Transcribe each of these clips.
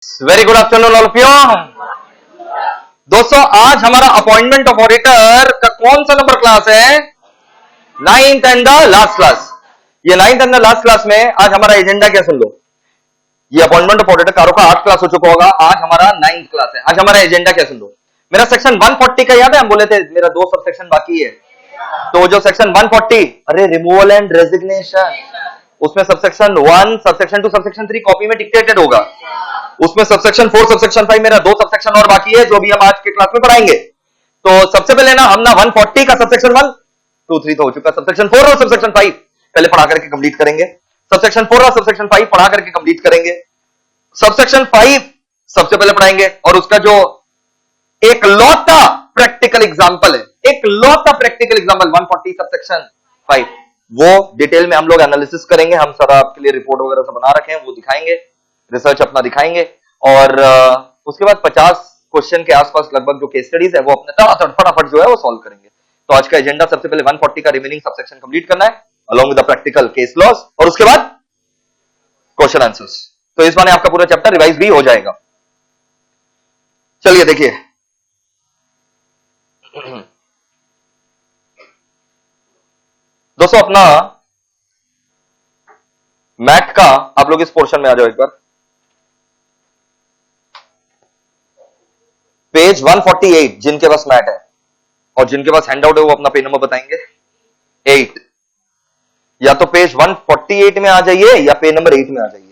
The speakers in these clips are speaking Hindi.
Very good afternoon all of you. दोस्तों आज हमारा अपॉइंटमेंट ऑफ ऑडिटर का कौन सा नंबर क्लास है? 9th and the last class. ये 9th and the last class में आज हमारा एजेंडा क्या सुन लो। ये अपॉइंटमेंट ऑफ ऑडिटर कारों का 8 क्लास हो चुका होगा, आज हमारा 9th क्लास है। आज हमारा एजेंडा क्या सुन लो। मेरा सेक्शन 140 का याद है, हम बोले थे मेरा 2 सब सेक्शन बाकी है। तो जो सेक्शन 140 अरे रिमूवल एंड रेजिग्नेशन, उसमें सबसेक्शन 1 सबसेक्शन 2 सबसेक्शन 3 कॉपी में डिक्टेटेड होगा। उसमें सबसेक्शन 4 सबसेक्शन 5 मेरा 2 सबसेक्शन और बाकी है, जो भी हम आज के क्लास में पढ़ाएंगे। तो सबसे पहले ना हम ना 140 का सबसेक्शन 1 2 3 तो हो चुका, सबसेक्शन 4 और सबसेक्शन 5 पहले पढ़ा करके कंप्लीट करेंगे। सबसेक्शन 4 और सबसेक्शन 5 पढ़ा करके कंप्लीट करेंगे। सबसेक्शन 5 सबसे पहले पढ़ाएंगे और उसका जो एक लौता प्रैक्टिकल एग्जांपल है, एक लौता प्रैक्टिकल एग्जांपल 140 सबसेक्शन 5, वो डिटेल में हम लोग एनालिसिस करेंगे। हम सर आपके लिए रिपोर्ट वगैरह सब बना रखे हैं, वो दिखाएंगे, रिसर्च अपना दिखाएंगे। और उसके बाद 50 क्वेश्चन के आसपास लगभग जो केस स्टडीज है वो अपने फटाफट जो है वो सॉल्व करेंगे। तो आज का एजेंडा सबसे पहले 140 का रिमेनिंग सबसेक्शन कंप्लीट करना है along with the practical case laws, और उसके बाद क्वेश्चन आंसर्स। तो इस बार आपका पूरा चैप्टर रिवाइज भी हो जाएगा। चलिए देखिए, दोस्तों अपना मैथ का आप लोग इस पोर्शन में आ जाओ एक बार। पेज 148 जिनके पास मैथ है और जिनके पास हैंडआउट है वो अपना पेज नंबर बताएंगे 8। या तो पेज 148 में आ जाइए या पेज नंबर 8 में आ जाइए।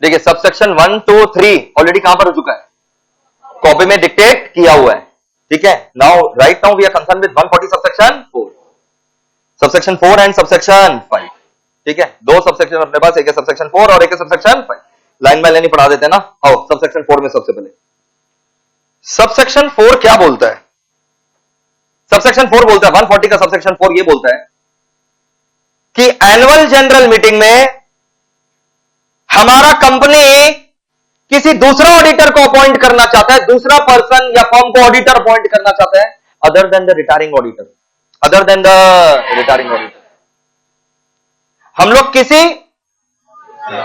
देखिए सबसेक्शन 1 2 3 ऑलरेडी कहां पर हो चुका है, कॉपी में डिक्टेट किया हुआ है। ठीक है, now right now we are concern with 140 subsection 4, subsection 4 and subsection 5। ठीक है, 2 सबसेक्शन अपने पास, एक है सबसेक्शन 4 और एक है सबसेक्शन 5। लाइन बाय लाइन ही पढ़ा देते हैं ना। आओ सबसेक्शन 4 में सबसे पहले सबसेक्शन 4 क्या बोलता है। सबसेक्शन 4 बोलता है 140 का सबसेक्शन 4 ये बोलता है कि एनुअल जनरल मीटिंग में हमारा कंपनी किसी दूसरा ऑडिटर को अपॉइंट करना चाहता है, दूसरा पर्सन या फर्म को ऑडिटर अपॉइंट करना चाहता है other than the retiring auditor, other than the retiring auditor. हम लोग किसी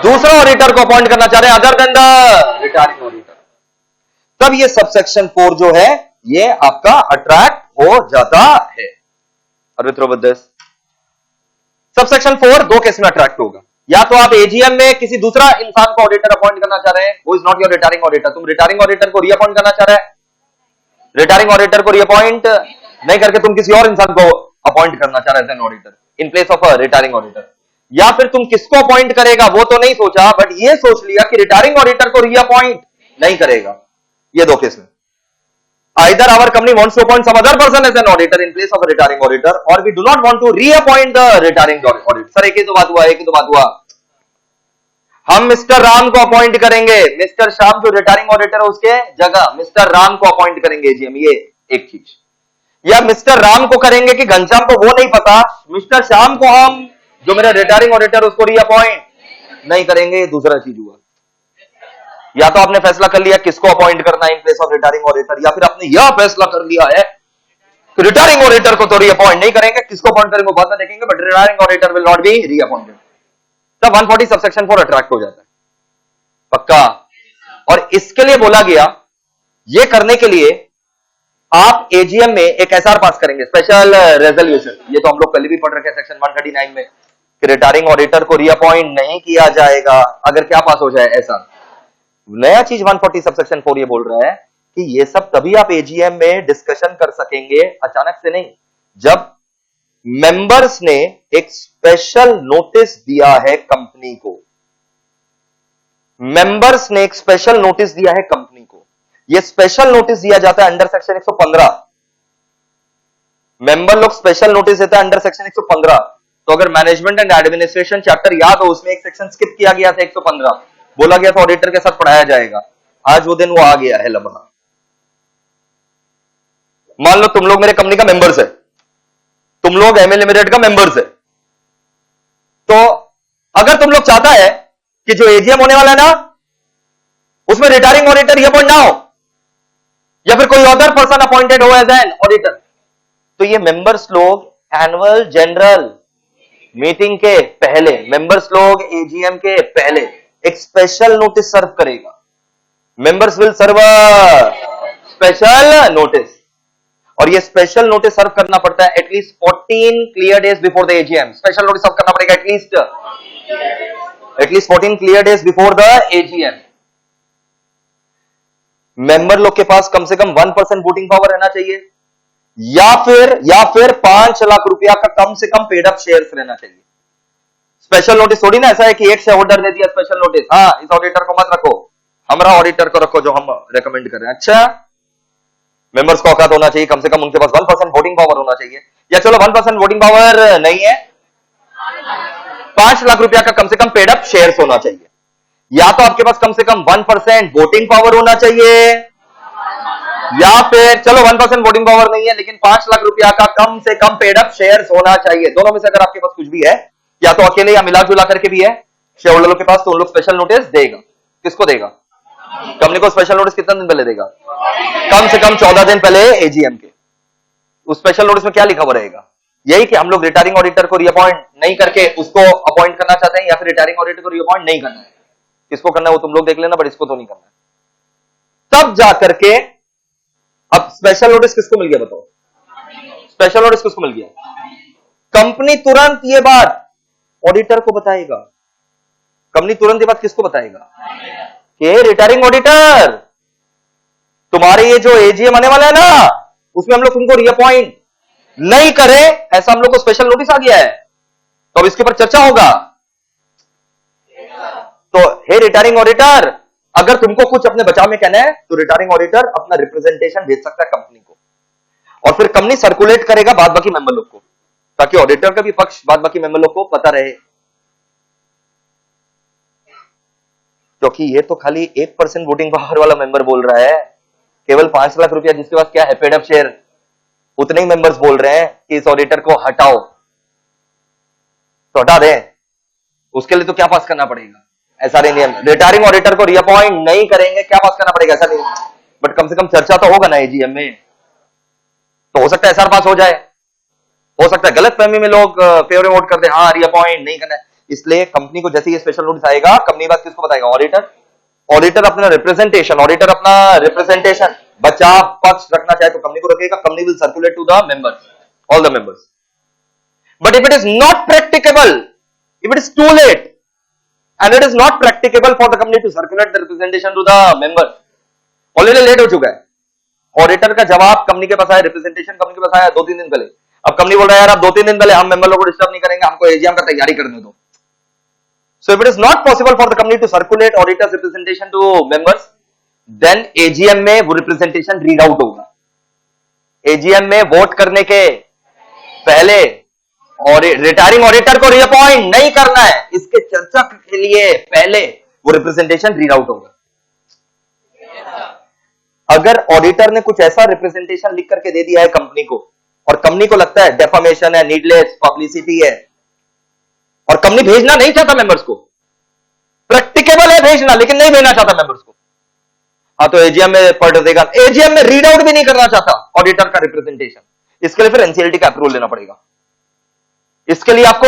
दूसरा ऑडिटर को अपॉइंट करना चाह रहे हैं other than the retiring auditor, तब ये सबसेक्शन 4 जो है ये आपका अट्रैक्ट हो जाता है। सबसेक्शन 4 दो केस में अट्रैक्ट होगा। या तो आप एजीएम में किसी दूसरा इंसान को ऑडिटर अपॉइंट करना चाह रहे हैं, वो is not your retiring auditor. तुम रिटायरिंग ऑडिटर को रीअपॉइंट करना चाह रहे हैं, रिटायरिंग ऑडिटर को रीअपॉइंट नहीं करके तुम किसी और इंसान को अपॉइंट करना चाह रहे थे auditor in place of a retiring auditor. या फिर तुम किसको अपॉइंट करेगा वो तो नहीं सोचा, बट ये सोच लिया कि रिटायरिंग ऑडिटर को रीअपॉइंट नहीं करेगा। ये दो केस में either our company wants to appoint some other person as an auditor in place of a retiring auditor, or we do not want to reappoint the retiring auditor। Sir एक ही तो बात हुआ, एक ही तो बात हुआ। हम मिस्टर राम को अपॉइंट करेंगे, मिस्टर श्याम जो रिटायरिंग ऑडिटर है उसके जगह मिस्टर राम को अपॉइंट करेंगे एजीएम, ये एक चीज। या मिस्टर राम को करेंगे कि घनश्याम को वो नहीं पता, मिस्टर श्याम को हम जो मेरा रिटायरिंग ऑडिटर उसको रीअपॉइंट नहीं करेंगे, ये दूसरा चीज हुआ। या तो आपने फैसला कर लिया किसको अपॉइंट करना है in place of retiring auditor, या फिर आपने यह फैसला कर लिया है कि रिटायरिंग ऑडिटर को तो रीअपॉइंट नहीं करेंगे, किसको अपॉइंट करेंगे बाद में देखेंगे, but retiring auditor will not be reappointed. तब 140 सबसेक्शन 4 अट्रैक्ट हो जाता है पक्का। और इसके लिए बोला गया, ये करने के लिए आप एजीएम में एक एसआर पास करेंगे, स्पेशल रेजोल्यूशन। ये तो हम लोग पहले भी पढ़ रखे हैं सेक्शन 139 में कि रिटायरिंग ऑडिटर को रीअपॉइंट नहीं किया जाएगा अगर क्या पास हो जाए एसआर। नया चीज 140 सबसेक्शन 4 ये बोल रहा है कि ये सब तभी आप एजीएम में डिस्कशन कर सकेंगे, अचानक से नहीं, जब मेंबर्स ने एक स्पेशल नोटिस दिया है कंपनी को। मेंबर्स ने एक स्पेशल नोटिस दिया है कंपनी को। यह स्पेशल नोटिस दिया जाता है अंडर सेक्शन 115। मेंबर लोग स्पेशल नोटिस देता है अंडर सेक्शन 115। तो अगर मैनेजमेंट एंड एडमिनिस्ट्रेशन चैप्टर याद हो, उसमें एक सेक्शन स्किप किया गया था 115, बोला गया था ऑडिटर के साथ पढ़ाया जाएगा। आज वो दिन वो आ गया है लम्हा। मान लो तुम लोग मेरे कंपनी का मेंबर्स है, तुम लोग एमए लिमिटेड का मेंबर्स है, तो अगर तुम लोग चाहता है कि जो एजीएम होने वाला है ना उसमें रिटायरिंग ऑडिटर ये अपॉइंट ना हो या फिर कोई अदर पर्सन अपॉइंटेड हो एज एन ऑडिटर, तो ये मेंबर्स लोग एनुअल जनरल मीटिंग के पहले, मेंबर्स लोग एजीएम के पहले एक स्पेशल नोटिस सर्व करेगा। Members will serve special notice, और ये स्पेशल नोटिस सर्व करना पड़ता है at least 14 clear days before the AGM. Special notice serve करना पड़ेगा at least 14 clear days before the AGM. Member लोग के पास कम से कम 1% वोटिंग पावर रहना चाहिए, या फिर 5 लाख रुपया का कम से कम पेड अप शेयर्स रहना चाहिए। स्पेशल नोटिस थोड़ी ना ऐसा है कि एक शेयर होल्डर दे दिया स्पेशल नोटिस, हाँ इस ऑडिटर को मत रखो, हमारा ऑडिटर को रखो जो हम रेकमेंड कर रहे हैं। अच्छा, मेंबर्स को औकात होना चाहिए, कम से कम उनके पास 1% वोटिंग पावर होना चाहिए, या चलो 1% वोटिंग पावर नहीं है, 5 लाख रुपया का कम से कम पेड अप शेयर्स होना चाहिए, या तो आपके पास कम से कम 1% वोटिंग पावर होना चाहिए, या फिर चलो 1% वोटिंग पावर नहीं है लेकिन 5 लाख रुपया का कम से कम पेड अप शेयर्स होना चाहिए। दोनों में से अगर आपके पास कुछ भी है, या तो अकेले या मिला जुला करके भी है शेयर होल्डरों के पास, तो उन लोग स्पेशल नोटिस देगा। किसको देगा? कंपनी को स्पेशल नोटिस कितने दिन पहले देगा? कम से कम 14 दिन पहले एजीएम के। उस स्पेशल नोटिस में क्या लिखा हुआ रहेगा? यही कि हम लोग रिटायरिंग ऑडिटर को रीअपॉइंट नहीं करके उसको अपॉइंट करना चाहते हैं, या फिर रिटायरिंग ऑडिटर को रीअपॉइंट नहीं करना है। किसको करना है वो तुम लोग देख लेना, बट इसको तो नहीं करना है। तब जाकर के अब स्पेशल नोटिस किसको मिल गया बताओ? स्पेशल नोटिस किसको मिल गया? कंपनी तुरंत ये बात ऑडिटर को बताएगा। कंपनी तुरंत ये बात किसको बताएगा? कि रिटायरिंग ऑडिटर, तुम्हारे ये जो एजीएम आने वाला है ना उसमें हम लोग तुमको रीअपॉइंट नहीं करे, ऐसा हम लोग को स्पेशल नोटिस आ गया है, तो अब इसके ऊपर चर्चा होगा। तो हे रिटायरिंग ऑडिटर, अगर तुमको कुछ अपने बचाव में कहना है तो रिटायरिंग ऑडिटर अपना रिप्रेजेंटेशन भेज सकता है कंपनी को, और फिर कंपनी सर्कुलेट करेगा बाद बाकी मेंबर लोग को, ताकि ऑडिटर का भी पक्ष बाद बाकी मेंबर लोग को पता रहे। क्योंकि ये तो खाली 1% वोटिंग पावर वाला मेंबर बोल रहा है, केवल 5 लाख रुपया जिसके पास क्या है पेड अप शेयर, उतने ही मेंबर्स बोल रहे हैं कि इस ऑडिटर को हटाओ, तो हटा दें। उसके लिए तो क्या पास करना पड़ेगा? ऐसा नहीं नियम। रिटायरिंग ऑडिटर को रीअपॉइंट नहीं करेंगे, क्या पास करना पड़ेगा? ऐसा नहीं, बट कम से कम चर्चा तो होगा ना एजीएम में, तो हो सकता है एसआर पास हो जाए, हो सकता है गलत फहमी में लोग फेवर वोट कर दे, हाँ रीअपॉइंट नहीं करना है। इसलिए कंपनी को जैसे ये स्पेशल नोटिस आएगा, कंपनी बात किसको बताएगा? ऑडिटर। ऑडिटर अपना रिप्रेजेंटेशन बचाव पक्ष रखना चाहे तो कंपनी को रखेगा, company will circulate to the members, all the members. But if it is not practicable, if it is too late and it is not practicable for the company to circulate the representation to the members, already late हो चुका है। ऑडिटर का जवाब कंपनी के पास आया, रिप्रेजेंटेशन कंपनी के पास आया 2-3 दिन पहले। अब कंपनी बोल रहा है यार अब 2-3 दिन पहले हम मेंबर लोगों को डिस्टर्ब नहीं करेंगे, हमको एजीएम का तैयारी करने दो। So if it is not possible for the company to circulate auditors representation to members, then AGM में वो रिप्रेजेंटेशन रीड आउट होगा। एजीएम में वोट करने के पहले और रिटायरिंग ऑडिटर को रीअपॉइंट नहीं करना है, इसके चर्चा के लिए पहले वो रिप्रेजेंटेशन रीड आउट होगा। अगर ऑडिटर ने कुछ ऐसा रिप्रेजेंटेशन लिख करके दे दिया है कंपनी को, और कंपनी को लगता है डेफामेशन है, नीडलेस पब्लिसिटी है, और कंपनी भेजना नहीं चाहता मेंबर्स को, प्रैक्टिकेबल है भेजना लेकिन नहीं भेजना चाहता मेंबर्स को, हाँ तो एजीएम में पढ़ देगा। एजीएम में रीड आउट भी नहीं करना चाहता ऑडिटर का रिप्रेजेंटेशन, इसके लिए फिर एनसीएलटी का अप्रूवल लेना पड़ेगा। इसके लिए आपको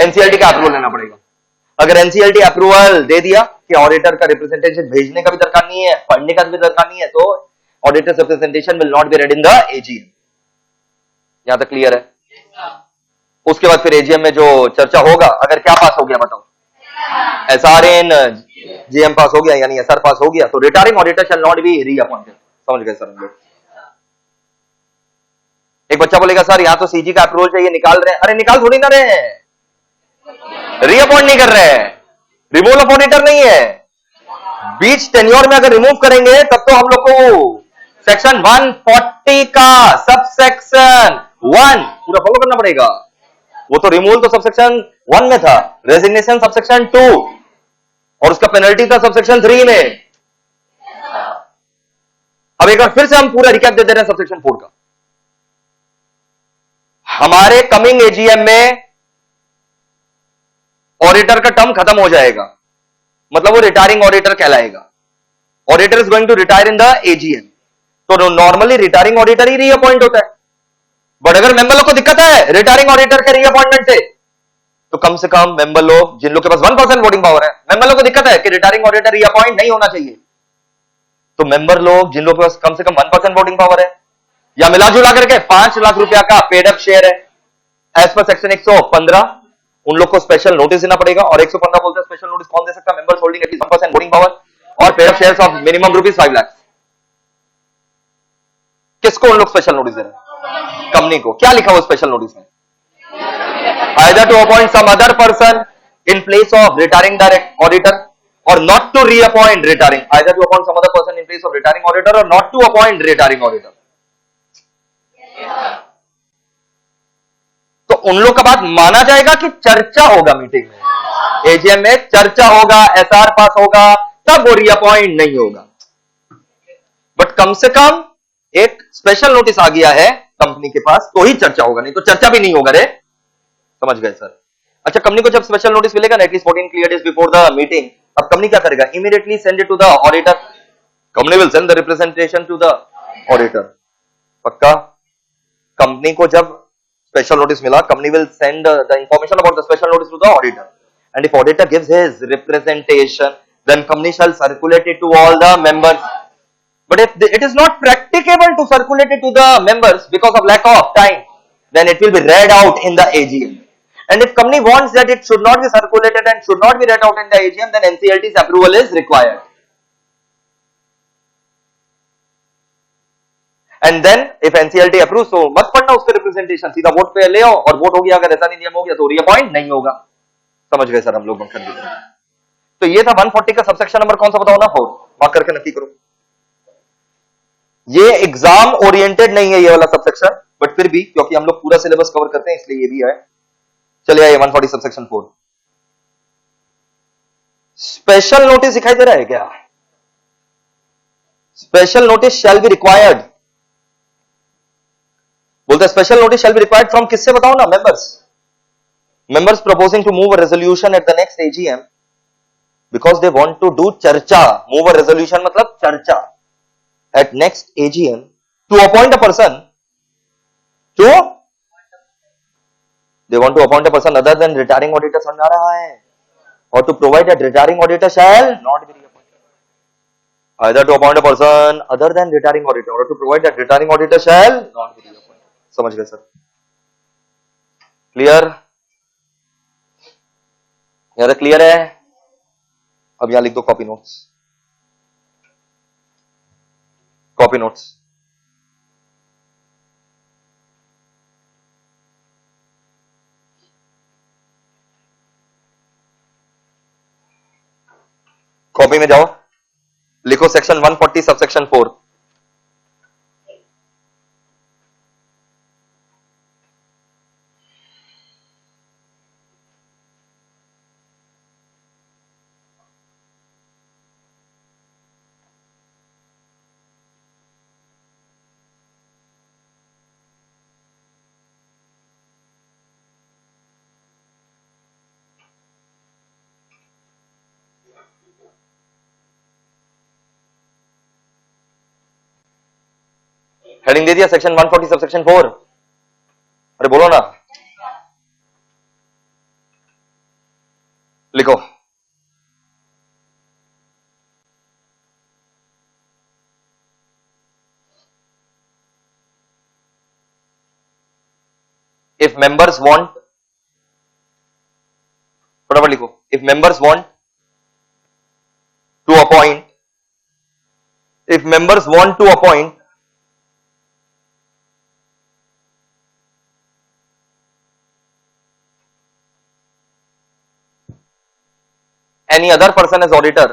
एनसीएलटी का अप्रूवल लेना पड़ेगा। अगर एनसीएलटी अप्रूवल दे दिया कि ऑडिटर का रिप्रेजेंटेशन भेजने का भी दरकार नहीं है, पढ़ने का भी दरकार नहीं है, तो auditors representation will not be red in the AGM. यहां तक क्लियर है? उसके बाद फिर एजीएम में जो चर्चा होगा, अगर क्या पास हो गया बताओ? एसआर इन जीएम पास हो गया, यानी एसआर पास हो गया, तो retiring auditor shall not be reappointed. समझ गए सर हम लोग? एक बच्चा बोलेगा सर यहां तो सीजी का अप्रूवल चाहिए, निकाल रहे हैं। अरे निकाल थोड़ी ना रहे हैं, रीअपॉइंट नहीं कर रहे हैं, रिमूवल ऑफ ऑडिटर नहीं है। बीच टेन्योर में अगर रिमूव करेंगे तब तो हम लोग को सेक्शन 140 का सबसेक्शन 1 पूरा फॉलो करना पड़ेगा। वो तो रिमूवल तो सबसेक्शन 1 में था, रेजिग्नेशन सबसेक्शन 2, और उसका पेनल्टी था सबसेक्शन 3 में। अब एक बार फिर से हम पूरा रिकैप दे रहे हैं सबसेक्शन 4 का। हमारे कमिंग एजीएम में ऑडिटर का टर्म खत्म हो जाएगा, मतलब वो रिटायरिंग ऑडिटर कहलाएगा। Auditor is going to retire in the AGM, तो नॉर्मली रिटायरिंग ऑडिटर ही रीअपॉइंट होता है। बट अगर मेंबर लोग को दिक्कत है रिटायरिंग ऑडिटर के रीअपॉइंटमेंट से, तो कम से कम मेंबर लोग, जिन लोग के पास 1% वोटिंग पावर है, मेंबर लोग को दिक्कत है कि रिटायरिंग ऑडिटर रीअपॉइंट नहीं होना चाहिए, तो मेंबर लोग जिन लोग के पास कम से कम 1% वोटिंग पावर है या मिला जुला करके 5 लाख रुपया का पेड अप शेयर है, एज पर सेक्शन 115 उन लोग को स्पेशल नोटिस देना पड़ेगा। और 115 बोलते हैं स्पेशल नोटिस कौन दे सकता है? Members holding at least 1% voting power और paid up shares of minimum ₹5 lakh. किसको उन लोग स्पेशल नोटिस दे रहे हैं? कंपनी को। क्या लिखा हुआ स्पेशल नोटिस में? Either to appoint some other person in place of retiring direct auditor or not to reappoint retiring, either to appoint some other person in place of retiring auditor or not to appoint retiring auditor. तो उन लोग का बात माना जाएगा कि चर्चा होगा मीटिंग में, एजीएम में चर्चा होगा, एसआर पास होगा, तब वो रीअपॉइंट नहीं होगा। बट कम से कम एक स्पेशल नोटिस आ गया है कंपनी के पास, तो ही चर्चा होगा, नहीं तो चर्चा भी नहीं होगा रे। समझ गए सर? अच्छा, कंपनी को जब स्पेशल नोटिस मिलेगा ना at least 14 clear days before the meeting, अब कंपनी क्या करेगा? Immediately send it to the auditor. Company will send the representation to the auditor. पक्का? कंपनी को जब स्पेशल नोटिस मिला, company will send the information about the special notice to the auditor, and if auditor gives his representation, then company shall circulate it to all the members. But if it is not practicable to circulate it to the members because of lack of time, then it will be read out in the AGM. And if company wants that it should not be circulated and should not be read out in the AGM, then NCLT's approval is required. And then if NCLT approves, so मत पढ़ना उसके रिप्रेजेंटेशन, सीधा वोट पे ले आओ और वोट हो गया। अगर ऐसा नहीं नियम हो गया तो रीअपॉइंट नहीं होगा। समझ गए सर हम लोग? तो ये था 140 का सबसेक्शन नंबर कौन सा बताओ ना? 4 मार्क करके नक्की करो। ये एग्जाम ओरिएंटेड नहीं है ये वाला सबसेक्शन, बट फिर भी क्योंकि हम लोग पूरा सिलेबस कवर करते हैं इसलिए ये भी है। चलिए आइए 140 सबसेक्शन 4। स्पेशल नोटिस दिखाई दे रहा है क्या? Special notice shall be required, बोलते हैं special notice shall be required from किससे बताओ ना? Members proposing to move a resolution at the next AGM because they want to do चर्चा। मूव अ रेजोल्यूशन मतलब चर्चा at next AGM to appoint a person to, they want to appoint a person other than retiring auditor, समझ आ रहा है? और to provide that retiring auditor shall not be reappointed, either to appoint a person other than retiring auditor or to provide that retiring auditor shall not be reappointed। समझ गए सर? क्लियर? यार क्लियर है? अब यहां लिख दो copy notes. Copy notes. Copy में जाओ, लिखो सेक्शन 140 सबसेक्शन 4। हेडिंग दे दिया सेक्शन 140 सबसेक्शन 4। अरे बोलो ना, लिखो। इफ मेंबर्स वांट, फटाफट लिखो। If members want to appoint, if members want to appoint any other person as auditor,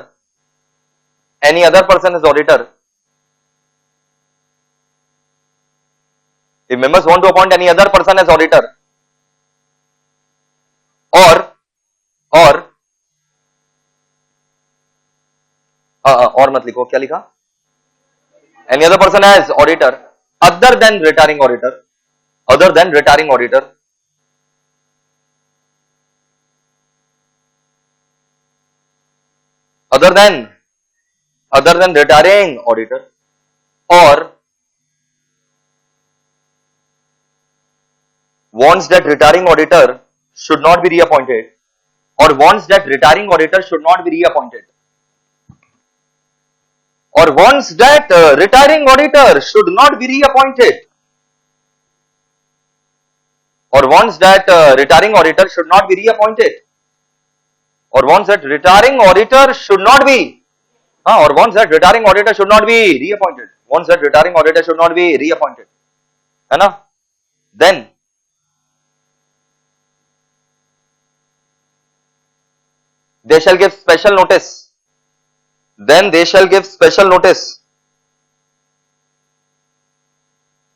any other person as auditor, if members want to appoint any other person as auditor or मत लिखो, क्या लिखा? any other person as auditor other than retiring auditor, other than retiring auditor. Other than retiring auditor, or wants that retiring auditor should not be reappointed, or wants that retiring auditor should not be reappointed, or wants that retiring auditor should not be reappointed, or wants that retiring auditor should not be reappointed, or wants that retiring auditor should not be, or wants that retiring auditor should not be reappointed, wants that retiring auditor should not be reappointed, है ना? Then they shall give special notice. Then they shall give special notice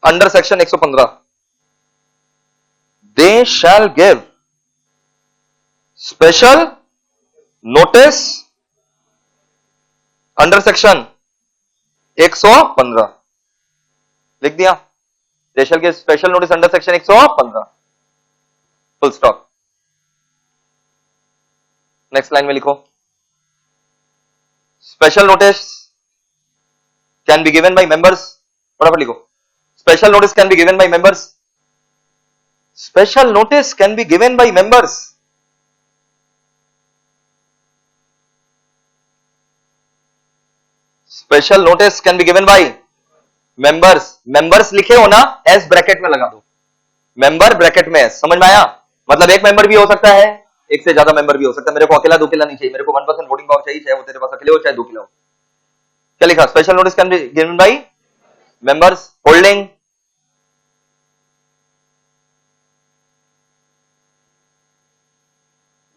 under section 115. They shall give special notice under section 115. लिख दिया? They shall give special notice under section 115. Full stop. Next line में लिखो, special notice can be given by members. फटाफट लिखो, special notice can be given by members. Special notice can be given by members. Special notice can be given by members. Members लिखे हो ना, एस ब्रैकेट में लगा दो. मेंबर ब्रैकेट में एस. समझ में आया? मतलब एक मेंबर भी हो सकता है, एक से ज्यादा मेंबर भी हो सकता है. मेरे को अकेला 2 किला नहीं चाहिए, मेरे को 1% वोटिंग पावर चाहिए, चाहे वो तेरे पास अकेले हो चाहे 2 किला हो. क्या लिखा? Special notice can be given by members holding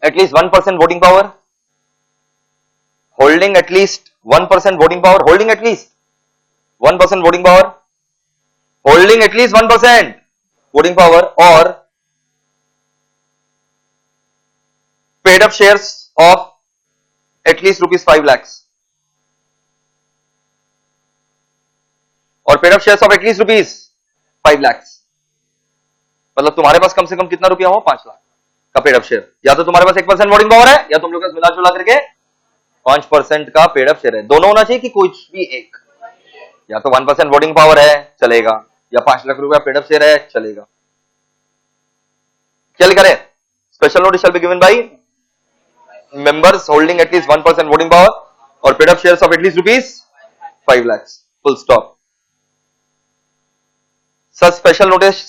at least 1% voting power, holding at least 1% voting power, holding at least 1% voting power, holding at least 1% voting power, or paid up shares of at least ₹5 lakhs, और paid up shares of at least ₹5 lakhs. मतलब तुम्हारे पास कम से कम कितना रुपया हो? 5 लाख का पेड अप शेयर. या तो तुम्हारे पास 1% वोटिंग पावर है, या तुम लोग मिला जुला करके 5% का पेड अप शेयर है. दोनों होना चाहिए कि कुछ भी एक. या तो 1% वोटिंग पावर है चलेगा, या 5 लाख रुपया पेड अप शेयर है चलेगा. क्या लिखा है? Special notice shall be given by members holding at least 1% voting power or paid up shares of at least ₹5 lakhs. Full stop. Such special notice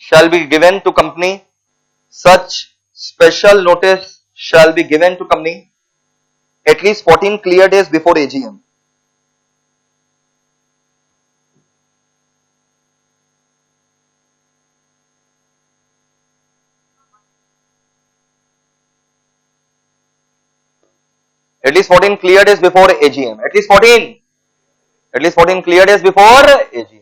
shall be given to company. Such special notice shall be given to company at least 14 clear days before AGM. At least 14 clear days before AGM. At least 14 clear days before AGM.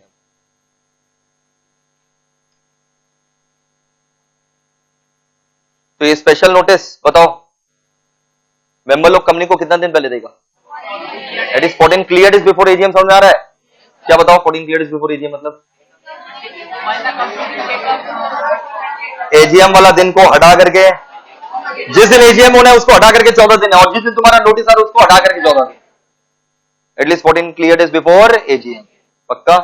तो ये स्पेशल नोटिस बताओ मेंबर लोग कंपनी को कितना दिन पहले देगा? At least 14 clear days before AGM. समझ में आ रहा है? क्या बताओ 14 क्लियर डेज बिफोर एजीएम मतलब? एजीएम वाला दिन को हटा करके, जिस दिन एजीएम होना है उसको हटा करके 14 दिन है, और जिस दिन तुम्हारा नोटिस आ रहा है उसको हटा करके 14 दिन. At least 14 clear days before AGM. पक्का?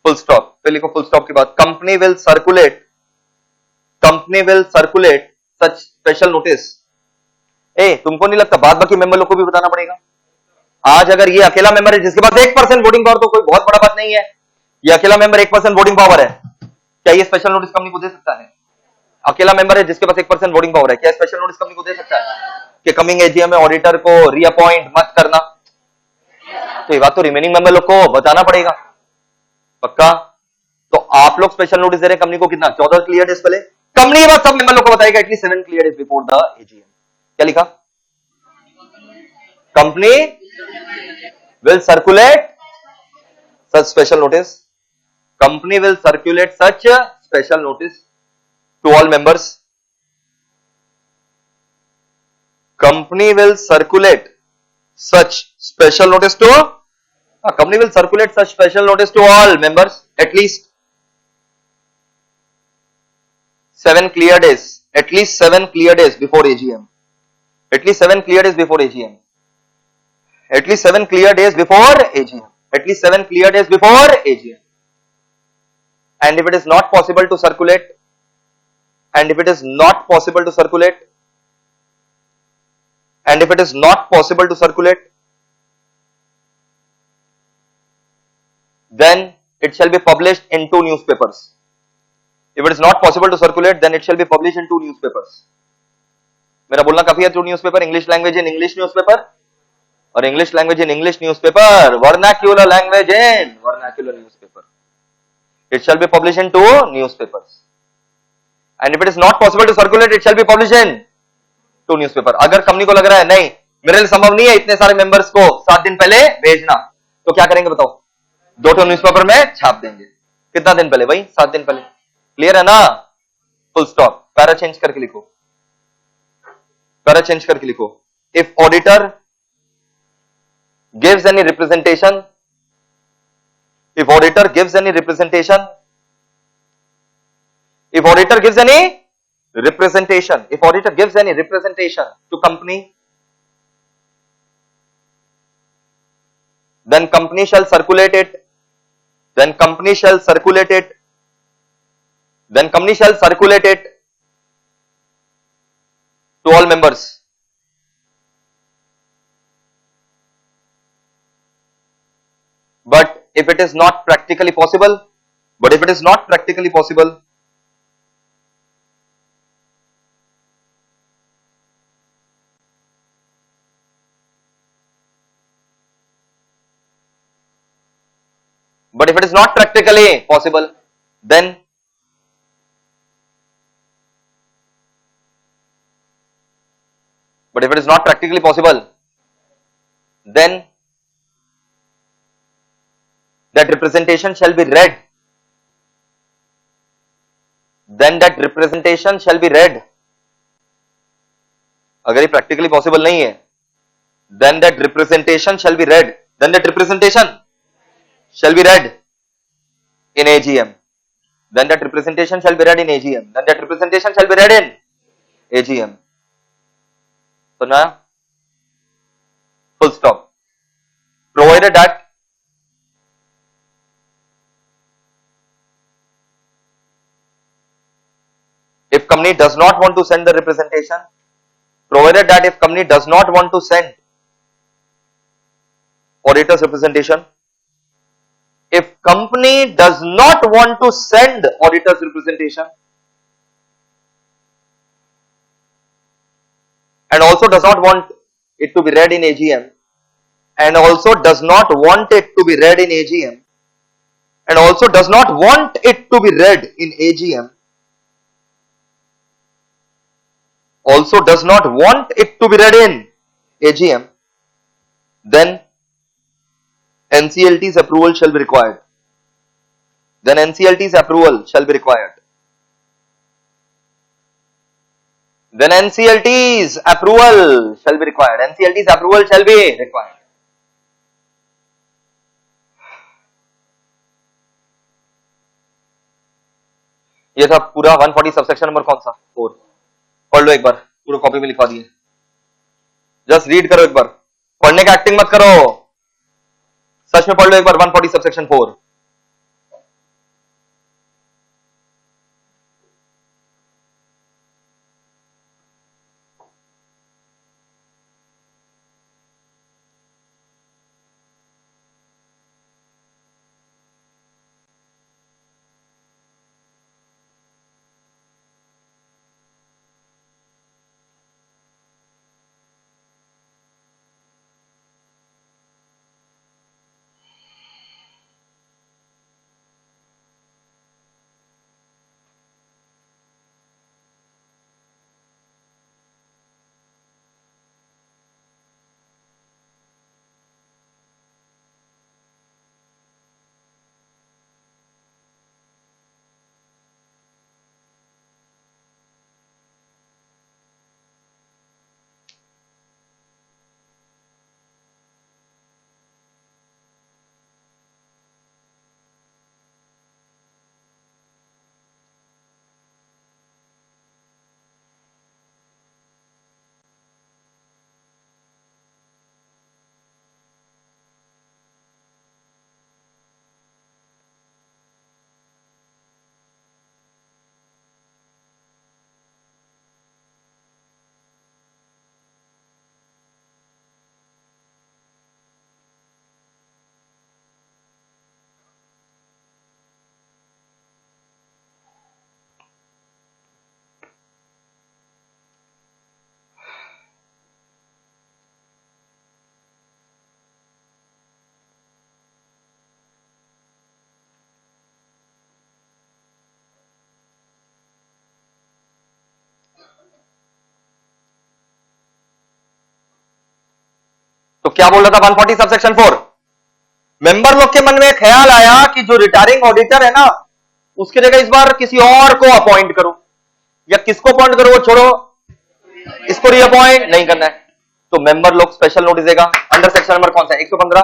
Full stop. फिर लिखो फुल स्टॉप के बाद company will circulate such special notice. तुमको नहीं लगता बाद बाकी मेंबर लोग को भी बताना पड़ेगा? आज अगर ये अकेला मेंबर है जिसके पास 1% वोटिंग पावर, तो कोई बहुत बड़ा बात नहीं है. ये अकेला मेंबर 1% वोटिंग पावर है, क्या ये स्पेशल नोटिस कंपनी को दे सकता है? अकेला मेंबर है जिसके पास 1% वोटिंग पावर है, क्या स्पेशल नोटिस कंपनी को दे सकता है कि कमिंग एजीएम में ऑडिटर को रीअपॉइंट मत करना? तो ये बात तो रिमेनिंग मेंबर लोग को बताना पड़ेगा. पक्का? तो आप लोग स्पेशल नोटिस दे रहे हैं कंपनी को कितना? 14 क्लियर डेज पहले. कंपनी बात सब मेंबर लोग को बताएगा at least 7 clear days before the AGM. क्या लिखा? Company will circulate such special notice. Company will circulate such special notice to all members. Company will circulate such special notice to A company will circulate such special notice to all members at least 7 clear days. At least 7 clear days before AGM. At least 7 clear days before AGM. At least 7 clear days before AGM. At least 7 clear days before AGM. And if it is not possible to circulate, and if it is not possible to circulate, and if it is not possible to circulate, then it shall be published in 2 newspapers. If it is not possible to circulate, then it shall be published in 2 newspapers. मेरा बोलना काफी है, 2 newspaper, English language in English newspaper और English language in English newspaper, vernacular language in vernacular newspaper. It shall be published in 2 newspapers. And if it is not possible to circulate, it shall be published in 2 newspaper. अगर कंपनी को लग रहा है नहीं मेरे लिए संभव नहीं है इतने सारे मेंबर्स को 7 दिन पहले भेजना, तो क्या करेंगे बताओ? 2 न्यूज़पेपर में छाप देंगे. कितना दिन पहले भाई? 7 दिन पहले. क्लियर है ना? Full stop. पैरा चेंज करके लिखो. पैरा चेंज करके लिखो. If auditor gives any representation, if auditor gives any representation, if auditor gives any representation, if auditor gives any representation to company, then company shall circulate it, then company shall circulate it, then company shall circulate it to all members. But if it is not practically possible, but if it is not practically possible, but if it is not practically possible, then but if it is not practically possible, then that representation shall be read. Then that representation shall be read. अगर ये practically possible नहीं है, then that representation shall be read. Then that representation shall be read in AGM. Then that representation shall be read in AGM. Then that representation shall be read in AGM. So now, full stop. Provided that if company does not want to send the representation, provided that if company does not want to send auditor's representation, if company does not want to send auditor's representation and also does not want it to be read in AGM, and also does not want it to be read in AGM, and also does not want it to be read in AGM, also does not want it to be read in AGM, then NCLT's approval shall be required. Then NCLT's approval shall be required. Then NCLT's approval shall be required. NCLT's approval shall be required. ये था पूरा 140 सबसेक्शन नंबर कौन सा? 4. पढ़ लो एक बार, पूरा कॉपी में लिखवा दिए. जस्ट रीड करो एक बार, पढ़ने का एक्टिंग मत करो, सच में पढ़ लो एक बार 140 सबसेक्शन 4. क्या बोल रहा था 140 सबसेक्शन 4? मेंबर लोग के मन में ख्याल आया कि जो रिटायरिंग ऑडिटर है ना, उसकी जगह इस बार किसी और को अपॉइंट करो, या किसको अपॉइंट करो वो छोड़ो, इसको रीअपॉइंट नहीं करना है। तो मेंबर लोग स्पेशल नोटिस देगा अंडर सेक्शन नंबर कौन सा 115।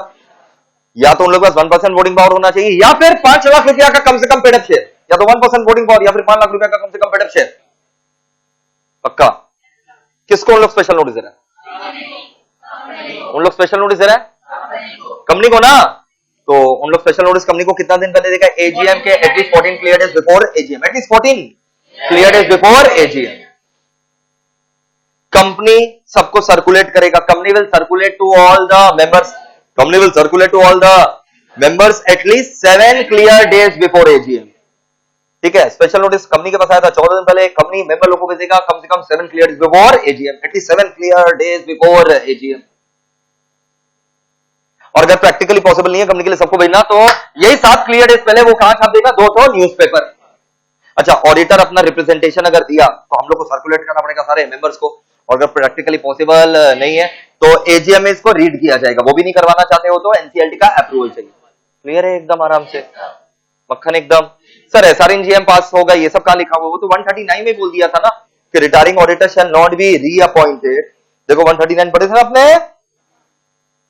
या तो उन लोग पास 1% वोटिंग पावर होना चाहिए, या फिर 5 लाख रुपया का कम से कम पेड अप शेयर, या तो 1% वोटिंग पावर, या फिर 5 लाख रुपया का कम से कम पेड अप शेयर। पक्का? किसको उन लोग स्पेशल नोटिस दे रहा है? उन लोग स्पेशल नोटिस दे रहा है कंपनी को ना। तो उन लोग स्पेशल नोटिस कंपनी को कितना दिन पहले देगा? एजीएम के at least 14 clear days before AGM, at least 14 clear days before AGM. Company सबको सर्कुलेट करेगा, company will circulate to all the members, company will circulate to all the members at least 7 clear days before AGM. ठीक है, स्पेशल नोटिस कंपनी के पास आया था 14 दिन पहले, कंपनी मेंबर लोगों को भेजेगा कम से कम 7 clear days before AGM, at least 7 clear days before AGM. और अगर प्रैक्टिकली पॉसिबल नहीं है कंपनी के लिए सबको भेजना, तो यही 7 क्लियर डेज पहले वो कहां छाप देगा? 2 न्यूज़पेपर। अच्छा, ऑडिटर अपना रिप्रेजेंटेशन अगर दिया तो हम लोग को सर्कुलेट करना पड़ेगा सारे मेंबर्स को, और अगर प्रैक्टिकली पॉसिबल नहीं है तो एजीएम में इसको रीड किया जाएगा। वो भी नहीं करवाना चाहते हो तो एनसीएलटी का अप्रूवल चाहिए। क्लियर है एकदम आराम से, मक्खन एकदम। सर एसआरएनजीएम पास होगा, ये सब कहां लिखा हुआ? वो तो 139 में बोल दिया था ना कि retiring auditor shall not be reappointed. देखो 139 पढ़े थे ना आपने,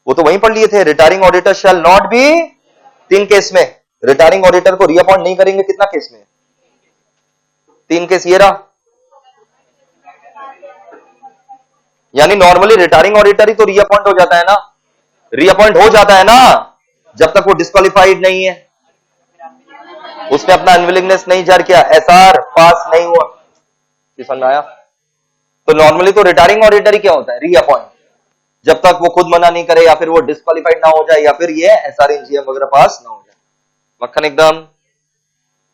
वो तो वहीं पढ़ लिए थे, retiring auditor shall not be, 3 case में रिटायरिंग ऑडिटर को रीअपॉइंट नहीं करेंगे। कितना केस में? 3 केस ये रहा। यानी नॉर्मली रिटायरिंग ऑडिटर ही तो रीअपॉइंट हो जाता है ना, रीअपॉइंट हो जाता है ना जब तक वो डिस्क्वालिफाइड नहीं है, उसने अपना अनविलिंगनेस नहीं जाहिर किया, एसआर पास नहीं हुआ। समझ आया? तो नॉर्मली तो रिटायरिंग ऑडिटर ही क्या होता है? रीअपॉइंट, जब तक वो खुद मना नहीं करे, या फिर वो डिस्क्वालिफाइड ना हो जाए, या फिर ये एसआरएनजीएम वगैरह पास ना हो जाए। मक्खन एकदम।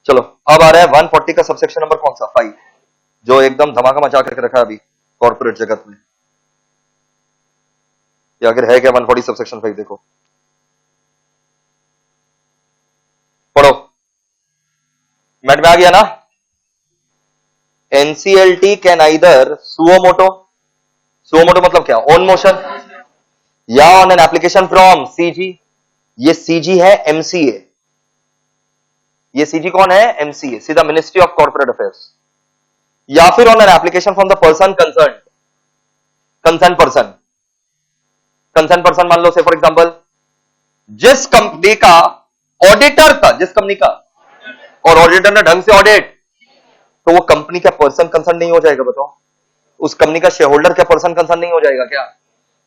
चलो अब आ रहा है 140 का सबसेक्शन नंबर कौन सा? 5, जो एकदम धमाका मचा करके रखा है अभी कॉर्पोरेट जगत में। या अगर है क्या 140 सबसेक्शन 5? देखो पढ़ो, मैट में आ गया ना। NCLT can either suo motu मतलब क्या? ओन मोशन, या on an application from CG. ये सीजी है एमसीए, ये सीजी कौन है? एमसीए, सीधा मिनिस्ट्री ऑफ कॉर्पोरेट अफेयर्स। या फिर on an application from the person concern, concern person. Concern person मान लो से फॉर एग्जांपल जिस कंपनी का ऑडिटर था, जिस कंपनी का, और ऑडिटर ने ढंग से ऑडिट, तो वो कंपनी का पर्सन कंसर्न नहीं हो जाएगा? बताओ, उस कंपनी का शेयर होल्डर क्या पर्सन कंसर्न नहीं हो जाएगा क्या?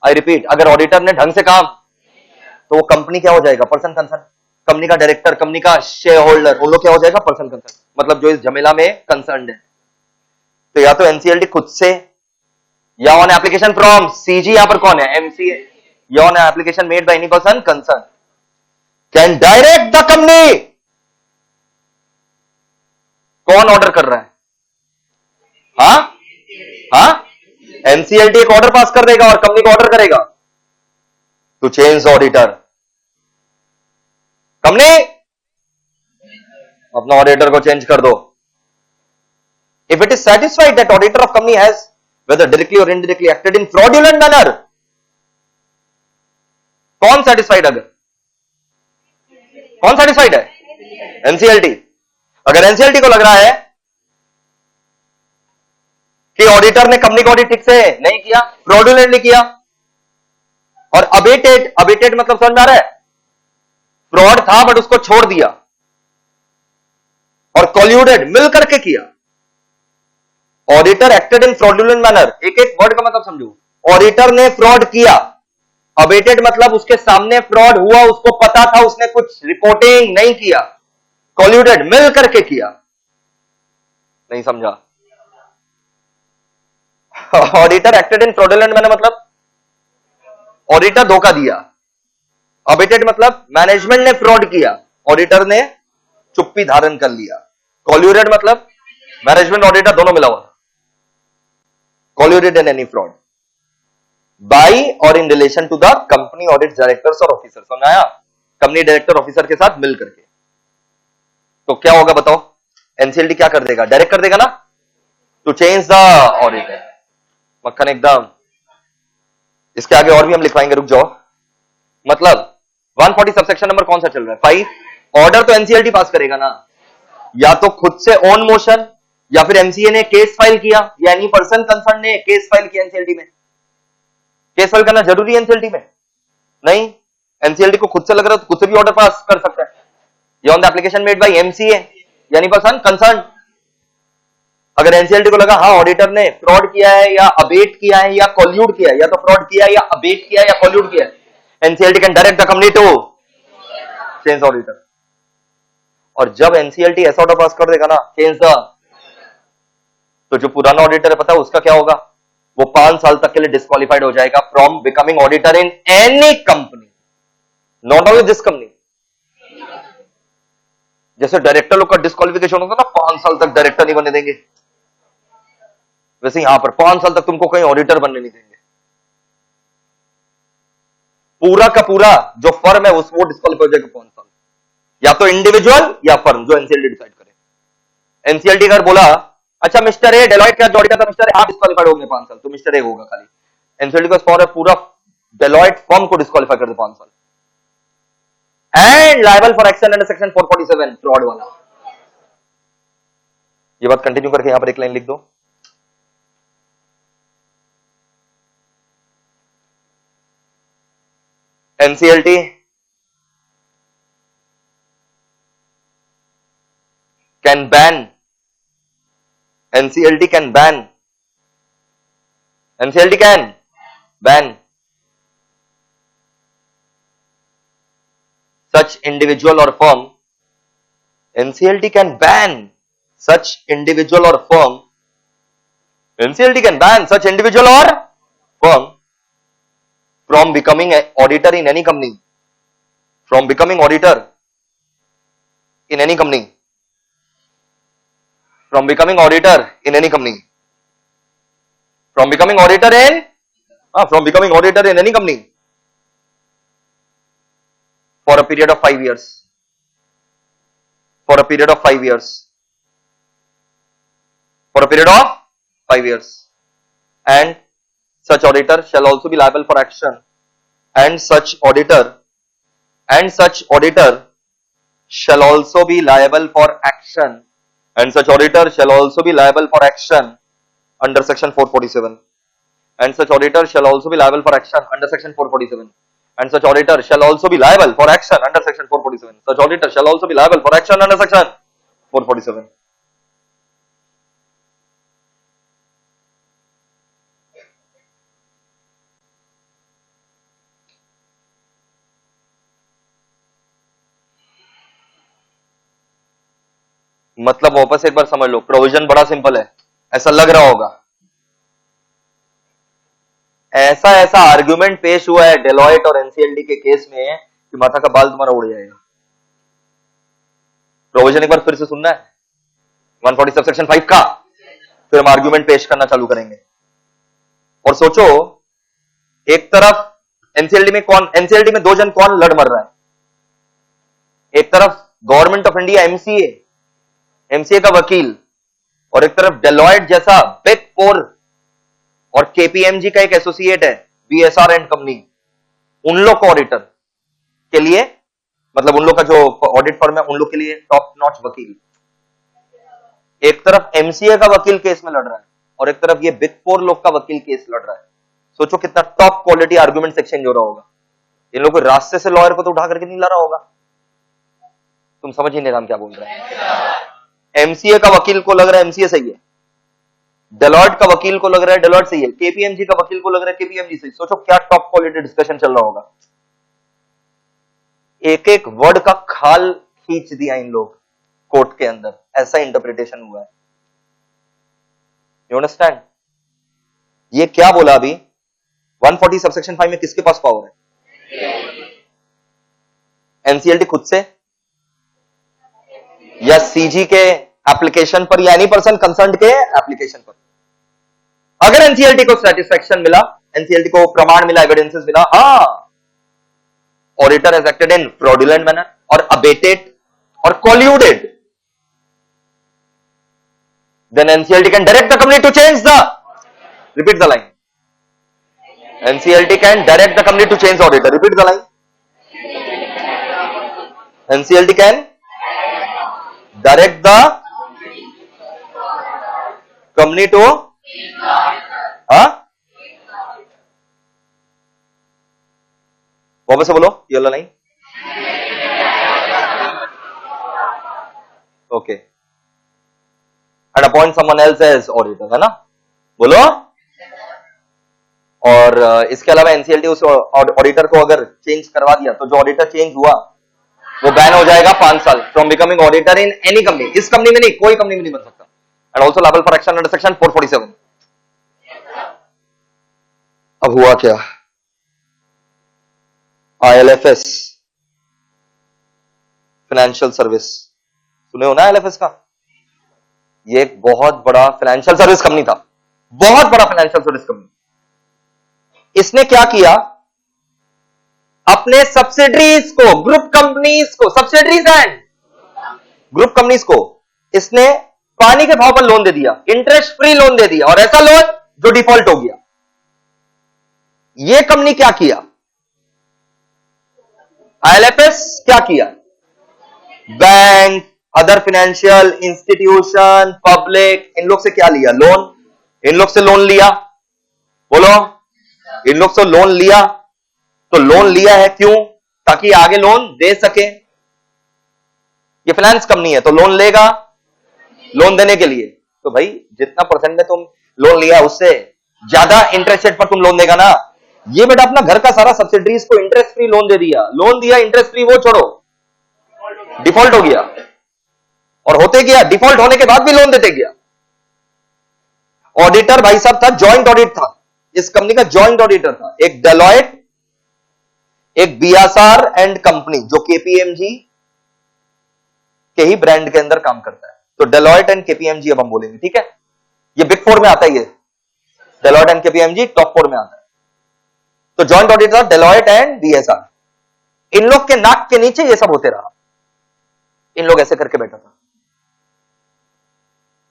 आई रिपीट, अगर ऑडिटर ने ढंग से काम, तो वो कंपनी क्या हो जाएगा? Person concern. कंपनी का डायरेक्टर, कंपनी का शेयर होल्डर, उन लोग क्या हो जाएगा? पर्सन कंसर्न, मतलब जो इस झमेला में कंसर्न है। तो या तो एनसीएलटी खुद से, या ऑन एप्लीकेशन फ्रॉम सीजी, यहां पर कौन है? एमसीए, या on application made by any person concern can direct the company. कौन ऑर्डर कर रहा है? हाँ, एनसीएलटी एक ऑर्डर पास कर देगा और कंपनी को ऑर्डर करेगा टू चेंज ऑडिटर। कंपनी अपना ऑडिटर को चेंज कर दो। If it is satisfied that auditor of company has whether directly और indirectly acted in fraudulent manner. कौन सेटिस्फाइड? अगर कौन सेटिस्फाइड है? एनसीएलटी। अगर एनसीएलटी को लग रहा है कि ऑडिटर ने कंपनी को ऑडिट ठीक से नहीं किया, फ्रॉडुलेंटली किया, और अबेटेड मतलब समझ में आ रहा है? फ्रॉड था बट उसको छोड़ दिया, और कॉल्यूडेड मिल करके किया। Auditor acted in fraudulent manner, एक एक वर्ड का मतलब समझो। ऑडिटर ने फ्रॉड किया, अबेटेड मतलब उसके सामने फ्रॉड हुआ, उसको पता था, उसने कुछ रिपोर्टिंग नहीं किया। कॉल्यूडेड मिल करके किया। नहीं समझा? Auditor acted in fraudulent manner मतलब ऑडिटर धोखा दिया। अबेटेड मतलब मैनेजमेंट ने फ्रॉड किया, ऑडिटर ने चुप्पी धारण कर लिया। कॉल्यूडेड मतलब मैनेजमेंट ऑडिटर दोनों मिला हुआ। Colluded in any fraud by or in relation to the company audit directors or officers. समझ आया? कंपनी डायरेक्टर ऑफिसर के साथ मिल करके। तो क्या होगा बताओ? एनसीएलटी क्या कर देगा? डायरेक्ट कर देगा ना, टू चेंज द ऑडिटर। मक्खन एकदम। इसके आगे और भी हम लिखवाएंगे, रुक जाओ। मतलब 140 सबसेक्शन नंबर कौन सा चल रहा है? 5। ऑर्डर तो एनसीएलटी पास करेगा ना, या तो खुद से ऑन मोशन, या फिर एमसीए ने केस फाइल किया, या एनी पर्सन कंसर्न ने केस फाइल किया एनसीएलटी में। केस फाइल करना जरूरी है एनसीएलटी में? नहीं। एनसीएलटी को खुद से लग रहा है तो खुद से भी ऑर्डर पास कर सकता है। या on the application made by MCA यानी पर्सन कंसर्न। अगर एनसीएलटी को लगा हाँ ऑडिटर ने फ्रॉड किया है या अबेट किया है या कॉल्यूड किया है, या तो फ्रॉड किया है या अबेट किया है या कॉल्यूड किया है, NCLT can direct the company to change auditor. और जब एनसीएलटी ऐसा ऑर्डर पास कर देगा ना चेंज द, तो जो पुराना ऑडिटर है पता है उसका क्या होगा? वो 5 साल तक के लिए डिस्क्वालिफाइड हो जाएगा from becoming auditor in any company, not only this company. जैसे डायरेक्टर लोग का डिस्क्वालिफिकेशन होता है ना, 5 साल तक डायरेक्टर नहीं बनने देंगे, वैसे यहां पर 5 साल तक तुमको कहीं ऑडिटर बनने नहीं देंगे। पूरा का पूरा जो फर्म है वो डिस्क्वालिफाई हो जाएगा 5 साल, या तो इंडिविजुअल या फर्म, जो एनसीएलटी डिसाइड करे। एनसीएलटी अगर बोला अच्छा मिस्टर ए डेलॉइट का ऑडिटर था, मिस्टर ए आप डिस्क्वालिफाइड होंगे 5 साल, तो मिस्टर ए होगा खाली। एनसीएलटी का स्कोर है पूरा डेलॉइट फर्म को डिस्क्वालिफाई कर दे 5 साल, and liable for action under section 447 fraud वाला। ये बात कंटिन्यू करके यहां पर एक लाइन लिख दो। NCLT can ban, NCLT can ban, NCLT can ban such individual or firm, NCLT can ban such individual or firm, NCLT can ban such individual or firm from becoming an auditor in any company, from becoming auditor in any company, from becoming auditor in any company, from becoming auditor in from becoming auditor in any company for a period of 5 years, for a period of 5 years, for a period of 5 years, and such auditor shall also be liable for action, and such auditor shall also be liable for action, and such auditor shall also be liable for action under section 447, and such auditor shall also be liable for action under section 447, and such auditor shall also be liable for action under section 447, such auditor shall also be liable for action under section 447. मतलब वापस एक बार समझ लो, प्रोविजन बड़ा सिंपल है, ऐसा लग रहा होगा। ऐसा आर्गुमेंट पेश हुआ है डेलॉयट और एनसीएलटी के केस में कि माथा का बाल तुम्हारा उड़ जाएगा। प्रोविजन एक बार फिर से सुनना है 140 सबसेक्शन 5 का, फिर हम आर्गुमेंट पेश करना चालू करेंगे। और सोचो एक तरफ एनसीएलटी में 2 जन कौन लड़ मर रहा है? एक तरफ गवर्नमेंट ऑफ इंडिया एमसीए का वकील, और एक तरफ डेलॉयट जैसा बिग फोर और केपीएमजी का एक एसोसिएट है बीएसआर एंड कंपनी, उन लोग को ऑडिटर के लिए, मतलब उन लोग का जो ऑडिट फर्म है उन लोग के लिए टॉप नॉच वकील। एक तरफ एमसीए का वकील केस में लड़ रहा है और एक तरफ ये बिग फोर लोग का वकील केस लड़ रहा है। सोचो कितना टॉप क्वालिटी आर्गुमेंट एक्सचेंज हो रहा होगा। इन लोग रास्ते से लॉयर को तो उठा करके नहीं ला रहा होगा। तुम समझ ही नहीं हम क्या बोल रहे हैं। एमसीए का वकील को लग रहा है एमसीए सही है, डेलॉयट का वकील को लग रहा है डेलॉयट सही है, केपीएमजी का वकील को लग रहा है केपीएमजी सही। सोचो क्या टॉप क्वालिटी डिस्कशन चल रहा होगा। एक एक वर्ड का खाल खींच दिया इन लोग कोर्ट के अंदर, ऐसा इंटरप्रिटेशन हुआ है। You understand? ये क्या बोला अभी 140 सबसेक्शन 5 में किसके पास पावर है? एनसीएलटी खुद से या सीजी के एप्लीकेशन पर या एनी पर्सन कंसर्न के एप्लीकेशन पर? अगर एनसीएलटी को सेटिस्फैक्शन मिला, एनसीएलटी को प्रमाण मिला, एविडेंसेस मिला, हाँ auditor has acted in fraudulent manner और अबेटेड और कॉल्यूडेड, then NCLT can direct the company to change the, repeat the line, NCLT can direct the company to change the auditor, repeat the line, NCLT can direct the company to वापस से बोलो ये वाला नहीं। Okay, and appoint someone else as auditor, है ना, बोलो। और इसके अलावा एनसीएलटी उस ऑडिटर को अगर चेंज करवा दिया तो जो ऑडिटर चेंज हुआ वो बैन हो जाएगा 5 साल from becoming auditor in any company. इस कंपनी में नहीं, कोई कंपनी में नहीं बन सकता। And also liable for action under section 447। अब हुआ क्या, ILFS फाइनेंशियल सर्विस, सुने हो ना ILFS का? ये एक बहुत बड़ा फाइनेंशियल सर्विस कंपनी था, बहुत बड़ा फाइनेंशियल सर्विस कंपनी। इसने क्या किया, अपने सब्सिडरीज को, ग्रुप कंपनीज को, सब्सिडरीज एंड ग्रुप कंपनीज को इसने पानी के भाव पर लोन दे दिया, इंटरेस्ट फ्री लोन दे दिया, और ऐसा लोन जो डिफॉल्ट हो गया। ये कंपनी क्या किया, ILFS क्या किया, bank, other financial institution, public, इन लोग से क्या लिया, लोन। इन लोग से लोन लिया, बोलो, इन लोग से लोन लिया। तो लोन लिया है क्यों, ताकि आगे लोन दे सके। ये फाइनेंस कंपनी है तो लोन लेगा, लोन देने के लिए। तो भाई जितना परसेंट में तुम लोन लिया उससे ज्यादा इंटरेस्ट रेट पर तुम लोन देगा ना। ये बेटा अपना घर का सारा सब्सिडरीज को इंटरेस्ट फ्री लोन दे दिया, लोन दिया इंटरेस्ट फ्री, वो छोड़ो डिफॉल्ट हो गया। और होते गया, डिफॉल्ट होने के बाद भी लोन देते गया। ऑडिटर भाई साहब था, जॉइंट ऑडिट था, इस कंपनी का जॉइंट ऑडिटर था, एक डेलॉयट, एक बीएसआर एंड कंपनी जो केपीएमजी के ही ब्रांड के अंदर काम करता है। तो डेलॉयट एंड केपीएमजी अब हम बोलेंगे, ठीक है। ये बिग 4 में आता है, ये डेलॉयट एंड केपीएमजी टॉप 4 में आता है। तो joint auditor Deloitte and BSR, इन लोग के नाक के नीचे ये सब होते रहा। इन लोग ऐसे करके बैठा था,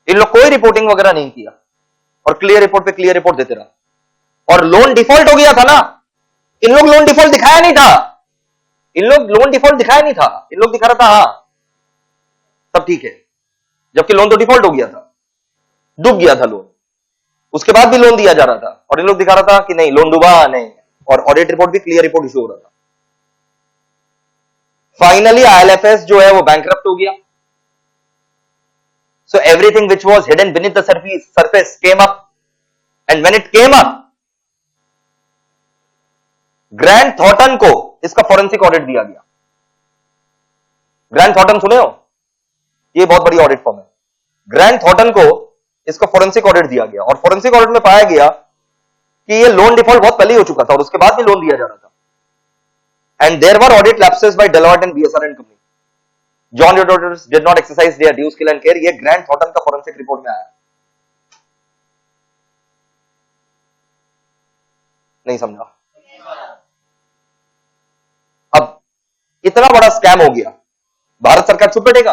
इन लोग कोई रिपोर्टिंग वगैरह नहीं किया और क्लियर रिपोर्ट पे क्लियर रिपोर्ट देते रहा। और लोन डिफॉल्ट हो गया था ना, इन लोग लोन डिफॉल्ट दिखाया नहीं था, इन लोग लोन डिफॉल्ट दिखाया नहीं था, इन लोग दिखा रहा था हाँ सब ठीक है, जबकि लोन तो डिफॉल्ट हो गया था, डूब गया था लोन। उसके बाद भी लोन दिया जा रहा था और इन लोग दिखा रहा था कि नहीं लोन डूबा नहीं, और ऑडिट रिपोर्ट भी क्लियर रिपोर्ट इशू हो रहा था। फाइनली ILFS जो है वो बैंकरप्ट हो गया। So everything which was hidden beneath the surface came up, and when it came up, grand Thornton को इसका फॉरेंसिक ऑडिट दिया गया। ग्रैंड थॉर्टन सुने हो, ये बहुत बड़ी ऑडिट फर्म है। ग्रैंड थॉर्टन को इसका फॉरेंसिक ऑडिट दिया गया और फॉरेंसिक ऑडिट में पाया गया कि ये लोन डिफॉल्ट बहुत पहले ही हो चुका था और उसके बाद भी लोन दिया जा रहा था। And there were audit lapses by Deloitte and BSR and company. Joint auditors did not exercise their due skill and care. ये ग्रैंड थॉर्टन का फॉरेंसिक रिपोर्ट में आया। नहीं समझा? अब इतना बड़ा स्कैम हो गया, भारत सरकार चुप बैठेगा?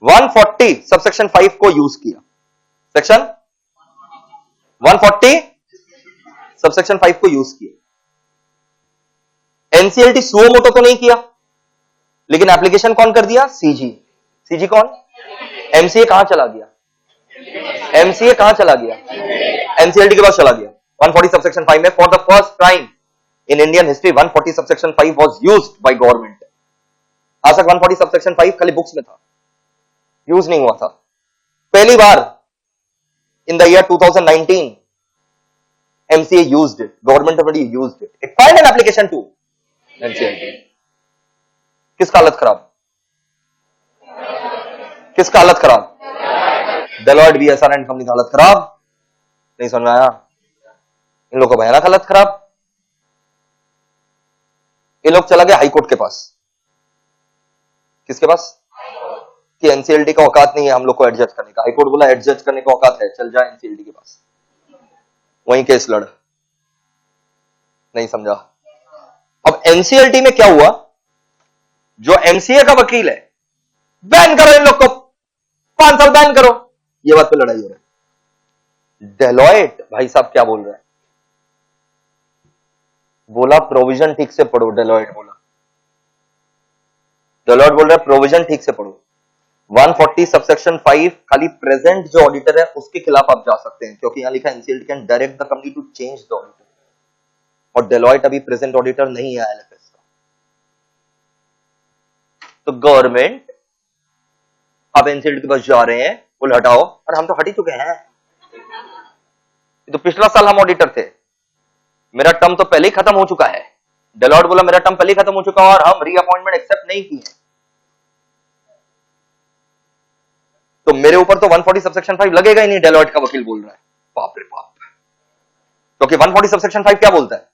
140 सबसेक्शन 5 को यूज किया, सेक्शन 140 सबसेक्शन 5 को यूज किया। एनसीएलटी सुओ मोटो तो नहीं किया, लेकिन एप्लीकेशन कौन कर दिया? सीजी। सीजी कौन? एमसीए कहां चला गया? एमसीए कहां चला गया? एनसीएलटी के पास चला गया। 140 सबसेक्शन 5 में for the first time in Indian history 140 subsection 5 was used by government. आज तक 140 सबसेक्शन 5 खाली बुक्स में था, यूज नहीं हुआ था। पहली बार in the year 2019 MCA used it, government already used it, it filed an application to NCLT. किसका हालत खराब? किसका हालत खराब? डेलॉयट बीएसआर एंड कंपनी का हालत खराब। नहीं समझ में आया? इन लोगों का भयानक हालत खराब। ये लोग चला गया हाईकोर्ट के पास। किसके पास? कि एनसीएलटी का औकात नहीं है हम लोग को एडजस्ट करने का। हाईकोर्ट बोला एडजस्ट करने का औकात है, चल जा एनसीएलटी के पास, वहीं केस लड़। नहीं समझा? अब एनसीएलटी में क्या हुआ, जो एमसीए का वकील है, बैन करो इन लोग को, 5 साल बैन करो, ये बात पे लड़ाई हो रहा है। डेलॉयट भाई साहब क्या बोल रहा है? बोला प्रोविजन ठीक से पढ़ो, डेलॉयट बोला डेलॉयट बोल रहा है प्रोविजन ठीक से पढ़ो। 140 सबसेक्शन 5 खाली प्रेजेंट जो ऑडिटर है उसके खिलाफ आप जा सकते हैं, क्योंकि यहां लिखा है NCLT can direct the company to change the auditor, और डेलॉयट अभी प्रेजेंट ऑडिटर नहीं है एलएफएस का। तो गवर्नमेंट अब एनसीएलटी के पास जा रहे हैं, बोल हटाओ, और हम तो हट ही चुके हैं, तो पिछला साल हम ऑडिटर थे, मेरा टर्म तो पहले ही खत्म हो चुका है। डेलॉयट बोला मेरा टर्म पहले ही खत्म हो चुका है और हम रीअपॉइंटमेंट एक्सेप्ट नहीं की है, तो मेरे ऊपर तो 140 सबसेक्शन 5 लगेगा ही नहीं, डेलॉयट का वकील बोल रहा है। बाप रे बाप, क्योंकि 140 सबसेक्शन 5 क्या बोलता है?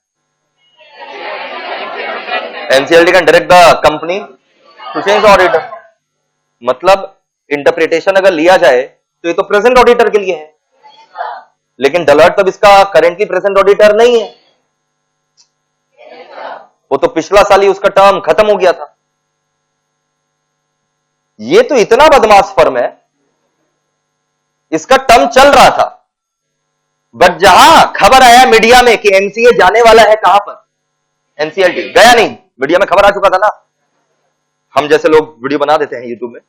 NCLT can direct the company to change auditor. मतलब इंटरप्रिटेशन अगर लिया जाए तो ये तो प्रेजेंट ऑडिटर के लिए है, लेकिन डेलॉयट तब इसका करेंटली प्रेजेंट ऑडिटर नहीं है, वो तो पिछला साल ही उसका टर्म खत्म हो गया था। ये तो इतना बदमाश फर्म है, इसका टर्म चल रहा था, बट जहां खबर आया मीडिया में कि एनसीए जाने वाला है, कहां पर? एनसीएलटी गया नहीं, मीडिया में खबर आ चुका था ना, हम जैसे लोग वीडियो बना देते हैं यूट्यूब में,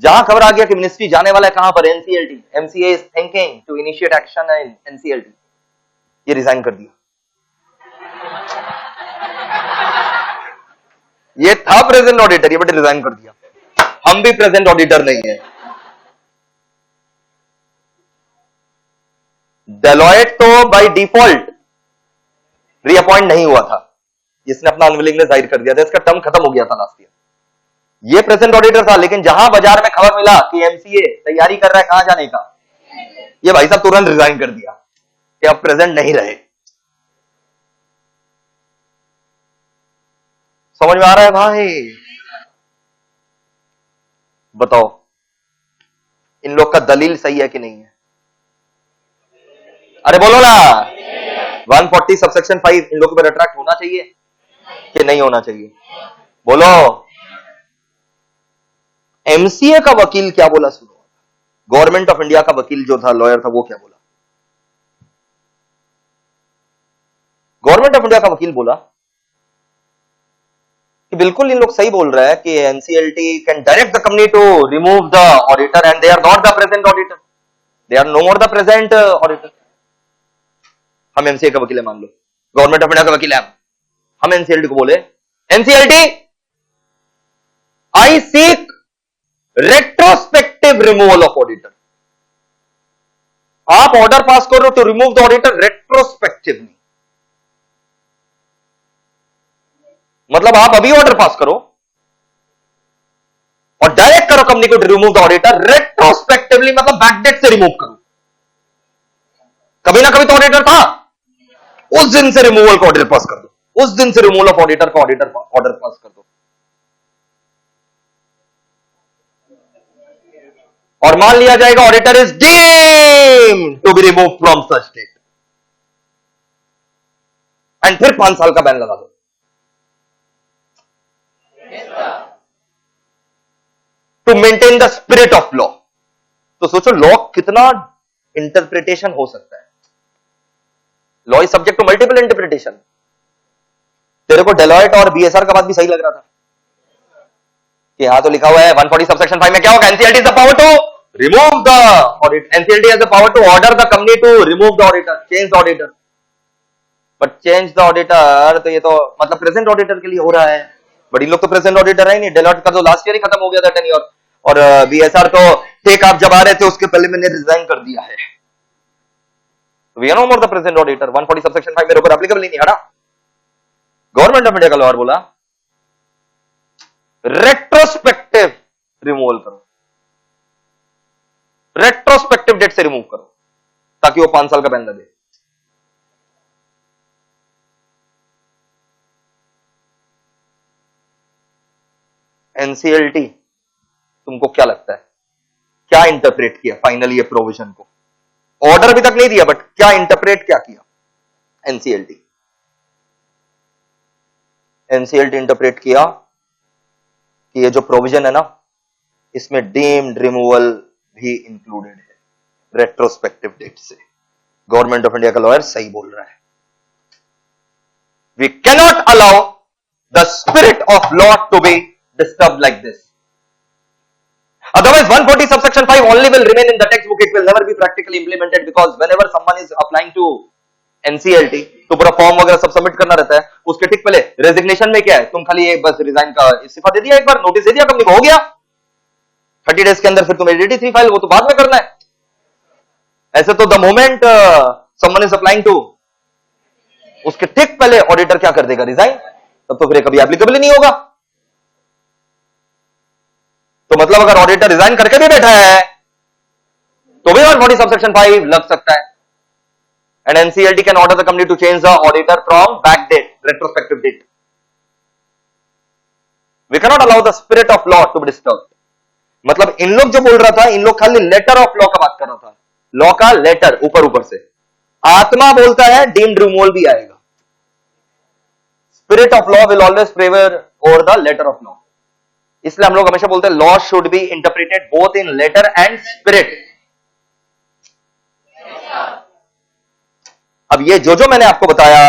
जहां खबर आ गया कि मिनिस्ट्री जाने वाला है, कहां पर? NCLT. MCA is thinking to initiate action in NCLT, ये रिजाइन कर दिया। ये था प्रेजेंट ऑडिटर, ये बट रिजाइन कर दिया। हम भी प्रेजेंट ऑडिटर नहीं है। डेलॉयट तो बाय डिफॉल्ट रीअपॉइंट नहीं हुआ था, इसने अपना अनविलिंगनेस जाहिर कर दिया था, इसका टर्म खत्म हो गया था लास्ट ईयर। ये प्रेजेंट ऑडिटर था, लेकिन जहां बाजार में खबर मिला कि एमसीए तैयारी कर रहा है कहां जाने का, ये भाई साहब तुरंत रिजाइन कर दिया कि अब प्रेजेंट नहीं रहे। समझ में आ रहा है भाई? बताओ इन लोग का दलील सही है कि नहीं है? अरे बोलो ना, 140 सबसेक्शन 5 इन लोगों पर अट्रैक्ट होना चाहिए कि नहीं होना चाहिए? बोलो। एमसीए का वकील क्या बोला सुनो, गवर्नमेंट ऑफ इंडिया का वकील जो था, लॉयर था, वो क्या बोला? गवर्नमेंट ऑफ इंडिया का वकील बोला कि बिल्कुल इन लोग सही बोल रहे हैं कि NCLT can direct the company to remove the auditor and they are not the present auditor, they are no more the present auditor. हम एमसीए का वकील है मान लो, गवर्नमेंट ऑफ इंडिया का वकील है हम एनसीएलटी को बोले, NCLT I seek retrospective removal of auditor. आप ऑर्डर पास करो to remove the auditor retrospectively, मतलब आप अभी ऑर्डर पास करो और डायरेक्ट करो कंपनी को रिमूव द ऑडिटर रेट्रोस्पेक्टिवली, मतलब बैकडेट से रिमूव करो। कभी ना कभी तो ऑडिटर था, उस दिन से रिमूवल का ऑर्डर पास कर दो, उस दिन से रिमूवल ऑफ ऑडिटर का ऑर्डर पास कर दो। और मान लिया जाएगा auditor is deemed to be remove from such state, and फिर 5 साल का बैन लगा दो। To maintain the spirit of law. तो सोचो लॉ कितना इंटरप्रिटेशन हो सकता है। Law is subject to multiple interpretation. तेरे को डेलॉयट और बीएसआर का बात भी सही लग रहा था कि यहां तो लिखा हुआ है 140 सबसेक्शन 5 में क्या होगा, NCLT is the power to remove the audit, NCLT has the power to order the company to remove the auditor, change the auditor. But change the auditor तो ये तो मतलब प्रेजेंट ऑडिटर के लिए हो रहा है, बट इन लोग तो प्रेजेंट ऑडिटर है ही नहीं। डेलॉयट का तो लास्ट ईयर ही खत्म हो गया था टेन्योर, और बीएसआर तो टेक आप जब आ रहे थे उसके पहले मैंने रिजाइन कर दिया है। We are no more the present auditor, 140 subsection 5 मेरे ऊपर एप्लीकेबल ही नहीं। हटा। गवर्नमेंट ऑफ इंडिया का लॉयर बोला रेट्रोस्पेक्टिव रिमूवल करो, रेट्रोस्पेक्टिव डेट से रिमूव करो, ताकि वो 5 साल का बैन न दे। एनसीएलटी तुमको क्या लगता है क्या इंटरप्रेट किया फाइनली ये प्रोविजन को? ऑर्डर अभी तक नहीं दिया, बट क्या इंटरप्रेट क्या किया एनसीएलटी? एनसीएलटी इंटरप्रेट किया कि ये जो प्रोविजन है ना, इसमें डीम्ड रिमूवल भी इंक्लूडेड है रेट्रोस्पेक्टिव डेट से। गवर्नमेंट ऑफ इंडिया का लॉयर सही बोल रहा है। We cannot allow the spirit of law to be disturbed like this. Otherwise, 140 subsection 5 only will remain in the textbook. It will never be practically implemented because whenever someone is applying to NCLT, तो पूरा फॉर्म वगैरह सब सबमिट करना रहता है. उसके ठीक पहले रेजिग्नेशन में क्या है, तुम खाली एक बस रिजाइन का इस्तीफा दे दिया, एक बार नोटिस दे दिया, कंपनी को हो गया. 30 डेज के अंदर फिर तुम्हें ADT3 फाइल, वो तो बाद में करना है. ऐसे तो the moment someone is applying to, उसके ठीक पहले ऑडिटर क्या कर देगा, रिजाइन. तब तो फिर कभी एप्लीकेबल ही नहीं होगा. तो मतलब अगर ऑडिटर रिजाइन करके भी बैठा है तो भी 140 सबसेक्शन 5 लग सकता है. And NCLT can order the company to change the auditor from back date, retrospective date. We can not allow the spirit of law to be disturb. मतलब इन लोग जो बोल रहा था, इन लोग खाली लेटर ऑफ लॉ का बात कर रहा था. लॉ का लेटर ऊपर ऊपर से. आत्मा बोलता है डीम्ड रिमूवल भी आएगा. Spirit of law will always prevail over the letter of law. इसलिए हम लोग हमेशा बोलते हैं law should be interpreted both in letter and spirit. अब ये जो मैंने आपको बताया,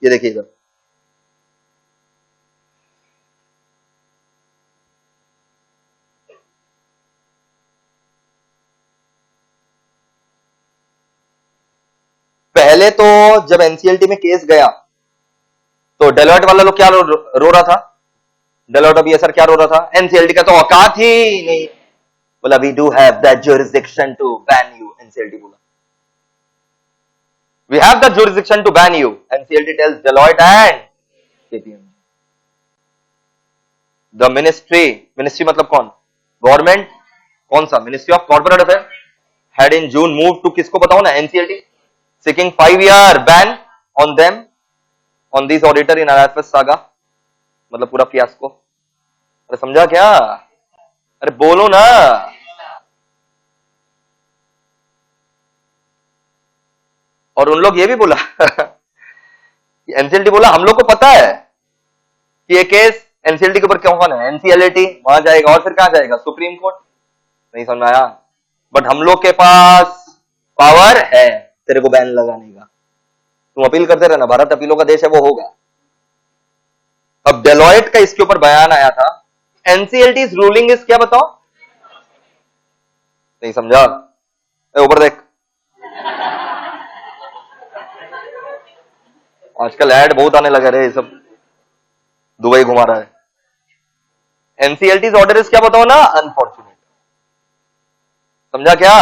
ये देखिएगा. पहले तो जब NCLT में केस गया तो डेलॉयट वाला लोग क्या रो रहा था, डेलॉयट और BSR क्या रो रहा था, NCLT का तो औकात ही नहीं. बोला we do have that jurisdiction to ban you. NCLT बोला we have that jurisdiction to ban you. NCLT tells Deloitte and KPMG. The ministry मतलब कौन, गवर्नमेंट. कौन सा, ministry of corporate affair had in June move to, किसको बताओ ना, NCLT, seeking 5-year ban on them, on these auditor in IFS saga. मतलब पूरा फियास्को. अरे समझा क्या, अरे बोलो ना. और उन लोग ये भी बोला NCLT बोला हम लोग को पता है कि ये केस NCLT के ऊपर क्यों कौन है, NCLT वहां जाएगा और फिर कहां जाएगा, सुप्रीम कोर्ट. नहीं समझ आया. बट हम लोग के पास पावर है तेरे को बैन लगाने का. तुम अपील करते रहना, भारत अपीलों का देश है, वो होगा. अब डेलॉयट का इसके ऊपर बयान आया था. NCLT's रूलिंग इज क्या बताओ, नहीं समझा. ऊपर देख, आजकल ऐड बहुत आने लगा रे, सब दुबई घुमा रहा है. NCLT's ऑर्डर इज क्या बताओ ना, अनफॉर्चुनेट. समझा क्या.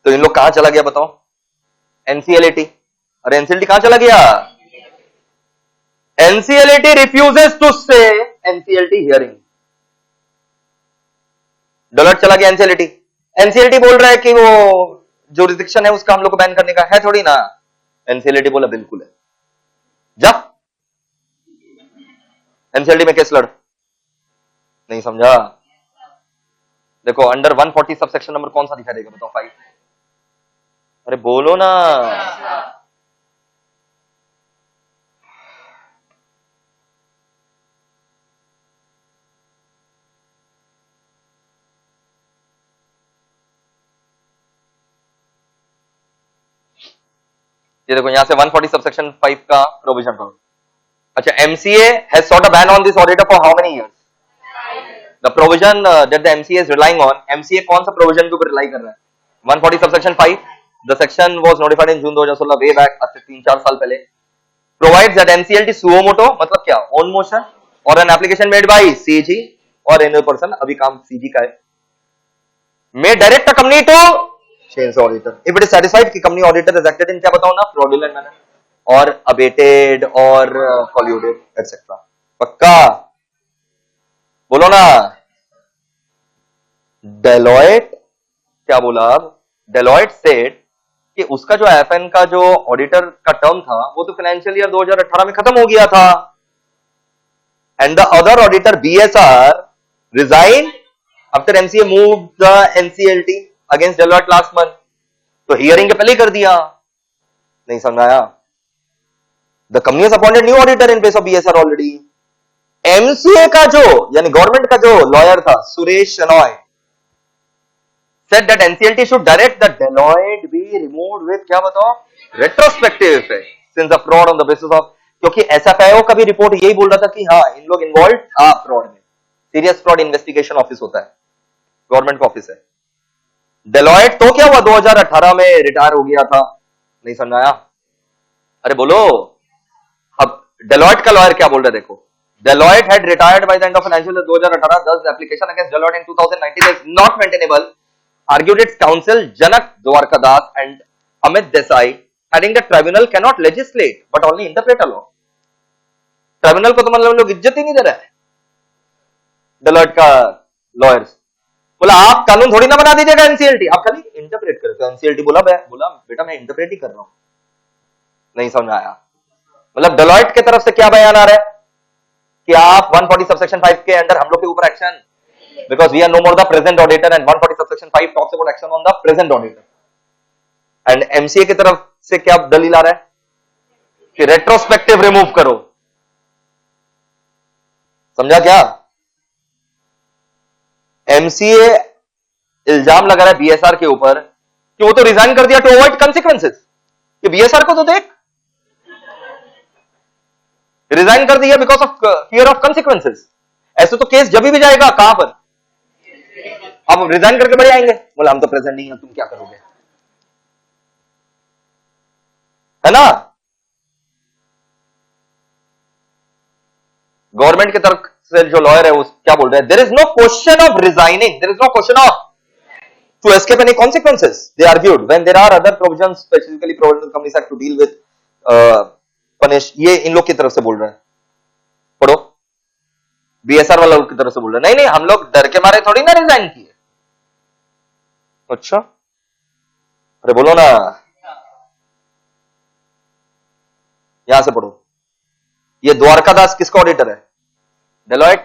तो इन लोग कहां चला गया बताओ, NCLT. अरे NCLT कहां चला गया, NCLT रिफ्यूजेस टू से NCLT हियरिंग. डेलॉयट चला गया NCLT. NCLT बोल रहा है कि वो जुरिसडिक्शन है उसका हम लोग को बैन करने का है थोड़ी ना. NCLT बोला बिल्कुल है, जा NCLT में केस लड़. नहीं समझा. देखो अंडर 140 सबसेक्शन नंबर कौन सा दिखा देगा बताओ, 5. अरे बोलो ना. ये देखो यहां से 140 सबसेक्शन 5 का प्रोविजन करो. अच्छा, MCA has sought a ban on this auditor for how many years? The provision that the MCA is relying on, MCA कौन सा प्रोविजन के ऊपर रिलाई कर रहा है, 140 subsection 5. The section was notified in June 2016, way back, आज से 3-4 साल पहले. Provides that NCLT suo moto, मतलब क्या, own motion or an application made by CG or any person, अभी काम CG का है, may direct a company to change the auditor if it is satisfied कि company auditor is acted in क्या बताओ ना, fraudulent manner or abated or colluded etc. पक्का बोलो ना. डेलॉयट क्या बोला, डेलॉयट सेड कि उसका जो FN का जो ऑडिटर का टर्म था वो तो फाइनेंशियल ईयर 2018 में खत्म हो गया था. And the other auditor BSR resign after MCA move the NCLT against Deloitte last month. तो हियरिंग के पहले ही कर दिया. नहीं समझाया. The company has appointed new auditor in place of BSR already. MCA का जो यानी गवर्नमेंट का जो लॉयर था Suresh Shanoy said that NCLT should direct that Deloitte be removed with क्या बताओ, retrospective effect. Since a fraud on the basis of, क्योंकि एसएफआईओ का भी रिपोर्ट यही बोल रहा था कि हाँ इन लोग इन्वॉल्व था फ्रॉड में। सीरियस फ्रॉड इन्वेस्टिगेशन ऑफिस होता है, गवर्नमेंट का ऑफिस है। डेलॉयट तो क्या हुआ 2018 में रिटायर हो गया था, नहीं समझ आया? अरे बोलो, अब डेलॉयट का लॉयर क्या बोल रहे देखो, Deloitte had retired by the end of financial year 2018, thus the application against Deloitte in 2019 is not maintainable, argued its counsel Janak Dwarkadas and Amit Desai, adding that tribunal cannot legislate but only interpret a law. Tribunal को तो मतलब लोग इज्जत ही नहीं दे रहे हैं, डेलॉयट का लॉयर्स बोला आप कानून थोड़ी ना बना दीजिएगा एनसीएलटी, आप खाली इंटरप्रेट करते हो। एनसीएलटी बोला बेटा मैं इंटरप्रेट ही कर रहा हूं, नहीं समझ आया? मतलब डेलॉयट की तरफ से क्या बयान आ रहा है कि आप 140 सबसेक्शन 5 के अंडर हम लोग के ऊपर action, because we are no more the present auditor and 140 subsection 5 talks about action on the present auditor. And MCA की तरफ से क्या दलील आ रहा है कि रेट्रोस्पेक्टिव रिमूव करो। समझा क्या? एमसीए इल्जाम लगा रहा है बीएसआर के ऊपर कि वो तो रिजाइन कर दिया टू अवॉइड कंसिक्वेंसेस, कि बीएसआर को तो देख रिजाइन कर दिया because of fear of consequences. ऐसे तो केस जब भी जाएगा कहां पर, अब रिजाइन करके बड़े आएंगे, बोला हम तो प्रेजेंट नहीं है, तुम क्या करोगे, है ना? गवर्नमेंट की तरफ से जो लॉयर है वो क्या बोल रहे हैं, there is no question of resigning, there is no question of to escape any consequences, they argued when there are other provisions specifically provided in the companies act to deal with punish. ये इन लोग की तरफ से बोल रहे हैं, पढ़ो, बीएसआर वाला की तरफ से बोल रहे हैं, नहीं हम लोग डर के मारे थोड़ी ना रिजाइन किए। अच्छा, अरे बोलो ना, यहां से पढ़ो। ये द्वारकादास किसका ऑडिटर है? डेलॉयट।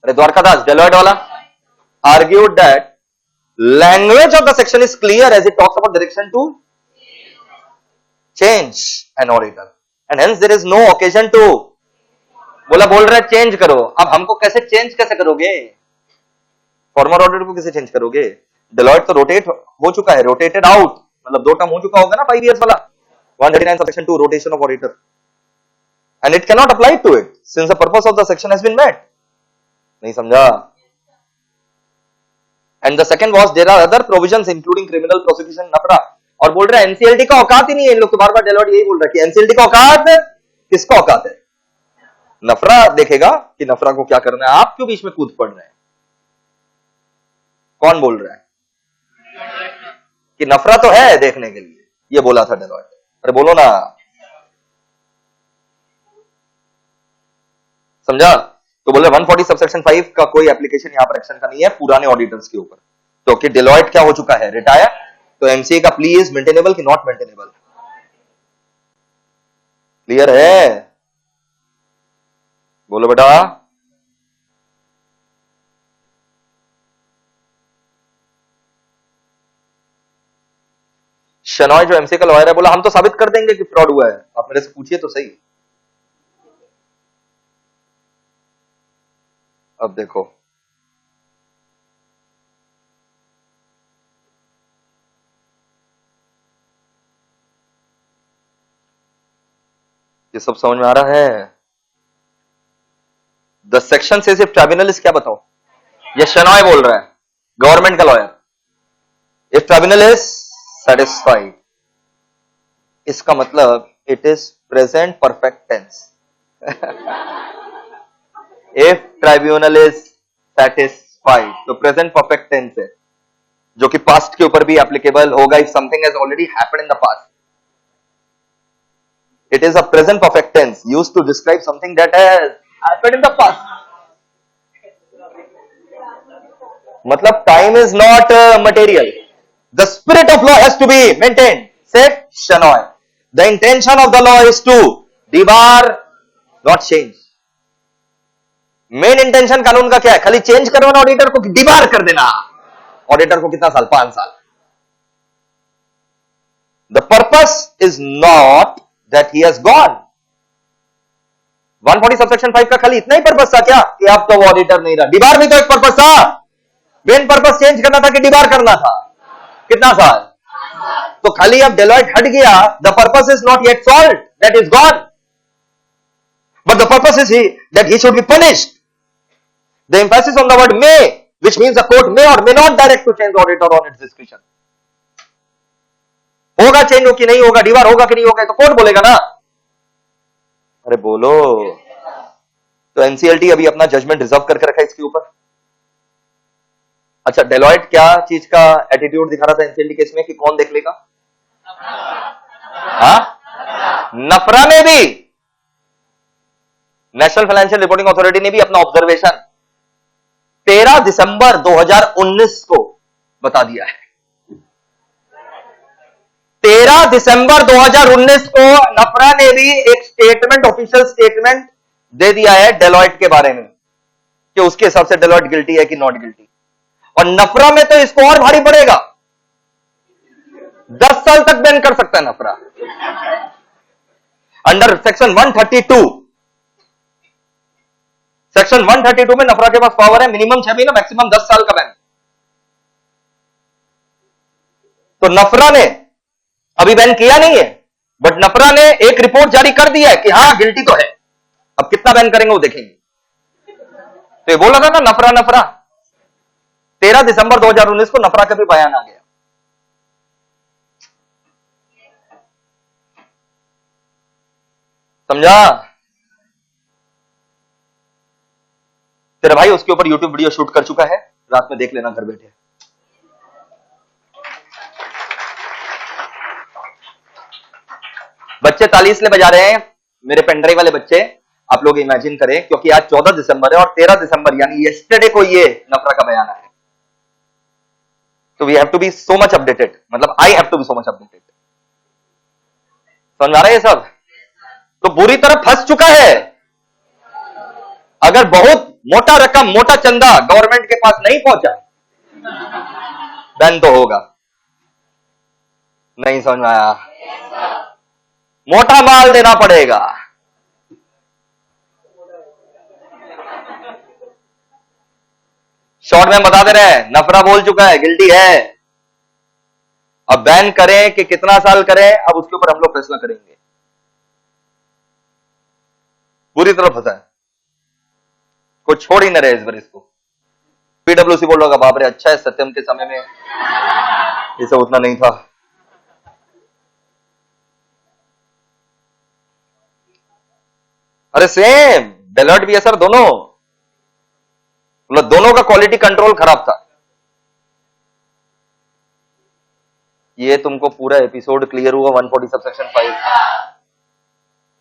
अरे द्वारकादास डेलॉयट वाला argued that language of the section is clear as it talks about direction to change an auditor and hence there is no occasion to, बोल रहे चेंज करो। अब हमको कैसे करोगे, फॉर्मर ऑडिटर को कैसे चेंज करोगे? डेलॉयट तो रोटेट हो चुका है, रोटेटेड आउट, मतलब 2 टर्म हो चुका होगा ना 5 इयर्स वाला, 139 subsection 2 rotation of auditor, and it cannot apply to it since the purpose of the section has been met. नहीं समझा? And the second was there are other provisions including criminal prosecution नफरा, और बोल रहे हैं एनसीएलटी का औकात ही नहीं है। इन लोग तो बार-बार डेलॉयट यही बोल रहा है कि एनसीएलटी का औकात है, किसका औकात है? नफरा देखेगा कि नफरा को क्या करना है, आप क्यों बीच में कूद पड़ रहे हैं? कौन बोल रहा है कि नफरा तो है देखने के लिए, ये बोला था डेलॉयट। अरे बोलो ना, समझा? तो बोले 140 सबसेक्शन 5 का कोई एप्लीकेशन यहां पर एक्शन का नहीं है पुराने ऑडिटर्स के ऊपर, क्योंकि डेलॉयट क्या हो चुका है, रिटायर। तो एमसीए का प्ली इज मेंटेनेबल कि नॉट मेंटेनेबल? क्लियर है? बोलो बेटा। शनॉय जो एमसीए का लॉयर है बोला हम तो साबित कर देंगे कि फ्रॉड हुआ है, आप मेरे से पूछिए तो सही। अब देखो, ये सब समझ में आ रहा है? द सेक्शन से सिर्फ ट्राइब्यूनल इज क्या बताओ, ये शनॉय बोल रहा है, गवर्नमेंट का lawyer. If tribunal is satisfied, इसका मतलब it is present perfect tense. If tribunal is satisfied, तो प्रेजेंट परफेक्ट टेंस है, जो कि पास्ट के ऊपर भी एप्लीकेबल होगा if something has already happened in the past. It is a present perfect tense used to describe something that has happened in the past. मतलब time is not material, the spirit of law has to be maintained, said Shenoy. The intention of the law is to debar not change. Main intention कानून का क्या है, खाली चेंज करवाना ऑडिटर को, डिबार कर देना ऑडिटर को। कितना साल? 5 साल। The purpose is not that he has gone. 140 subsection 5 का खाली इतना ही पर्पस था क्या कि अब तो वो ऑडिटर नहीं रहा? डिबार भी तो एक पर्पस था, मेन पर्पस चेंज करना था कि डिबार करना था? कितना साल? तो खाली अब डेलॉइट हट गया, the purpose is not yet solve, that is gone, but the purpose is that he should be punished. The emphasis on the word may, which means the court may or may not direct to change auditor on its discretion. होगा चेंज हो कि नहीं होगा, डिवार होगा कि नहीं होगा, तो कोर्ट बोलेगा ना. अरे बोलो. तो एनसीएलटी अभी अपना जजमेंट रिजर्व करके रखा है इसके ऊपर. अच्छा, डेलॉइट क्या चीज का एटीट्यूड दिखा रहा था एनसीएलटी केस में कि कौन देख लेगा? नफरा ने भी, नेशनल फाइनेंशियल रिपोर्टिंग अथॉरिटी ने भी अपना ऑब्जर्वेशन 13 दिसंबर 2019 को बता दिया है. 13 दिसंबर 2019 को नफरा ने भी एक स्टेटमेंट, ऑफिशियल स्टेटमेंट दे दिया है डेलॉइट के बारे में कि उसके हिसाब से डेलॉइट गिल्टी है कि नॉट गिल्टी. और नफरा में तो इसको और भारी पड़ेगा, 10 साल तक बैन कर सकता है नफरा अंडर सेक्शन 132. सेक्शन 132 में नफरा के पास पावर है मिनिमम 6 महीना, मैक्सिमम 10 साल का बैन. तो नफरा ने अभी बैन किया नहीं है, बट नफरा ने एक रिपोर्ट जारी कर दी है कि हां गिल्टी तो है. अब कितना बैन करेंगे वो देखेंगे. तो ये बोला था ना नफरा नफरा. 13 दिसंबर 2019 को नफरा का भी बयान आ गया. समझा? तेरा भाई उसके ऊपर यूट्यूब वीडियो शूट कर चुका है, रात में देख लेना घर बैठे. बच्चे ताली इसलिए बजा रहे हैं, मेरे पेनड्राइव वाले बच्चे, आप लोग इमेजिन करें, क्योंकि आज 14 दिसंबर है और 13 दिसंबर यानी यस्टरडे को ये नफरा का बयान आया है. तो we have to be so much updated, मतलब I have to be so much updated. समझ आ रहा है ये सब? तो बुरी तरह फंस चुका है. अगर बहुत मोटा रकम, मोटा चंदा गवर्नमेंट के पास नहीं पहुंचा, बैन तो होगा. नहीं समझ में आया? मोटा माल देना पड़ेगा. शॉर्ट में बता दे रहे हैं, नफरा बोल चुका है गिल्टी है. अब बैन करें कि कितना साल करें, अब उसके ऊपर हम लोग फैसला करेंगे. बुरी तरह फंसा है, कोई छोड़ ही न रहे इस बार इसको. पीडब्ल्यूसी बोल रहा बाप रे, अच्छा है सत्यम के समय में ये सब उतना नहीं था. अरे सेम डेलॉइट भी है सर, दोनों, मतलब दोनों का क्वालिटी कंट्रोल खराब था. ये तुमको पूरा एपिसोड क्लियर हुआ 140 सबसेक्शन 5,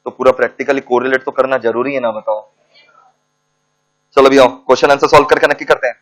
तो पूरा प्रैक्टिकली कोरिलेट तो करना जरूरी है ना, बताओ. चलो भी आओ क्वेश्चन आंसर सॉल्व करके नक्की करते हैं.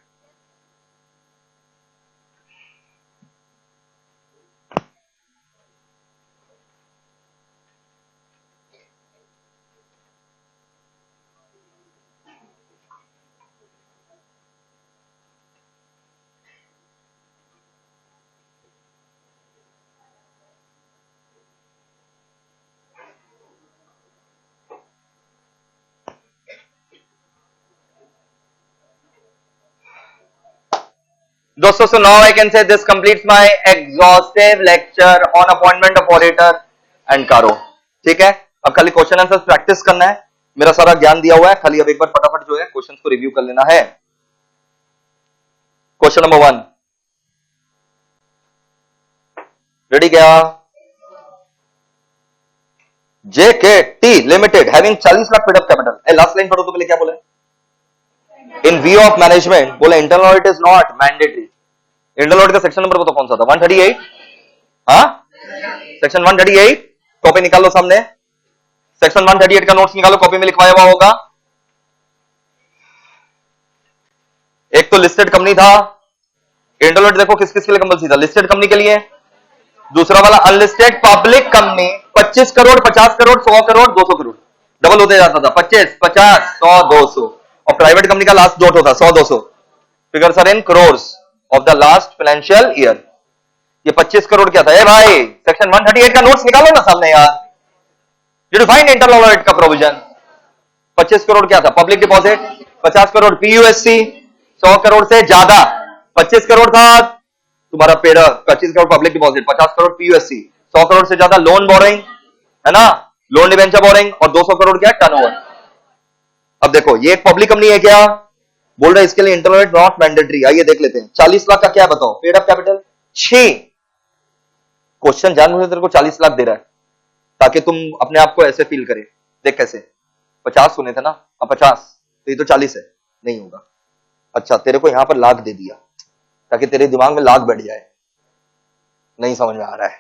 दोस्तों, so now I can say this completes my exhaustive lecture on appointment of auditor and Caro. ठीक है, अब खाली क्वेश्चन आंसर प्रैक्टिस करना है. मेरा सारा ज्ञान दिया हुआ है, खाली अब एक बार फटाफट जो है क्वेश्चन को रिव्यू कर लेना है. क्वेश्चन नंबर 1 रेडी क्या? JKT limited having 40 lakh paid up capital. Last line पढ़ो तो पहले क्या बोला? इन व्यू ऑफ मैनेजमेंट बोला internal audit is not mandatory. Internal audit का सेक्शन नंबर बताओ कौन सा था? 138. हाँ, सेक्शन 138 कॉपी निकालो सामने. सेक्शन 138 का नोट्स निकालो, कॉपी में लिखवाया हुआ होगा. एक तो लिस्टेड कंपनी था. इंटरनल ऑडिट देखो किस किस के लिए कंपल्सरी था? लिस्टेड कंपनी के लिए. दूसरा वाला unlisted public company 25 crore, 50 crore, 100 crore, 200 crore, double होते जाता था. 25, 50, 100, 200. और प्राइवेट कंपनी का लास्ट डॉट होता 100, 200. Figures are in crores of the last financial year. ये 25 करोड़ क्या था? ए भाई, सेक्शन 138 का नोट्स निकालो ना सामने यार. यू डिफाइन इंटरनल ऑडिट का प्रोविजन. 25 करोड़ क्या था? Public deposit. 50 crore PUSC. 100 crore से ज्यादा 25 करोड़ था तुम्हारा पेड़ 25 करोड़ पब्लिक डिपॉजिट, 50 करोड़ पीयूएससी, 100 करोड़ से ज्यादा लोन बोरिंग, है ना, लोन डिवेंचर बोरिंग, और 200 करोड़ क्या टर्नओवर। अब देखो ये एक पब्लिक कंपनी है क्या, बोल रहा है इसके लिए इंटरनल नॉट मैंडेटरी। आइए देख लेते हैं 40 लाख का क्या है बताओ, पेड अप कैपिटल 6। क्वेश्चन जान मुझे तेरे को 40 लाख दे रहा है ताकि तुम अपने आप को ऐसे फील करे। देख कैसे, 50 सुने थे ना, अब 50, तो ये तो 40 है, नहीं होगा। अच्छा तेरे को यहां पर लाख दे दिया ताकि तेरे दिमाग में लाख बैठ जाए, नहीं समझ में आ रहा है।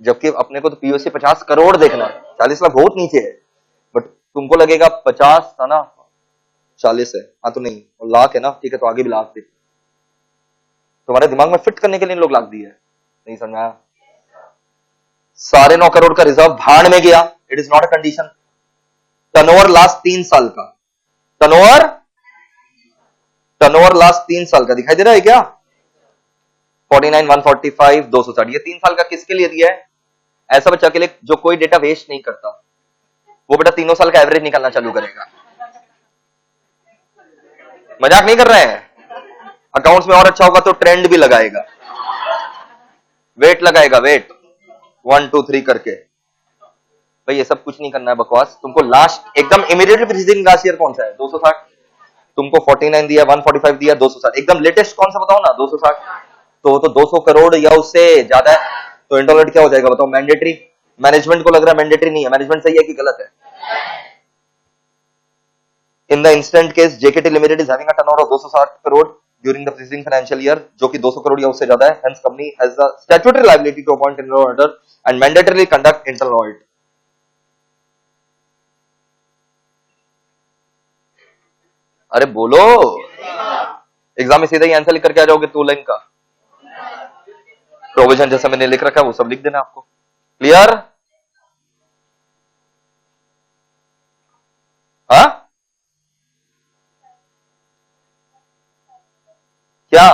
जबकि अपने को तो पीओसी 50 करोड़ देखना है, 40 लाख बहुत नीचे है, बट तुमको लगेगा 50 था ना, 40 है, हाँ तो नहीं, और लाख है ना, ठीक है तो आगे भी लाख दे। तुम्हारे दिमाग में फिट करने के लिए लोग लाख दिए है, नहीं समझ में आया। 9.5 करोड़ का रिजर्व भाड़ में गया, it is not a condition. Turnover last 3 साल का, टर्नओवर लास्ट 3 साल का दिखाई दे रहा है क्या, 49, 145, 260, ये 3 साल का किसके लिए दिया है, ऐसा बच्चा के लिए जो कोई डेटा वेस्ट नहीं करता, वो बेटा 3 साल का एवरेज निकालना चालू करेगा। मजाक नहीं कर रहे हैं, अकाउंट्स में और अच्छा होगा तो ट्रेंड भी लगाएगा, वेट लगाएगा, वेट 1 2 3 करके। भाई ये सब कुछ नहीं करना है बकवास, तुमको लास्ट एकदम इमीडिएटली प्रीसीडिंग लास्ट ईयर कौन सा है, 260, तुमको 49 दिया, 145 दिया, 260, एकदम लेटेस्ट कौन सा बताओ ना, 260, तो 200 करोड़ या उससे ज्यादा है, तो इंटरनेट क्या हो जाएगा बताओ, मैंडेटरी। मैनेजमेंट को लग रहा है मैंडेटरी नहीं है, मैनेजमेंट सही है कि गलत है। In the instant case JKT limited is having a turnover of 260 crore during the preceding financial year, जो कि 200 करोड़ या उससे ज्यादा है, hence company has the statutory liability to appoint internal auditor and mandatorily conduct internal audit. अरे बोलो, एग्जाम में सीधा ही आंसर लिख करके आ जाओगे 2 लाइन का, प्रोविजन जैसा मैंने लिख रखा है वो सब लिख देना आपको। क्लियर? हाँ क्या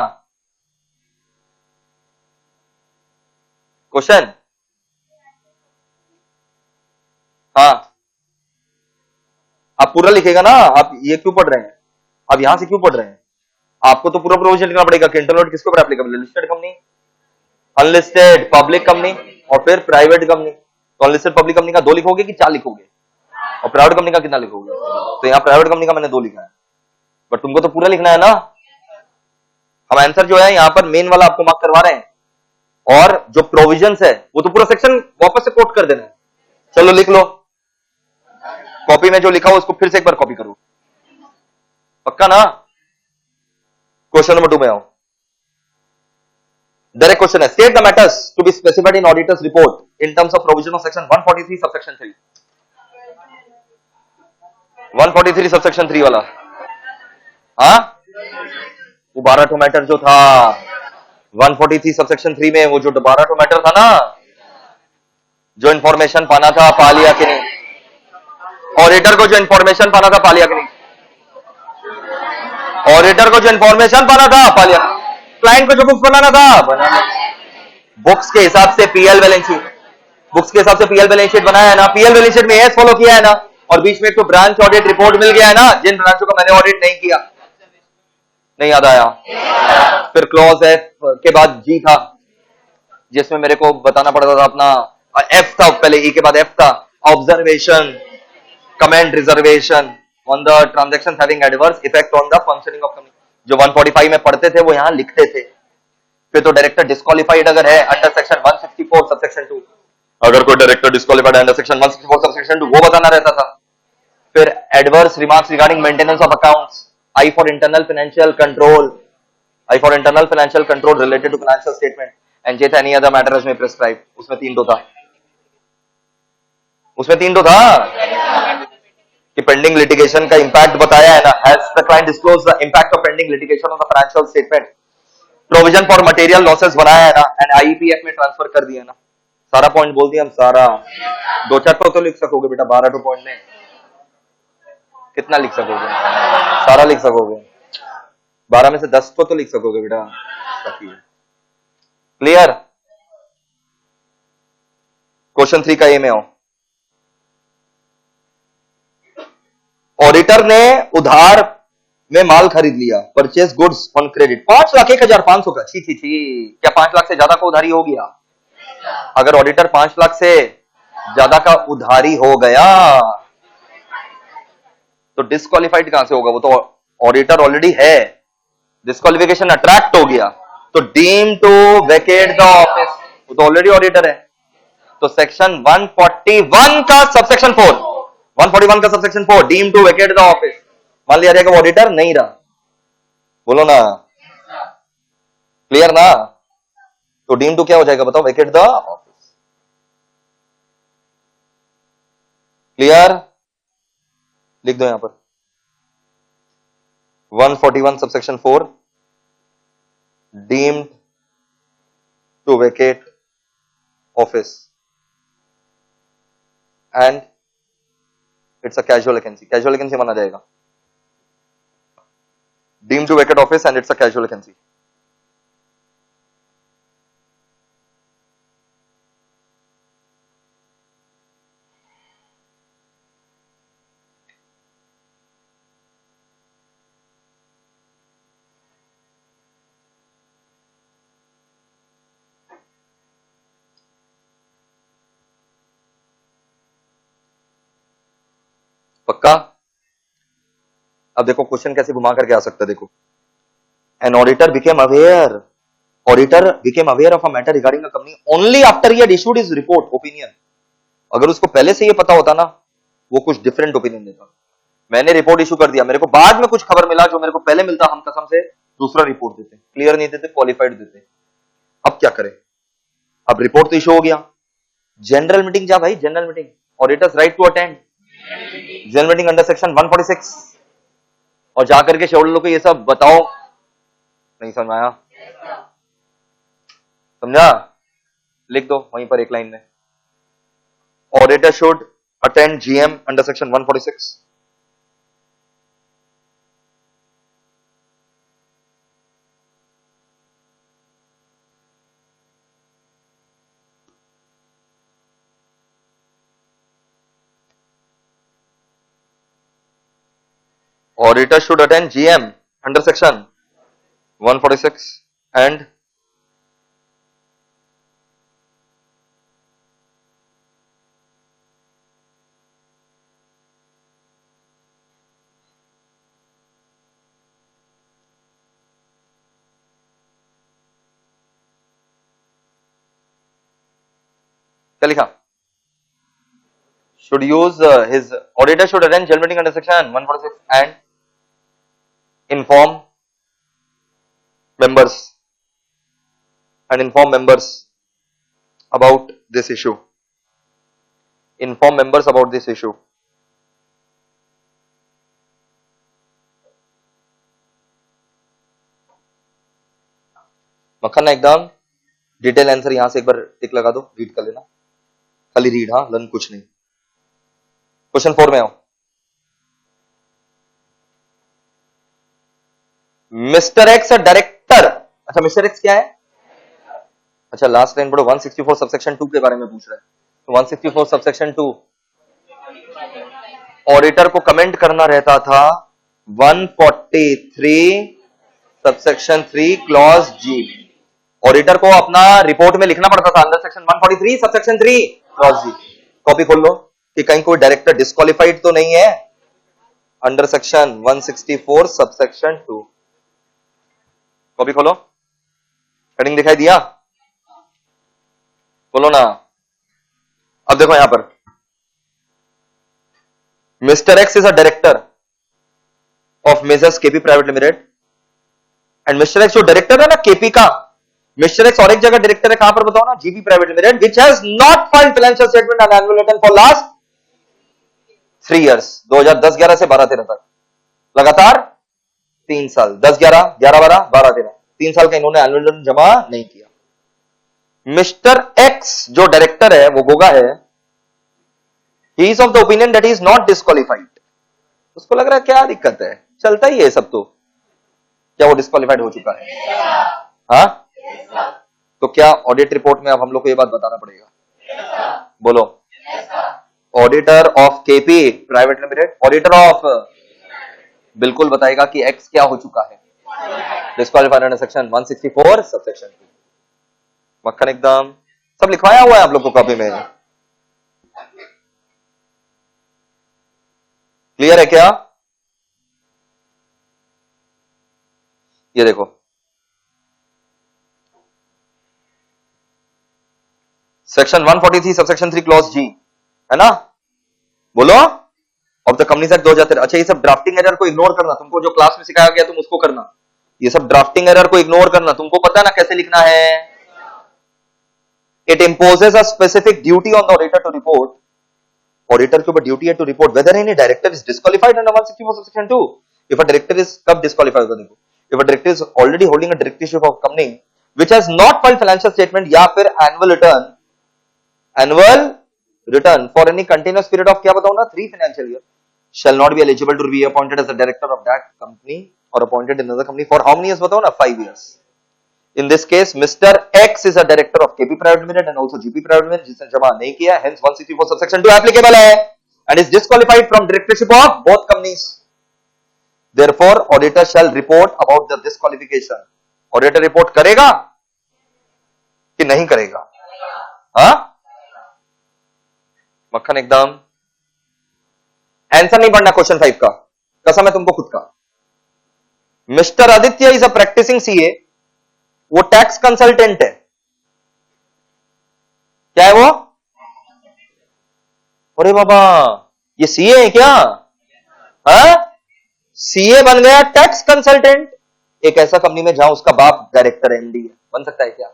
क्वेश्चन, हाँ आप पूरा लिखेगा ना, आप ये क्यों पढ़ रहे हैं, आप यहां से क्यों पढ़ रहे हैं, आपको तो पूरा प्रोविजन लिखना पड़ेगा कि इंटरनल किसके ऊपर एप्लीकेबल है, listed company, unlisted public company और फिर प्राइवेट कंपनी। तो अनलिस्टेड पब्लिक कंपनी का 2 लिखोगे कि 4 लिखोगे, और प्राइवेट कंपनी का कितना लिखोगे, तो यहाँ प्राइवेट कंपनी का मैंने 2 लिखा है, बट तुमको तो पूरा लिखना है ना। हम आंसर जो है यहाँ पर मेन वाला आपको मार्क करवा रहे हैं, और जो प्रोविजंस है वो तो पूरा सेक्शन वापस से कोट कर देना है। चलो लिख लो, कॉपी में जो लिखा हो उसको फिर से एक बार कॉपी करो, पक्का ना। क्वेश्चन नंबर 2 में आओ, डायरेक्ट क्वेश्चन है, state the matters to be specified in auditors report in terms of provision of section 143 subsection 3। 143 subsection 3 वाला, हाँ वो 12 मैटर जो था 143 सबसेक्शन 3 में, वो जो 12 मैटर था ना, जो इंफॉर्मेशन पाना था पा लिया कि नहीं, ऑडिटर को जो इंफॉर्मेशन पाना था पा लिया कि नहीं, ऑडिटर को जो इंफॉर्मेशन पाना था पा लिया, क्लाइंट को जो बुक्स बनाना था बनाना, बुक्स के हिसाब से पीएल बैलेंस शीट, बुक्स के हिसाब से पीएल बैलेंस शीट बनाया है ना, पीएल बैलेंस शीट में एस फॉलो किया है ना, और बीच में एक तो ब्रांच ऑडिट रिपोर्ट मिल गया है ना, जिन ब्रांचों का मैंने ऑडिट नहीं किया, नहीं याद आया। फिर क्लॉज एफ के बाद जी था, जिसमें मेरे को बताना पड़ता था अपना, एफ था पहले, ई के बाद एफ था, observation comment reservation on the transaction having adverse effect on the functioning of company, जो 145 में पढ़ते थे वो यहां लिखते थे। फिर तो डायरेक्टर डिस्क्वालिफाइड अगर है अंडर सेक्शन 164 सबसेक्शन 2, अगर कोई director disqualified under section 164 subsection 2 वो बताना रहता था। फिर adverse remarks regarding maintenance of accounts, I for internal financial control, I for internal financial control related to financial statement and जेथ any other matter as may prescribe, उसमें 3 था, उसमें 3 था कि पेंडिंग लिटिगेशन का इंपैक्ट बताया है ना, has the client disclose the impact of pending litigation on the financial statement, provision for material losses बनाया है ना, एंड आईपीएफ में ट्रांसफर कर दिया ना, सारा पॉइंट बोल दिया हम सारा। 2 तो लिख सकोगे बेटा, 12 पॉइंट में कितना लिख सकोगे, सारा लिख सकोगे, 12 में से 10 तो लिख सकोगे बेटा, क्लियर। क्वेश्चन 3 का ए में आओ, ऑडिटर ने उधार में माल खरीद लिया, purchase goods on credit, 5 lakh 1,500 का। छी छी छी, क्या 5 लाख से ज्यादा का उधारी हो गया? अगर ऑडिटर 5 लाख से ज्यादा का उधारी हो गया तो डिस्क्वालिफाइड कहां से होगा? वो तो ऑडिटर ऑलरेडी है, डिस्क्वालिफिकेशन अट्रैक्ट हो गया तो deem to vacate the office, वो तो ऑलरेडी ऑडिटर है। तो सेक्शन 141 का सबसेक्शन 4, 141 का subsection 4, deem to vacate the office, मान लिया जाएगा वो ऑडिटर नहीं रहा। बोलो ना, क्लियर ना? तो डीम टू क्या हो जाएगा बताओ? Vacate the office. क्लियर? लिख दो यहां पर 141 subsection 4 deemed to vacate office and it's a casual vacancy, casual vacancy माना जाएगा। Deemed to vacate office and it's a casual vacancy. पक्का? अब देखो क्वेश्चन कैसे घुमा करके आ सकता है, देखो। An auditor became aware, auditor became aware of a matter regarding a company only after he had issued his report opinion. अगर उसको पहले से ये पता होता ना, वो कुछ डिफरेंट ओपिनियन देता। मैंने रिपोर्ट इशू कर दिया, मेरे को बाद में कुछ खबर मिला, जो मेरे को पहले मिलता हम कसम से दूसरा रिपोर्ट देते, क्लियर नहीं देते, क्वालिफाइड देते। अब क्या करें? अब रिपोर्ट तो इशू हो गया, जनरल मीटिंग जा भाई, general meeting, auditors right to attend general meeting under section 146, और जाकर के शेड्यूल को ये सब बताओ। नहीं समझ आया? समझा? लिख दो वहीं पर एक लाइन में, auditor should attend GM under section 146। Auditor should attend GM under section 146 and क्या लिखा? Should use his auditor should attend general meeting under section 146 and inform members about this issue. Inform members about this issue. मक्खन एकदम डिटेल आंसर यहां से एक बार टिक लगा दो, रीड कर लेना, खाली रीड, हाँ लर्न कुछ नहीं। क्वेश्चन 4 में आओ। मिस्टर एक्स डायरेक्टर, अच्छा मिस्टर एक्स क्या है? अच्छा लास्ट लाइन पढ़ो, 164 सबसेक्शन 2 के बारे में पूछ रहा है। तो 164 सबसेक्शन 2 ऑडिटर को कमेंट करना रहता था 143 सबसेक्शन 3 क्लॉज जी। ऑडिटर को अपना रिपोर्ट में लिखना पड़ता था अंडर सेक्शन 143 सबसेक्शन 3 क्लॉज जी। कॉपी खोल लो कि कहीं कोई डायरेक्टर डिस्क्वालिफाइड तो नहीं है, अंडर सेक्शन 164 सबसेक्शन 2। कॉपी खोलो, हेडिंग दिखाई दिया? बोलो ना। अब देखो यहां पर mister x is a director of measures KP private limited and mister x जो डायरेक्टर है ना केपी का, मिस्टर एक्स और एक जगह डायरेक्टर है, कहां पर बताओ ना? GP private limited, which has not filed financial statement and annual return for last 3 years, 2010-11 से 12-13 तक, लगातार 3 साल, 10-11, 11-12, 12-13, 3 साल का इन्होंने एनुअल रिटर्न जमा नहीं किया। मिस्टर एक्स जो डायरेक्टर है, वो गोगा है, he is of the opinion that he is not disqualified. उसको लग रहा है क्या दिक्कत है, चलता ही है सब, तो क्या वो डिस्क्वालिफाइड हो चुका है? हाँ, तो क्या ऑडिट रिपोर्ट में अब हम लोग को ये बात बताना पड़ेगा? बोलो। Auditor of KP private limited, auditor of बिल्कुल बताएगा कि एक्स क्या हो चुका है, डिस्क्वालीफाइड अंडर सेक्शन 164 सबसेक्शन 2। मक्खन एकदम, सब लिखवाया हुआ है आप लोग को कॉपी में, क्लियर है क्या? ये देखो, सेक्शन 143 सबसेक्शन 3 क्लॉज जी, है ना? बोलो, ऑफ द कंपनीज एक्ट 2013। अच्छा, ये सब ड्राफ्टिंग एरर को इग्नोर करना, तुमको जो क्लास में सिखाया गया तुम उसको करना। ये सब ड्राफ्टिंग एरर को इग्नोर करना, तुमको पता है ना कैसे लिखना है। It imposes a specific duty on the auditor to report, auditor के ऊपर ड्यूटी है to report whether any director is disqualified under 164 subsection 2। If a director is, कब डिस्क्वालिफाई होगा देखो, if a director is already holding a directorship of company which has not filed financial statement या फिर annual return for any continuous period of, क्या बताऊं ना, 3 financial year, shall not be eligible to be appointed as a director of that company or appointed in another company for how many years बताओ ना, 5 years। In this case, Mr. X is a director of KP Private Limited and also GP Private Limited, जिसने जमा नहीं किया, hence 164 subsection 2 applicable है and is disqualified from directorship of both companies। Therefore, auditor shall report about the disqualification। Auditor report करेगा कि नहीं करेगा? हाँ, मक्खन एकदम। आंसर नहीं पढ़ना क्वेश्चन 5 का, कसम है तुमको खुद का। Mister Aditya is a practising CA, वो टैक्स कंसल्टेंट है। क्या है वो? अरे बाबा, ये सीए है क्या? हाँ, सीए बन गया टैक्स कंसल्टेंट एक ऐसा कंपनी में जहां उसका बाप डायरेक्टर एमडी है। बन सकता है क्या?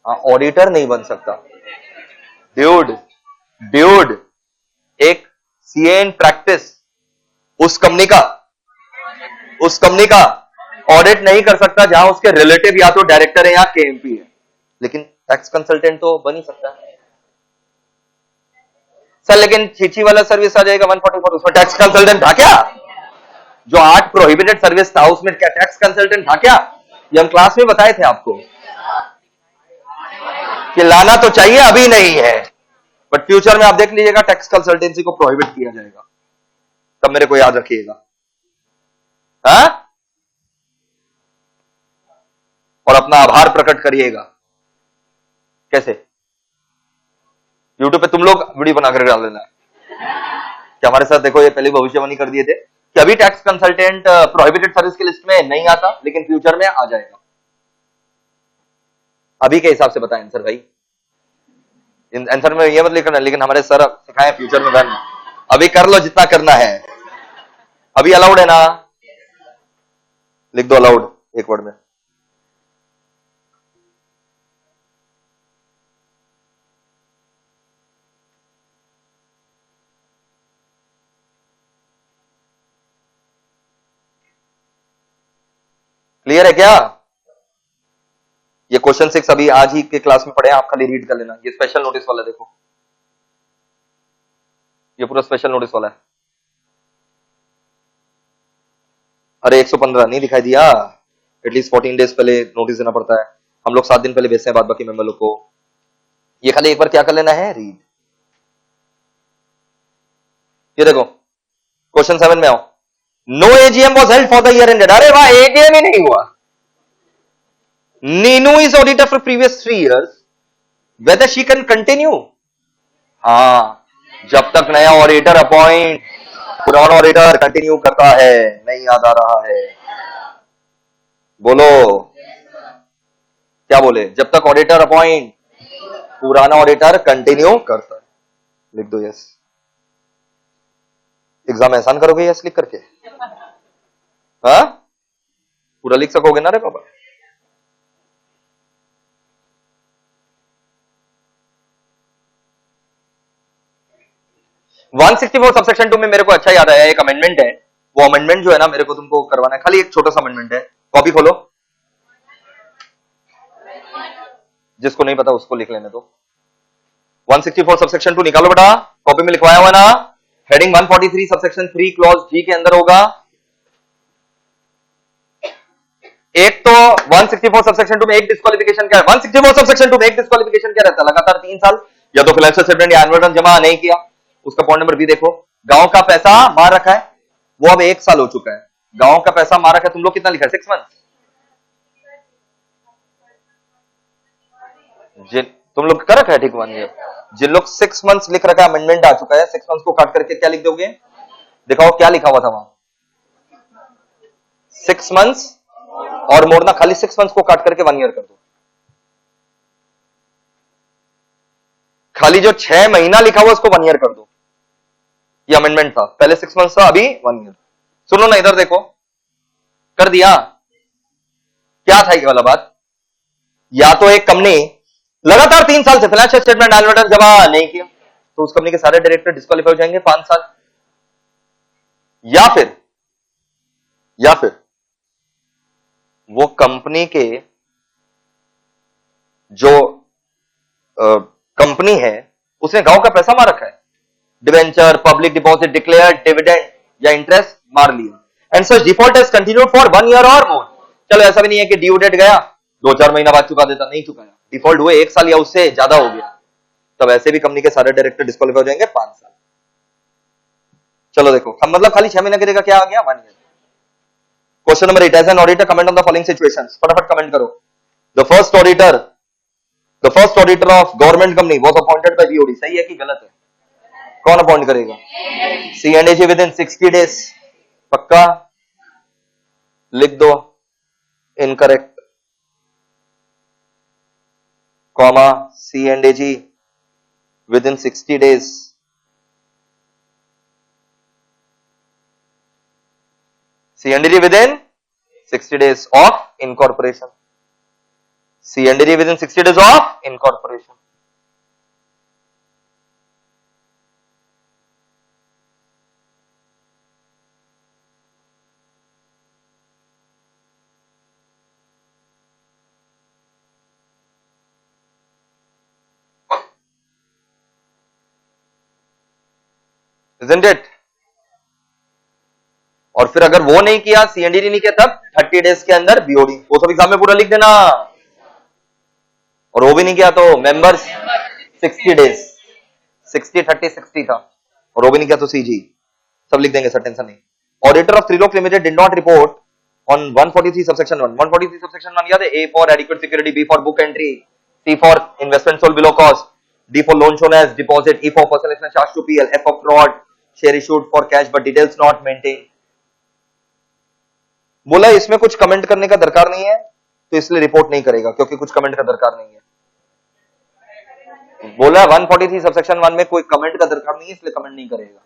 हाँ, ऑडिटर नहीं बन सकता। ड्यूड, एक सीए इन प्रैक्टिस उस कंपनी का ऑडिट नहीं कर सकता जहां उसके रिलेटिव या तो डायरेक्टर है या केएमपी है, लेकिन टैक्स कंसल्टेंट तो बन ही सकता है सर। लेकिन चीची वाला सर्विस आ जाएगा 144, उसमें टैक्स कंसल्टेंट था क्या? जो 8 प्रोहिबिटेड सर्विस था उसमें क्या टैक्स कंसल्टेंट था क्या? ये हम क्लास में बताए थे आपको कि लाना तो चाहिए, अभी नहीं है, बट फ्यूचर में आप देख लीजिएगा टैक्स कंसल्टेंसी को प्रोहिबिट किया जाएगा, तब मेरे को याद रखिएगा। हाँ, और अपना आभार प्रकट करिएगा। कैसे? यूट्यूब पे तुम लोग वीडियो बनाकर डाल देना कि हमारे साथ देखो ये पहले भविष्यवाणी कर दिए थे कि अभी टैक्स कंसल्टेंट प्रोहिबिटेड सर्विस की लिस्ट में नहीं आता, लेकिन फ्यूचर में आ जाएगा। अभी के हिसाब से बताएं आंसर भाई, आंसर में ये मत लिखना, लेकिन हमारे सर सिखाए फ्यूचर में करना। अभी कर लो जितना करना है, अभी अलाउड है ना, लिख दो अलाउड एक वर्ड में। क्लियर है क्या? ये क्वेश्चन 6 अभी आज ही के क्लास में पढ़े, आप खाली रीड कर लेना। ये स्पेशल नोटिस वाला देखो, ये पूरा स्पेशल नोटिस वाला है। अरे 115 नहीं दिखाई दिया, एटलीस्ट 14 डेज पहले नोटिस देना पड़ता है। हम लोग 7 दिन पहले भेजते हैं बाद बाकी मेंबर लोग को। ये खाली एक बार क्या कर लेना है, रीड। ये देखो क्वेश्चन 7 में आओ, no AGM was held for the year ended. अरे वाह, एजीएम ही नहीं हुआ। Neenu is auditor for previous 3 years, whether she can continue. हाँ, जब तक नया ऑडिटर अपॉइंट, पुराना ऑडिटर कंटिन्यू करता है। नहीं याद आ रहा है? बोलो, क्या बोले? जब तक ऑडिटर अपॉइंट, पुराना ऑडिटर कंटिन्यू करता है। लिख दो यस। एग्जाम आसान करोगे यस लिख करके? हाँ, पूरा लिख सकोगे ना रे पापा? वन 164 सबसेक्शन 2 में मेरे को अच्छा याद आया, एक अमेंडमेंट है। वो अमेंडमेंट जो है ना, मेरे को तुमको करवाना है, खाली एक छोटा सा अमेंडमेंट है। कॉपी खोलो, जिसको नहीं पता उसको लिख लेने दो। 164 सबसेक्शन 2 निकालो बेटा, कॉपी में लिखवाया हुआ ना, हेडिंग 143 सबसेक्शन 3 क्लॉज जी के अंदर होगा। एक तो 164 सबसेक्शन 2 में एक डिस्क्वालिफिकेशन क्या है? 164 सबसेक्शन 2 में एक डिस्क्वालिफिकेशन क्या रहता है? लगातार 3 साल या तो फाइनेंशियल स्टेटमेंट या एनुअल रिटर्न जमा नहीं किया। उसका पॉइंट नंबर बी देखो, गांव का पैसा मार रखा है, वो अब 1 साल हो चुका है। गांव का पैसा मारा है, तुम लोग कितना लिखा है? 6 मंथ। तुम लोग कर रखा है ठीक 1 ईयर। जिन लोग 6 मंथ्स लिख रखा है, अमेंडमेंट आ चुका है, 6 मंथ्स को काट करके क्या लिख दोगे? दिखाओ क्या लिखा हुआ था वहां। 6 मंथ्स और मोड़ना, खाली 6 मंथ्स को काट करके 1 ईयर कर दो। खाली जो 6 महीना लिखा हुआ उसको 1 ईयर कर दो। ये अमेंडमेंट था, पहले 6 मंथ्स था, अभी 1 ईयर। सुनो ना, इधर देखो, कर दिया। क्या था ये वाला बात? या तो एक कंपनी लगातार 3 साल से फाइनेंशियल स्टेटमेंट एनुअल जमा नहीं किया तो उस कंपनी के सारे डायरेक्टर डिस्क्वालीफाई हो जाएंगे 5 साल। या फिर वो कंपनी के जो कंपनी है उसने गांव का पैसा मार रखा है, debenture, public deposit, declare dividend या इंटरेस्ट मार लिया, and such default has continued for 1 year और मोर। चलो ऐसा भी नहीं है कि ड्यू डेट गया 2-4 महीना बाद चुका देता, नहीं चुकाया, डिफॉल्ट हुए 1 साल या उससे ज्यादा हो गया, तब ऐसे भी कंपनी के सारे डायरेक्टर डिस्क्वालीफाई हो जाएंगे 5 साल। चलो देखो, मतलब खाली 6 महीने की जगह क्या आ गया? 1 year. Question number 8, as an auditor comment on the following situations. फटाफट कमेंट करो। The first auditor of government company was appointed by BOD. सही है कि गलत है? कौन अपॉइंट करेगा? C&AG with in 60 days. पक्का? लिख दो incorrect, comma C&AG with in 60 days. C&AG within 60 days of incorporation. C&AG within 60 days of incorporation. Isn't it? और फिर अगर वो नहीं किया, C&AG नहीं किया, तब 30 डेज के अंदर बीओडी। वो सब एग्जाम में पूरा लिख देना। और वो भी नहीं किया तो मेंबर्स 60 डेज, 60 30 60 था, और वो भी नहीं किया तो CG। सब लिख देंगे सर, टेंशन नहीं। Auditor of Trilok limited did not report on 143 subsection 1। 143 subsection 1 याद है? A for adequate security, B for book entry, C for investment sold below cost, D for loan shown as deposit, E for personal expense charge to PL, F for fraud, share issued for cash but details not maintain. बोला इसमें कुछ कमेंट करने का दरकार नहीं है तो इसलिए रिपोर्ट नहीं करेगा, क्योंकि कुछ कमेंट का दरकार नहीं है। बोला 143 सबसेक्शन 1 में कोई कमेंट का दरकार नहीं है, इसलिए कमेंट नहीं करेगा।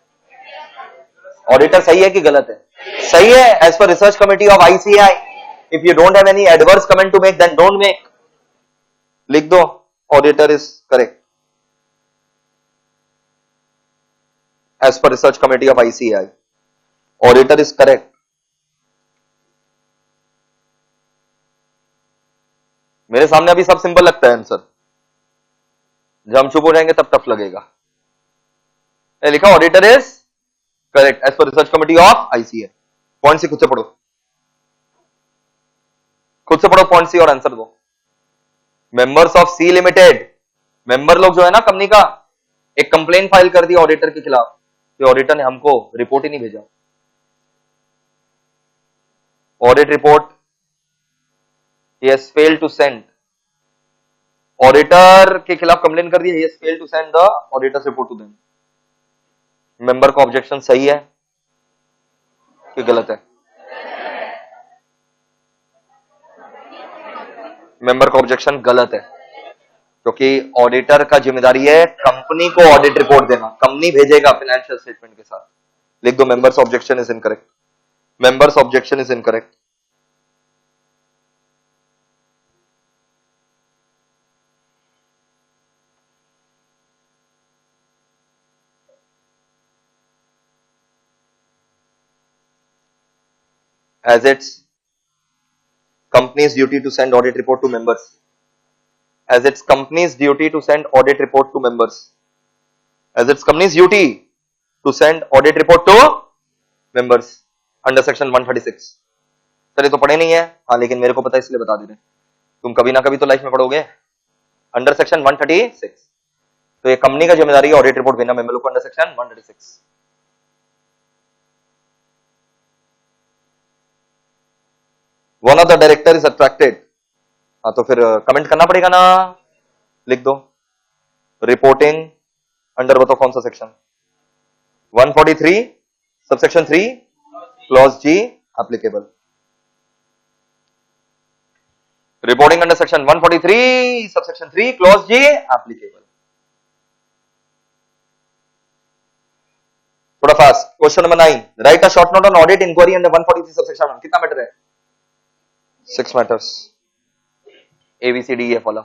ऑडिटर सही है कि गलत है? सही है, as per research committee of ICAI। If you don't have any adverse comment to make then don't make. लिख दो auditor is correct as per research committee of ICAI। Auditor is correct. मेरे सामने अभी सब सिंपल लगता है आंसर, जब हम चुप हो जाएंगे तब टफ लगेगा। लिखा auditor is correct as per research committee of ICAI। Point C खुद से पढ़ो, पॉइंट सी और आंसर दो। Members of C limited, member लोग जो है ना कंपनी का, एक कंप्लेन फाइल कर दिया ऑडिटर के खिलाफ कि ऑडिटर ने हमको रिपोर्ट ही नहीं भेजा। Audit report he has failed to send। Auditor के खिलाफ कंप्लेन कर दिया, he has failed to send the auditor's report to them। Member का ऑब्जेक्शन सही है कि गलत है? मेंबर का ऑब्जेक्शन गलत है, क्योंकि ऑडिटर का जिम्मेदारी है कंपनी को ऑडिट रिपोर्ट देना, कंपनी भेजेगा फाइनेंशियल स्टेटमेंट के साथ। लिख दो members objection is incorrect. Members objection is incorrect. as its company's duty to send audit report to members, as its company's duty to send audit report to members, as its company's duty to send audit report to members under section 136। Sir ये तो पढ़े नहीं है, हाँ लेकिन मेरे को पता है इसलिए बता दे रहे, तुम कभी ना कभी तो लाइफ में पढ़ोगे। अंडर सेक्शन 136, तो ये कंपनी का जिम्मेदारी है ऑडिट रिपोर्ट देना मेंबर लोग को under section 136। One of the director is attracted, हाँ तो फिर कमेंट करना पड़ेगा ना, लिख दो रिपोर्टिंग अंडर बताओ कौन सा section, 143 subsection 3 clause G applicable. Reporting under section 143 subsection 3 clause G applicable. थोड़ा fast, question number 9, right a short note on audit inquiry under 143 subsection 1। कितना मैटर है? 6 मैटर्स, ABCDEF वाला।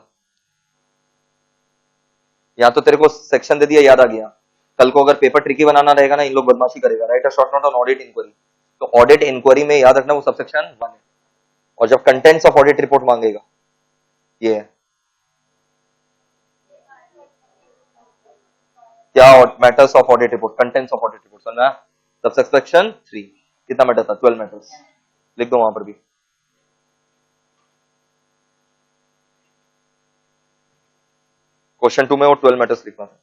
या तो तेरे को सेक्शन दे दिया, याद आ गया, कल को अगर पेपर ट्रिकी बनाना रहेगा ना, इन लोग बदमाशी करेगा। Write a short note on audit inquiry, तो ऑडिट इंक्वायरी में याद रखना वो सबसेक्शन 1 है, और जब कंटेंट्स ऑफ ऑडिट रिपोर्ट मांगेगा ये है क्या, matters of audit report, contents of audit report समझना, सबसेक्शन 3। कितना मैटर था? 12 मैटर्स, लिख दो वहां पर भी। क्वेश्चन 2 में वो 12 मैटर्स लिखना था।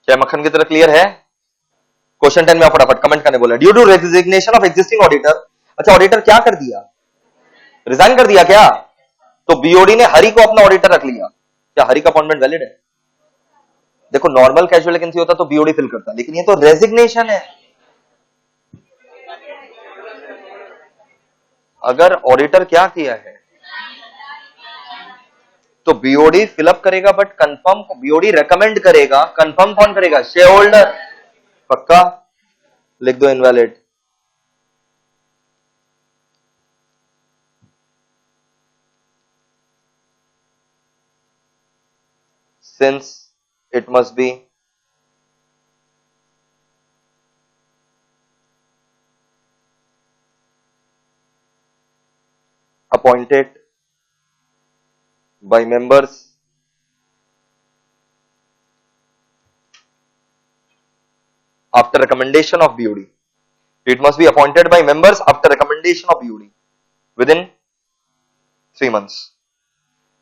क्या मक्खन की तरह क्लियर है? क्वेश्चन 10 में फटाफट कमेंट करने बोला, due to resignation of existing auditor. अच्छा, ऑडिटर क्या कर दिया? रिजाइन कर दिया क्या? तो बीओडी ने हरि को अपना ऑडिटर रख लिया। क्या हरि का अपॉइंटमेंट वैलिड है? देखो नॉर्मल कैजुअल वैकेंसी होता तो बीओडी फिल करता, लेकिन ये तो रेजिग्नेशन है। अगर ऑडिटर क्या किया है तो बीओडी फिलअप करेगा, बट कंफर्म बीओडी रेकमेंड करेगा, कंफर्म कौन करेगा? Share holder. पक्का? लिख दो invalid. Since it must be appointed by members after recommendation of BOD. It must be appointed by members after recommendation of BOD within 3 months.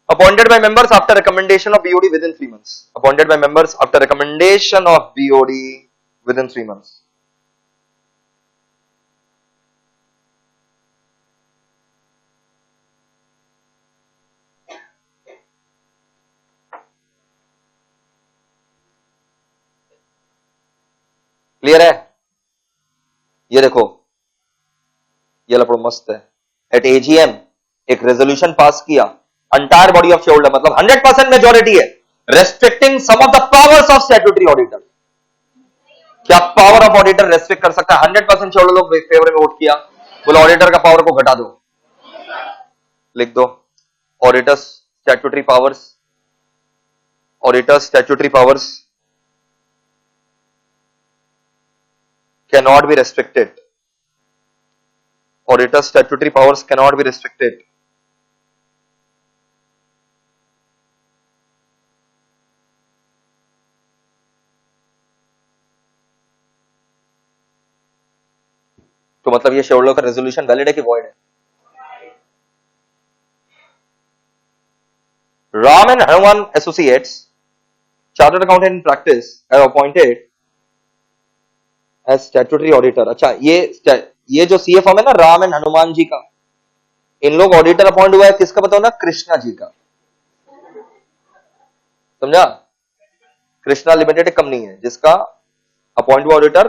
Appointed by members after recommendation of BOD within 3 months. Appointed by members after recommendation of BOD within 3 months. Clear है? ये देखो, ये लपड़ो मस्त है। एट एजीएम एक रेजोल्यूशन पास किया, entire body of share holder, मतलब 100% मेजॉरिटी है, restricting some of the powers of statutory auditor. क्या पावर ऑफ ऑडिटर रेस्ट्रिक्ट कर सकता है? 100% शेयर होल्डर लोग फेवर में वोट किया, बोलो ऑडिटर का पावर को घटा दो। लिख दो auditor statutory powers, auditor statutory powers cannot be restricted. Auditor's statutory powers cannot be restricted. तो मतलब ये शेयर होल्डर का रेजोल्यूशन वैलिड है कि वॉइड है? Ram and Hanuman associates chartered accountant in practice have appointed as statutory auditor. अच्छा, ये जो सीए फॉर्म है ना राम एंड हनुमान जी का, इन लोग ऑडिटर अपॉइंट हुआ है किसका बताओ ना? कृष्णा जी का। समझा? कृष्णा लिमिटेड एक कंपनी है जिसका अपॉइंट हुआ auditor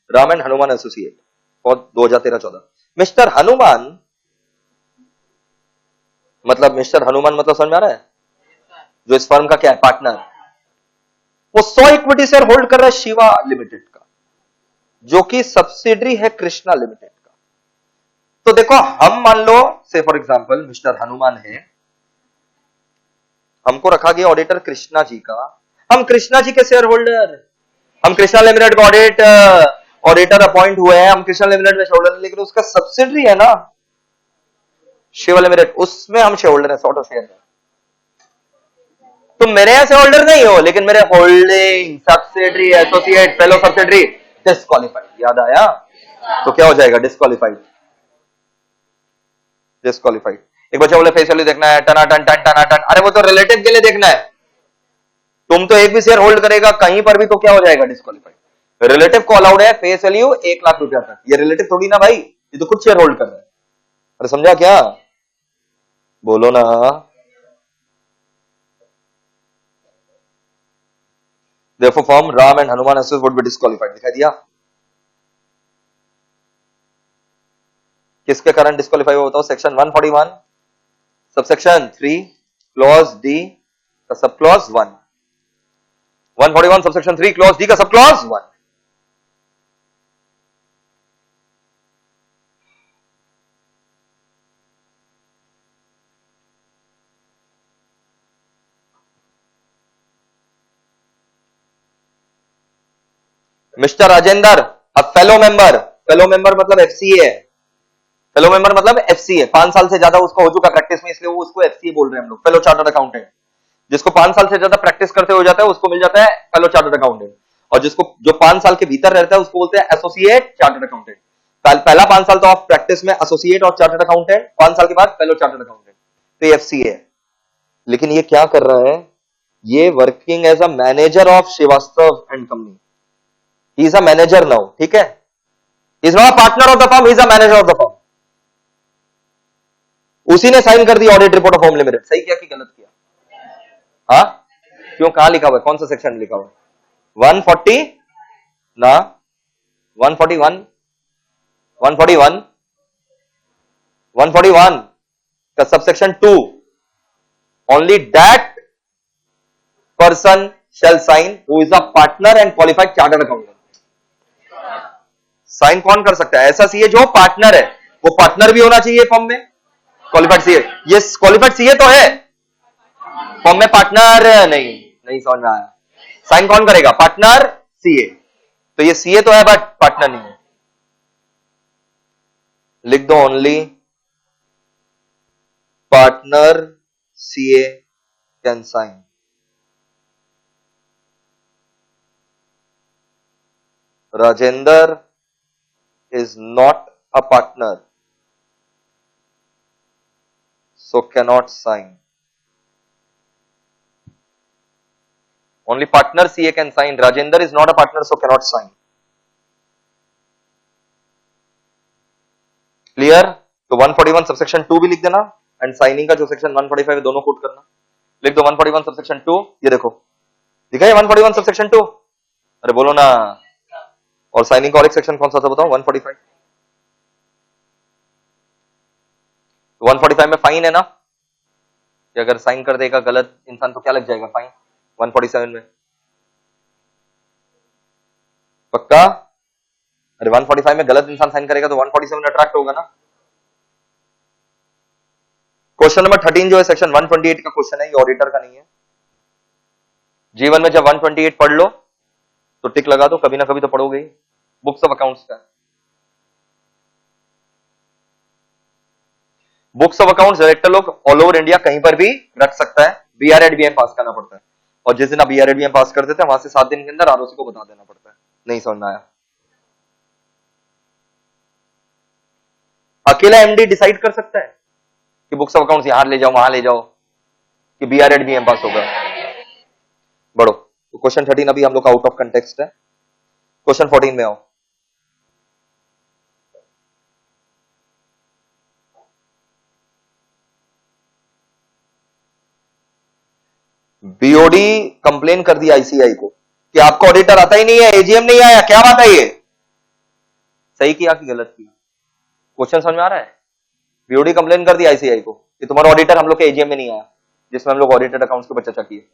Ram and Hanuman associate और 2013-14। मिस्टर हनुमान मतलब समझ में आ रहा है? जो इस फर्म का क्या है? पार्टनर। वो 100 इक्विटी शेयर होल्ड कर रहा है शिवा लिमिटेड का, जो कि सब्सिडरी है कृष्णा लिमिटेड का। तो देखो, हम मान लो से फॉर एग्जांपल मिस्टर हनुमान है, हमको रखा गया ऑडिटर कृष्णा जी का, हम कृष्णा जी के शेयर होल्डर, हम कृष्णा लिमिटेड का ऑडिटर अपॉइंट हुए हैं, हम कृष्णा लिमिटेड में शेयर होल्डर, लेकिन उसका सब्सिडरी है ना शिवा लिमिटेड, उसमें हम शेयर होल्डर है, सॉर्ट ऑफ शेयर है। तुम मेरे यहां शेयर होल्डर नहीं हो, लेकिन मेरे holding subsidiary associate fellow subsidiary disqualified. याद आया? तो क्या हो जाएगा? डिस्क्वालिफाइड। एक बच्चा बोले फेस वैल्यू देखना है, टनाटन टन टनाटन, अरे वो तो रिलेटिव के लिए देखना है। तुम तो एक भी शेयर होल्ड करेगा कहीं पर भी तो क्या हो जाएगा, डिस्क्वालीफाइड। रिलेटिव को अलाउड है फेस वैल्यू 1 लाख रुपया तक। ये रिलेटिव थोड़ी ना भाई, ये तो खुद शेयर होल्ड कर रहा है। अरे समझा क्या, बोलो ना। Therefore, firm Ram and Hanuman associates would be disqualified. दिखाई दिया किसके कारण डिस्क्वालीफाई हुआ बताओ। सेक्शन 141 सबसेक्शन 3 क्लॉज डी का sub clause 1, 141 subsection 3 clause D का sub clause 1। Mister Rajendra, a fellow member, fellow member मतलब एफसीए है। फेलो मेंबर मतलब एफसीए, 5 साल से ज्यादा उसका हो चुका प्रैक्टिस में, इसलिए वो उसको एफसीए बोल रहे हैं हम लोग, फेलो चार्टर्ड अकाउंटेंट। जिसको 5 साल से ज्यादा प्रैक्टिस करते हो जाता है उसको मिल जाता है फेलो चार्टर्ड अकाउंटेंट, और जिसको जो 5 साल के भीतर रहता है उसको बोलते हैं एसोसिएट चार्टर्ड अकाउंटेंट। पहला 5 साल तो आप प्रैक्टिस में एसोसिएट और चार्टर्ड अकाउंटेंट, 5 साल के बाद फेलो चार्टर्ड अकाउंटेंट, तो एफसीए है। लेकिन ये क्या कर रहा है, ये working as a manager of Srivastava and company, he is a manager now, ठीक है। He is not a partner of the firm, he is a manager of the firm. उसी ने साइन कर दी audit report of firm limited. सही किया कि गलत किया? हाँ, क्यों, कहां लिखा हुआ है, कौन सा सेक्शन लिखा हुआ है? 140 ना, 141 141 141 का subsection 2, only that person shall sign who is a partner and qualified chartered accountant। Sign कौन कर सकता है? ऐसा सीए जो पार्टनर है, वो पार्टनर भी होना चाहिए फर्म में, क्वालिफाइड सीए। ये क्वालिफाइड सीए तो है, फर्म में पार्टनर नहीं। नहीं समझ में आया? साइन कौन करेगा? Partner CA. तो ये सीए तो है बट पार्टनर नहीं है। लिख दो only partner CA can sign. Rajendra is not a partner, so cannot sign. Only partner CA can sign. Rajendra is not a partner, so cannot sign. Clear? तो 141 सबसेक्शन 2 भी लिख देना, एंड साइनिंग का जो सेक्शन 145 है दोनों कोट करना। लिख दो 141 सबसेक्शन 2, ये देखो दिखा है 141 सबसेक्शन 2। अरे बोलो ना। और साइनिंग का और एक सेक्शन कौन सा था बताओ? 145। 145 में फाइन है ना, कि अगर साइन कर देगा गलत इंसान तो क्या लग जाएगा? फाइन। 147 में पक्का? अरे 145 में गलत इंसान साइन करेगा तो 147 अट्रैक्ट होगा ना। क्वेश्चन नंबर 13 जो है सेक्शन 128 का क्वेश्चन है, ये ऑडिटर का नहीं है। जीवन में जब 128 पढ़ लो तो टिक लगा दो, कभी ना कभी तो पढ़ोगे ही। बुक्स ऑफ अकाउंट्स का, बुक्स ऑफ अकाउंट्स डायरेक्टर लोग ऑल ओवर इंडिया कहीं पर भी रख सकता है, बीआरएडबीएम पास करना पड़ता है, और जिस दिन आप बीआरएडबीएम पास कर देते हैं वहां से 7 दिन के अंदर आरओसी को बता देना पड़ता है। नहीं समझ में आया? अकेला एमडी डिसाइड कर सकता है कि बुक्स ऑफ अकाउंट्स यहां ले जाओ वहां ले जाओ, कि बीआरएडबीएम पास होगा। बढ़ो, तो क्वेश्चन 13 अभी हम लोग आउट ऑफ कंटेक्स्ट है। क्वेश्चन 14 में आओ। बीओडी कंप्लेन कर दिया आईसीआई को कि आपको ऑडिटर आता ही नहीं है, एजीएम नहीं आया, क्या बात है ये? सही किया कि गलत किया? क्वेश्चन समझ में आ रहा है? बीओडी कंप्लेन कर दिया आईसीआई को कि तुम्हारा ऑडिटर हम लोग के एजीएम में नहीं आया, जिसमें हम लोग ऑडिटेड अकाउंट्स के ऊपर चर्चा की है।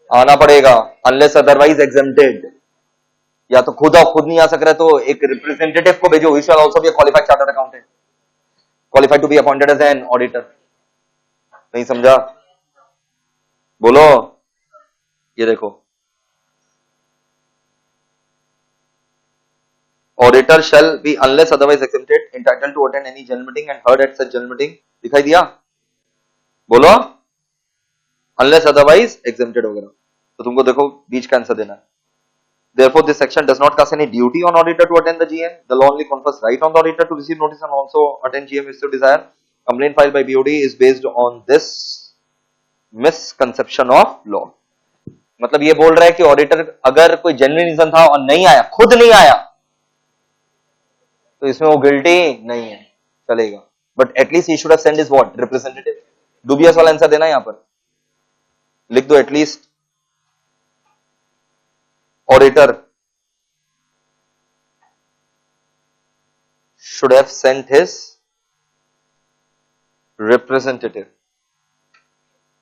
आना पड़ेगा अनलेस अदरवाइज एग्जेम्प्टेड। या तो खुद नहीं आ सक रहे तो एक रिप्रेजेंटेटिव को भेजो, he shall also be a qualified chartered accountant, qualified to be appointed as an auditor. नहीं समझा? बोलो। ये देखो, auditor shall be unless otherwise excepted entitled to attend any general meeting and heard at such general meeting. दिखाई दिया? बोलो। अनलेस अदरवाइज एग्जेम्प्टेड वगैरह। तो तुमको देखो बीच का आंसर देना है। Therefore, this section does not cast any duty on auditor to attend the GM. The law only confers right on the auditor to receive notice and also attend GM if so desire. Complaint filed by BOD is based on this misconception of law. मतलब ये बोल रहा है कि ऑडिटर अगर कोई जेन्युइन रीजन था और नहीं आया, खुद नहीं आया, तो इसमें वो गिल्टी नहीं है, चलेगा. But at least he should have send his what representative. Dubious वाला आंसर देना यहां पर लिख दो. At least auditor should have sent his representative.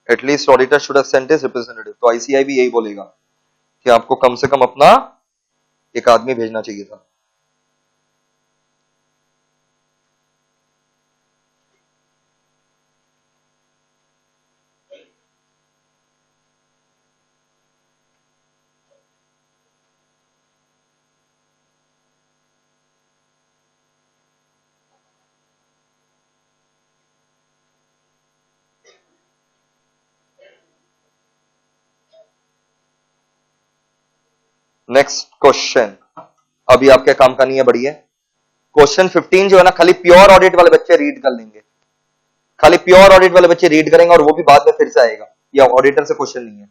At least auditor should have sent his representative. तो ICAI भी यही बोलेगा कि आपको कम से कम अपना एक आदमी भेजना चाहिए था. Next question. अभी आपके काम का नहीं है, बढ़िया. क्वेश्चन 15 जो है ना, खाली प्योर ऑडिट वाले बच्चे रीड कर लेंगे. खाली प्योर ऑडिट वाले बच्चे रीड करेंगे और वो भी बाद में फिर से आएगा. या ऑडिटर से क्वेश्चन नहीं है.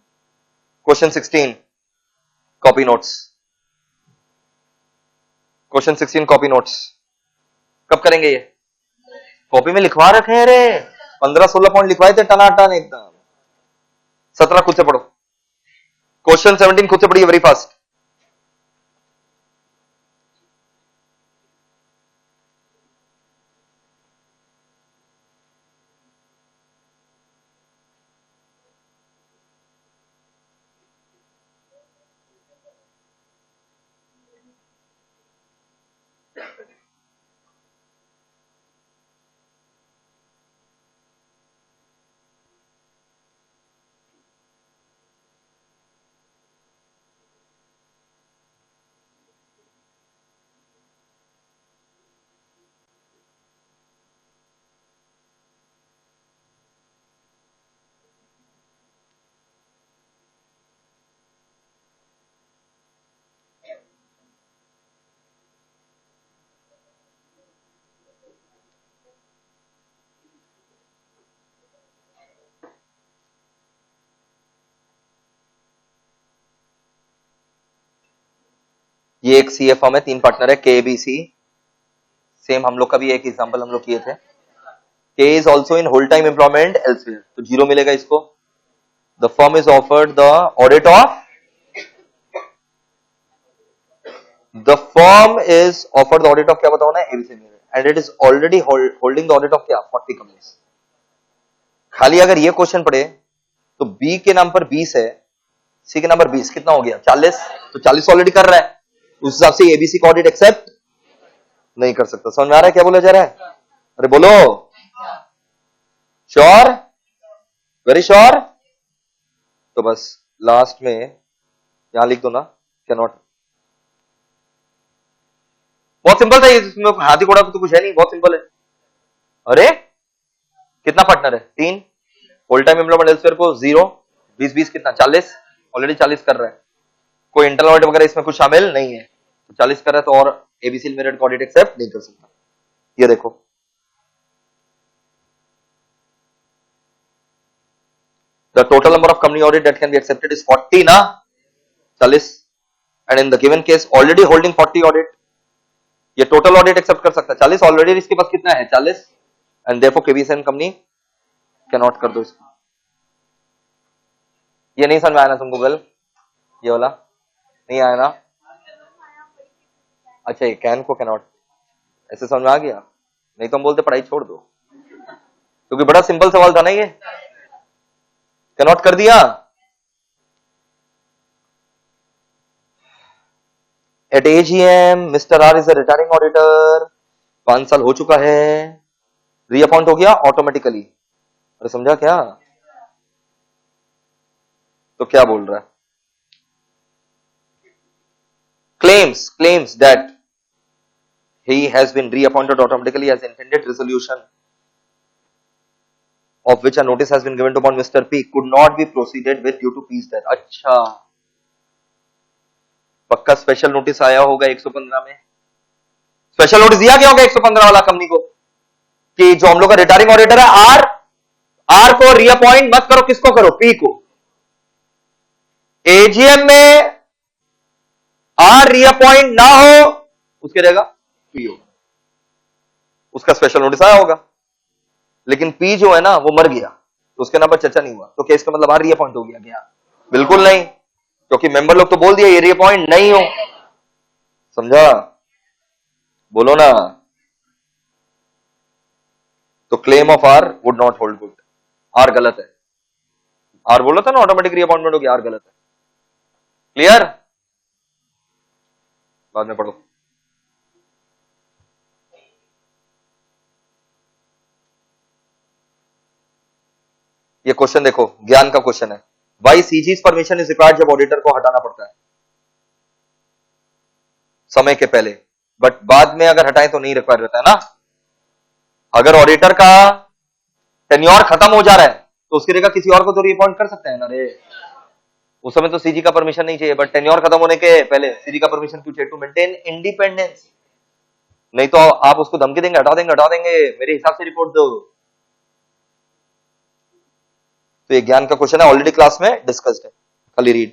Question 16 copy notes. Question 16 copy notes. कब करेंगे ये? कॉपी में लिखवा रखे हैं रे. 15-16 पॉइंट लिखवाए थे टनाटन एकदम. 17 खुद से पढ़ो. क्वेश्चन 17 खुद से पढ़िए वेरी फास्ट. ये एक सीए फॉर्म है, 3 पार्टनर है, केबीसी. सेम हम लोग का भी एक एग्जांपल हम लोग किए थे. K is also in whole time employment elsewhere, तो 0 मिलेगा इसको. The firm is offered the audit of क्या बताओ ना, ABC and it is already holding the audit of क्या 40 कंपनीज. खाली अगर ये क्वेश्चन पढ़े तो बी के नाम पर 20 है, सी के नाम पर 20, कितना हो गया 40. तो 40 ऑलरेडी कर रहा है, उस हिसाब से एबीसी का ऑडिट एक्सेप्ट नहीं कर सकता. समझ में आ रहा है क्या बोला जा रहा है? अरे बोलो. Sure, very sure. तो बस लास्ट में यहां लिख दो ना, कैन नॉट. बहुत सिंपल था इसमें, हाथी घोड़ा तो कुछ है नहीं, बहुत सिंपल है. अरे कितना पार्टनर है? 3. होल टाइम एम्प्लॉयमेंट एल्सवेयर को 0, 20 कितना 40, ऑलरेडी 40 कर रहा है. कोई इंटरनल ऑडिट वगैरह इसमें कुछ शामिल नहीं है, तो 40 कर रहा है, तो और एबीसी लिमिटेड ऑडिट एक्सेप्ट नहीं कर सकता. ये देखो, the total number of company audit that can be accepted is 40 ना, 40. And in the given case already holding 40 audit, ये टोटल ऑडिट एक्सेप्ट कर सकता है 40, ऑलरेडी इसके पास कितना है 40. And therefore KBC company can not कर दो इसको. ये नहीं समझ में आया ना तुमको? गूगल ये वाला नहीं आया ना? अच्छा, ये कैन को कैनॉट ऐसे समझ में आ गया? नहीं तो हम बोलते पढ़ाई छोड़ दो, क्योंकि बड़ा सिंपल सवाल था ना ये. कैनॉट कर दिया. At AGM mister R is a retiring auditor. 5 साल हो चुका है, रीअपॉइंट हो गया ऑटोमेटिकली. अरे समझा क्या? तो क्या बोल रहा है? claims that he has been reappointed automatically as intended resolution of which a notice has been given to upon Mr. P could not be proceeded with due to P's death. अच्छा, पक्का स्पेशल नोटिस आया होगा 115 में, स्पेशल नोटिस दिया गया होगा 115 वाला कंपनी को कि जो हम लोग का रिटायरिंग ऑडिटर है आर को रीअपॉइंट मत करो, किसको करो, पी को। एजीएम में आर रीअपॉइंट ना हो उसके रहेगा पी हो, उसका स्पेशल नोटिस आया होगा। लेकिन पी जो है ना वो मर गया तो उसके नाम पर चर्चा नहीं हुआ, तो केस का मतलब आर रीअपॉइंट हो गया क्या? बिल्कुल नहीं, क्योंकि मेंबर लोग तो बोल दिया ये रीअपॉइंट नहीं हो। समझा? बोलो ना। तो claim of R would not hold good, R गलत है। आर बोला था ना ऑटोमेटिक रीअपॉइंटमेंट हो गया, आर गलत है। क्लियर? बाद में पढ़ो। ये क्वेश्चन देखो, ज्ञान का क्वेश्चन है, Y ceases permission is required जब ऑडिटर को हटाना पड़ता है समय के पहले, बट बाद में अगर हटाए तो नहीं रिक्वायर रहता है ना। अगर ऑडिटर का टेन्योर खत्म हो जा रहा है तो उसकी जगह किसी और को तो रीअपॉइंट कर सकते हैं ना रे। उस समय तो सीजी का परमिशन नहीं चाहिए, बट टेन्योर खत्म होने के पहले सीजी का परमिशन क्यों चाहिए? To maintain independence. नहीं तो आप उसको धमकी देंगे, हटा देंगे, मेरे हिसाब से रिपोर्ट दो। तो ये ज्ञान का क्वेश्चन है, ऑलरेडी क्लास में डिस्कस्ड है, खाली रीड।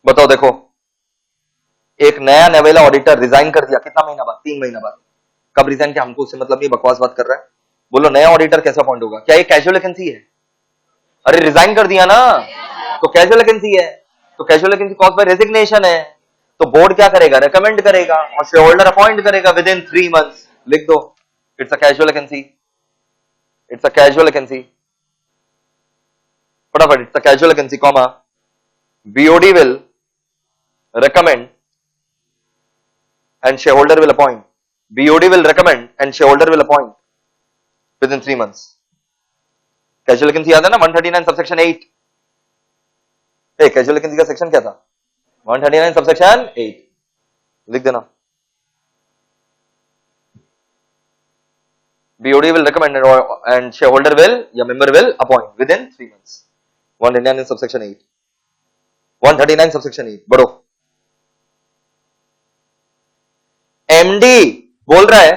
बताओ, देखो, एक नया नवेला ऑडिटर रिजाइन कर दिया, कितना महीना बाद? 3 महीना बाद। कब रिजाइन किया हमको उससे मतलब नहीं, बकवास बात कर रहा है। बोलो नया ऑडिटर कैसे अपॉइंट होगा? क्या ये कैजुअल वैकेंसी है? अरे रिजाइन कर दिया ना, तो कैजुअल वैकेंसी है, तो casual vacancy cause by resignation है, तो बोर्ड क्या करेगा? रेकमेंड करेगा और शेयर होल्डर अपॉइंट करेगा विद इन 3 मंथ्स। लिख दो, it's a casual vacancy, it's a casual vacancy, फटाफट, it's a casual vacancy, comma, BOD will recommend and shareholder will appoint. BOD will recommend and shareholder will appoint within 3 months. Casual vacancy याद है ना? 139 सबसेक्शन 8। कैजुअल वैकेंसी का सेक्शन क्या था? 139 सबसेक्शन 8। लिख देना, BOD will recommend and shareholder will या member will appoint within 3 months. 139 subsection 8, 139 subsection 8। बढ़ो। एमडी बोल रहा है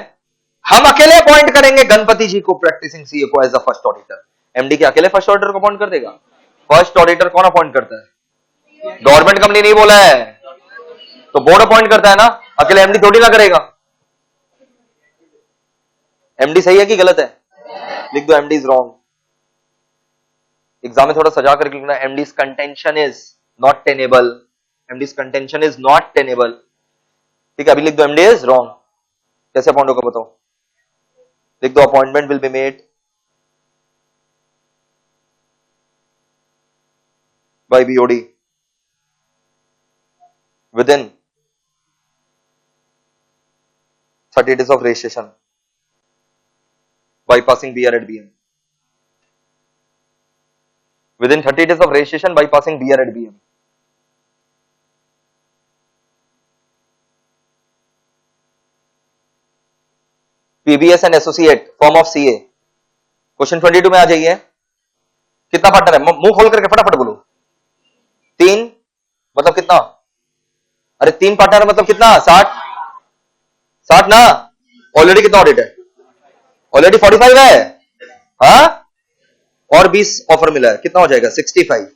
हम अकेले अपॉइंट करेंगे गणपति जी को, प्रैक्टिसिंग सीए को, as a first auditor. MD के अकेले फर्स्ट ऑडिटर को अपॉइंट कर देगा? फर्स्ट ऑडिटर कौन अपॉइंट करता है? गवर्नमेंट कंपनी नहीं बोला है, तो बोर्ड अपॉइंट करता है ना, अकेले एमडी थोड़ी ना करेगा। एमडी सही है कि गलत है? लिख दो, एमडी इज रॉन्ग। एग्जाम में थोड़ा सजा करके लिखना, MD contention is not tenable, MD contention is not tenable. ठीक है, अभी लिख दो एमडी इज रॉन्ग। कैसे अपॉइंट होगा बताओ? लिख दो, appointment will be made by BOD within 30 days of registration bypassing BR at BM. Within 30 days of registration bypassing BR at BM. PBS and associate form of CA. Question 22 में आ जाइए। कितना पार्टनर है? मुंह खोल करके फटाफट बोलो। 3 मतलब कितना? अरे 3 पार्टनर मतलब कितना? 60 60 ना। ऑलरेडी कितना ऑडिट है? ऑलरेडी 45 है। हाँ, और 20 ऑफर मिला है, कितना हो जाएगा? 65।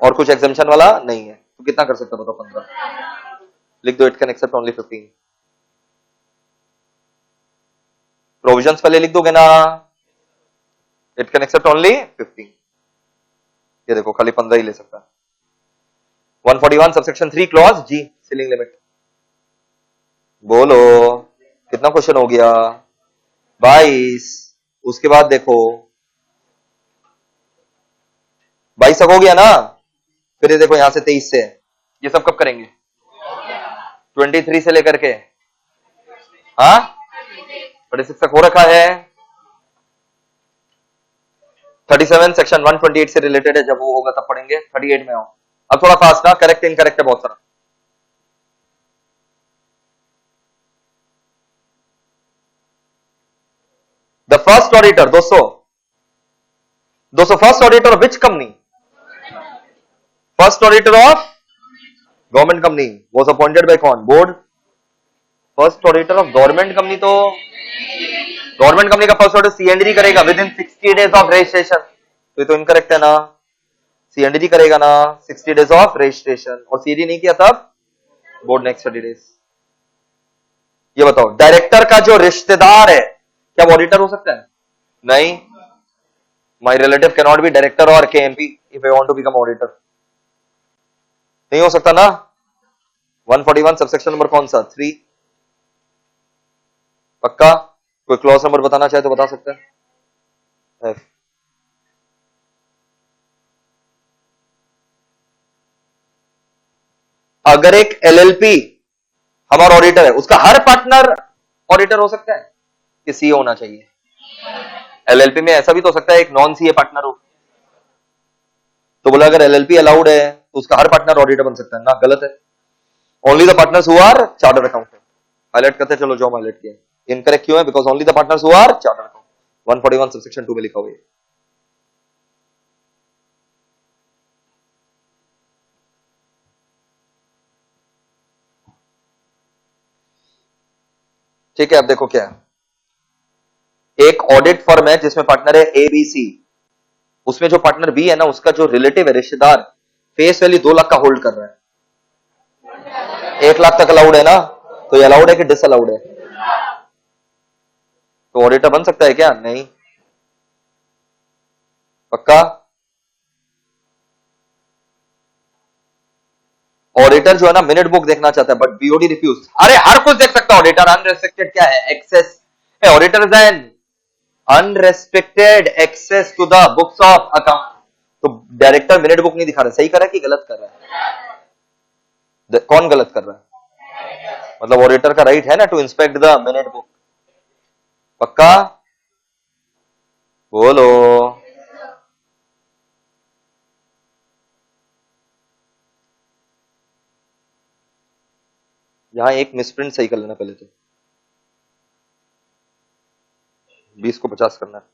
और कुछ एग्जामिशन वाला नहीं है तो कितना कर सकता बताओ? 15। लिख दो, it can accept only 15। Provisions पहले लिख दोगे ना, इट कैन एक्सेप्ट ओनली 15। ये देखो, खाली 15 ही ले सकता है। 141 सबसेक्शन 3 क्लॉज जी, सीलिंग लिमिट। बोलो कितना क्वेश्चन हो गया? 22। उसके बाद देखो 22 तक हो गया ना, फिर ये देखो यहां से 23 से, ये सब कब करेंगे? 23 से लेकर के, हाँ 36 तक हो रखा है। 37 सेक्शन 128 से रिलेटेड है, जब वो होगा तब पढ़ेंगे। 38 में आओ। अब थोड़ा फास्ट ना, करेक्ट इनकरेक्ट है बहुत सारा। फर्स्ट ऑडिटर दोस्तों first auditor of which company? First auditor of government company was appointed by कौन? Board. First auditor of government company, तो गवर्नमेंट कंपनी का फर्स्ट ऑडिटर सीएनडी करेगा within 60 days of registration, तो ये तो इनकरेक्ट है ना, सीएनडी करेगा ना 60 डेज ऑफ रजिस्ट्रेशन, और सीडी नहीं किया तब बोर्ड नेक्स्ट 30 डेज। ये बताओ डायरेक्टर का जो रिश्तेदार है क्या वो ऑडिटर हो सकता है? नहीं, my relative can not be director और KMP if I want to become auditor, नहीं हो सकता ना। 141 सबसेक्शन नंबर कौन सा? 3। पक्का? कोई क्लॉज नंबर बताना चाहे तो बता सकते हैं। F। अगर एक एलएलपी हमारा ऑडिटर है, उसका हर पार्टनर ऑडिटर हो सकता है कि सीए होना चाहिए? एलएलपी में ऐसा भी तो हो सकता है एक नॉन सीए पार्टनर हो, तो बोला अगर एलएलपी अलाउड है तो उसका हर पार्टनर ऑडिटर बन सकता है ना, गलत है। Only the partners who are chartered accountant. Highlight करते चलो जो हाईलाइट किया, इनकरेक्ट क्यों है? Because only the partners who are chartered accountant. 141 subsection 2 में लिखा हुआ है। ठीक है, अब देखो क्या है, एक ऑडिट फर्म है जिसमें पार्टनर है एबीसी, उसमें जो पार्टनर बी है ना, उसका जो रिलेटिव है, रिश्तेदार, फेस वैल्यू 2 लाख का होल्ड कर रहा है। 1 लाख तक अलाउड है ना, तो ये अलाउड है कि डिस अलाउड है? तो ऑडिटर बन सकता है क्या? नहीं। पक्का? ऑडिटर जो है ना मिनट बुक देखना चाहता है, बट बीओडी रिफ्यूज। अरे हर कुछ देख सकता है ऑडिटर, अनरेस्ट्रिक्टेड क्या है? एक्सेस है। Auditor is an unrestricted access to the books of account. तो डायरेक्टर मिनट बुक नहीं दिखा रहा, सही कर रहा है कि गलत कर रहा है? कौन गलत कर रहा है? मतलब ऑडिटर का राइट है ना to inspect the minute book. पक्का? बोलो। यहां एक मिसप्रिंट सही कर लेना पहले तो। 20 को 50 करना है,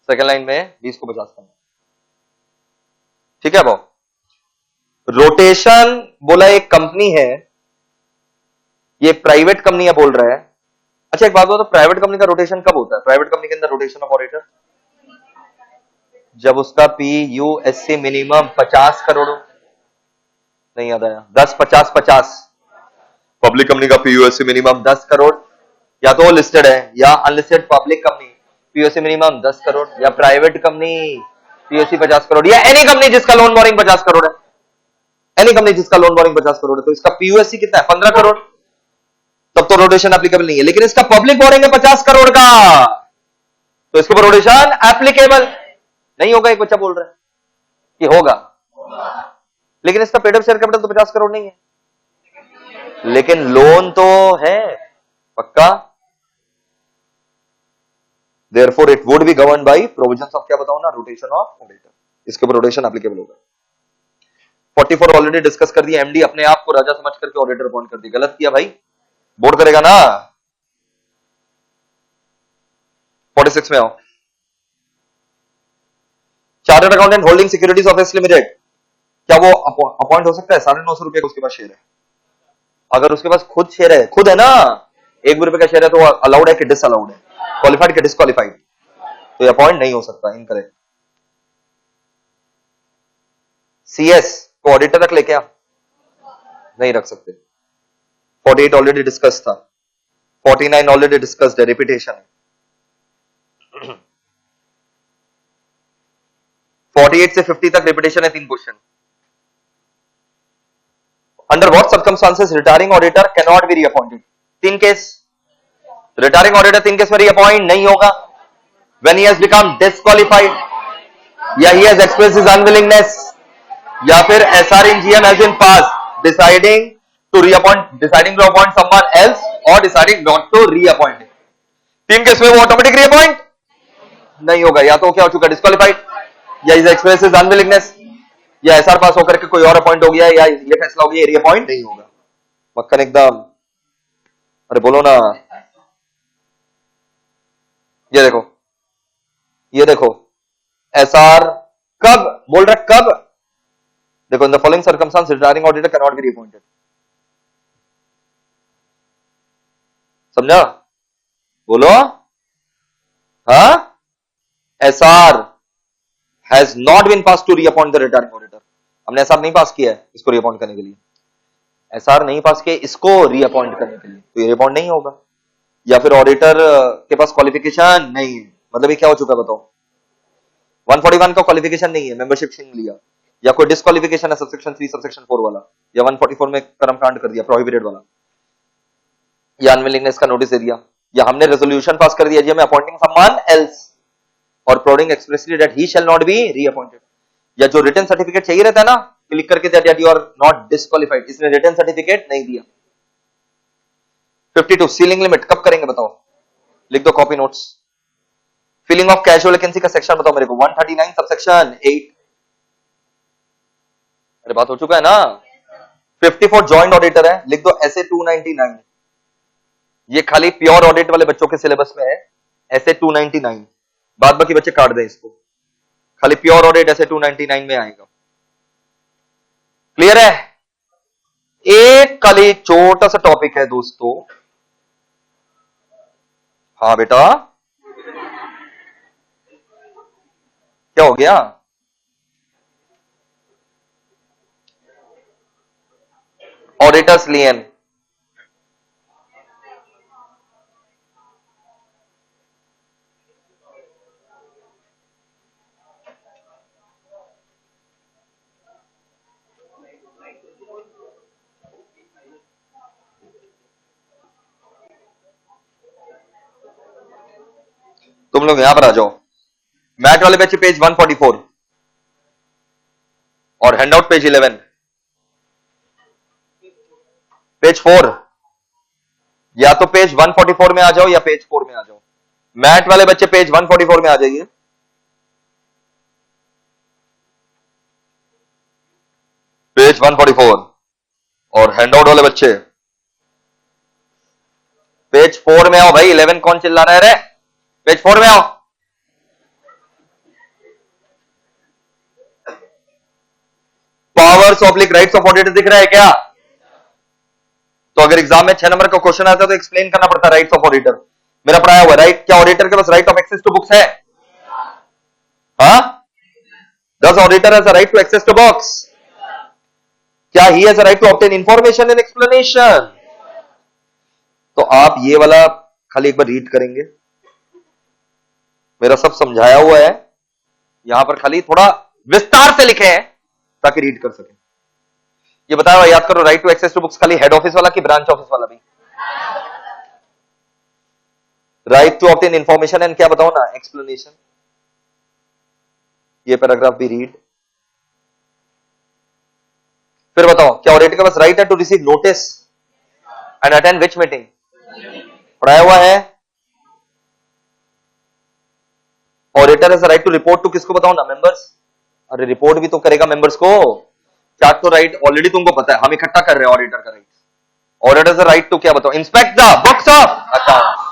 सेकेंड लाइन में 20 को 50 करना। ठीक है भाव। रोटेशन बोला एक कंपनी है, ये प्राइवेट कंपनी है बोल रहा है। अच्छा एक बात बताओ, तो प्राइवेट कंपनी का रोटेशन कब होता है? प्राइवेट कंपनी के अंदर रोटेशन ऑफ ऑडिटर जब उसका पीयूएससी मिनिमम 50 करोड़ हो। नहीं याद आया? 10 50 50। पब्लिक कंपनी का पीयूएससी मिनिमम 10 करोड़, या तो वो लिस्टेड है या unlisted public company PUSC minimum 10 crore, या प्राइवेट कंपनी पीयूएससी 50 करोड़, या एनी कंपनी जिसका लोन बोरिंग 50 करोड़ है। एनी कंपनी जिसका लोन बोरिंग 50 करोड़ है, तो इसका पीयूएससी कितना है? 15 करोड़। तब तो रोटेशन एप्लीकेबल नहीं है। लेकिन इसका पब्लिक बोरिंग है 50 करोड़ का, तो इसके ऊपर रोटेशन एप्लीकेबल नहीं होगा। एक बच्चा बोल रहा है कि होगा, लेकिन इसका पेड अप शेयर कैपिटल तो 50 करोड़ नहीं है, लेकिन लोन तो है। पक्का? Therefore it would be governed by provisions of क्या बताओ ना, रोटेशन ऑफ ऑडिटर। इसके ऊपर रोटेशन एप्लीकेबल होगा। 44 ऑलरेडी डिस्कस कर दिया। एमडी अपने आप को राजा समझ करके ऑडिटर अपॉइंट कर दिया, गलत किया भाई, बोर्ड करेगा ना। 46 में आओ। Chartered accountant holding securities office limited, क्या वो अपॉइंट हो सकता है? 950 रुपए का उसके पास शेयर है। अगर उसके पास खुद शेयर है, खुद है ना, 1 रुपए का शेयर है, तो अलाउड है कि डिस अलाउड है? क्वालिफाइड कि डिसक्वालिफाइड? तो ये अपॉइंट नहीं हो सकता, इनकरेक्ट। सीएस को ऑडिटर रख ले क्या? नहीं रख सकते। 48 ऑलरेडी डिस्कस था। 49 ऑलरेडी डिस्कस्ड है, रिपीटेशन है। 48 से 50 तक रिपीटेशन है, 3 question. Under what circumstances retiring auditor can not be reappointed? 3 case. Retiring auditor 3 case में रीअपॉइंट नहीं होगा। When he has become disqualified, या he has expressed his unwillingness, या फिर SR in GM has been pass deciding to appoint someone else और deciding not to reappoint. 3 case में वो ऑटोमेटिक रीअपॉइंट नहीं होगा। या तो क्या हो चुका डिसक्वालिफाइड, या इज एक्सप्रेस हिज अनविलिंगनेस, या एसआर पास होकर के कोई और अपॉइंट हो गया, या ये फैसला हो गया रीअपॉइंट नहीं होगा। मक्खन एकदम, अरे बोलो ना। ये देखो एसआर कब बोल रहा, कब देखो, in the following circumstance retiring auditor can not be reappointed. समझा? बोलो। हाँ, SR has not been pass to reappoint the retiring auditor. हमने एसआर नहीं पास किया है इसको रीअपॉइंट करने के लिए, एसआर नहीं पास किया इसको रीअपॉइंट करने के लिए, तो ये रिअपॉइंट नहीं होगा। या फिर ऑडिटर के पास क्वालिफिकेशन नहीं है, मतलब ये क्या हो चुका है बताओ? 141 का क्वालिफिकेशन नहीं है, मेंबरशिप छीन लिया, या कोई डिस्क्वालिफिकेशन है सबसेक्शन 3 सबसेक्शन 4 वाला, या 144 में कर्मकांड कर दिया प्रोहिबिटेड वाला, या अनविलिंगनेस का नोटिस दे दिया, या हमने रेजोल्यूशन पास कर दिया जी हमें अपॉइंटिंग समवन एल्स और providing expressly that he shall not be reappointed, या जो रिटन सर्टिफिकेट चाहिए रहता है ना, क्लिक करके that you are not disqualified, इसने रिटन सर्टिफिकेट नहीं दिया। 52 सीलिंग लिमिट कब करेंगे बताओ? लिख दो copy notes. Filling of casual vacancy का सेक्शन बताओ मेरे को, 139 सबसेक्शन 8। अरे बात हो चुका है ना। 54 जॉइंट ऑडिटर है, लिख दो एसए 299। ये खाली प्योर ऑडिट वाले बच्चों के सिलेबस में है, एसए 299, बाद बाकी बच्चे काट दें इसको, खाली प्योर ऑडिट एसए 299 में आएगा। क्लियर है? एक खाली छोटा सा टॉपिक है दोस्तों। हाँ बेटा, क्या हो गया? ऑडिटर्स लियन, तुम लोग यहां पर आ जाओ, मैट वाले बच्चे पेज 144 और हैंडआउट पेज 11, पेज 4, या तो पेज 144 में आ जाओ या पेज 4 में आ जाओ। मैट वाले बच्चे पेज 144 में आ जाइए, पेज 144, और हैंडआउट वाले बच्चे पेज 4 में आओ। भाई 11 कौन चिल्ला रहा है रे? पेज 4 में आओ। Powers oblique rights of auditor दिख रहा है क्या? तो अगर एग्जाम में 6 नंबर का क्वेश्चन आता है तो एक्सप्लेन करना पड़ता है राइट्स ऑफ ऑडिटर। मेरा पढ़ाया हुआ राइट, क्या ऑडिटर के पास right of access to books है? हाँ, does auditor has a right to access to books? क्या he has a right to obtain information and explanation? तो आप ये वाला खाली एक बार रीड करेंगे, मेरा सब समझाया हुआ है, यहां पर खाली थोड़ा विस्तार से लिखे हैं ताकि रीड कर सके। ये बताया हुआ याद करो, right to access to books खाली हेड ऑफिस वाला कि ब्रांच ऑफिस वाला भी? Right to obtain information and क्या बताओ ना, एक्सप्लेनेशन। ये पैराग्राफ भी रीड। फिर बताओ, क्या ऑडिटर के पास राइट है to receive notice and attend which meeting? पढ़ाया हुआ है। Auditor has right to report to किसको बताओ ना, मेंबर्स। अरे रिपोर्ट भी तो करेगा मेंबर्स को, क्या तो राइट ऑलरेडी तुमको पता है, हम इकट्ठा कर रहे हैं ऑडिटर का right. Auditor has right to क्या बताओ, inspect the books of accounts,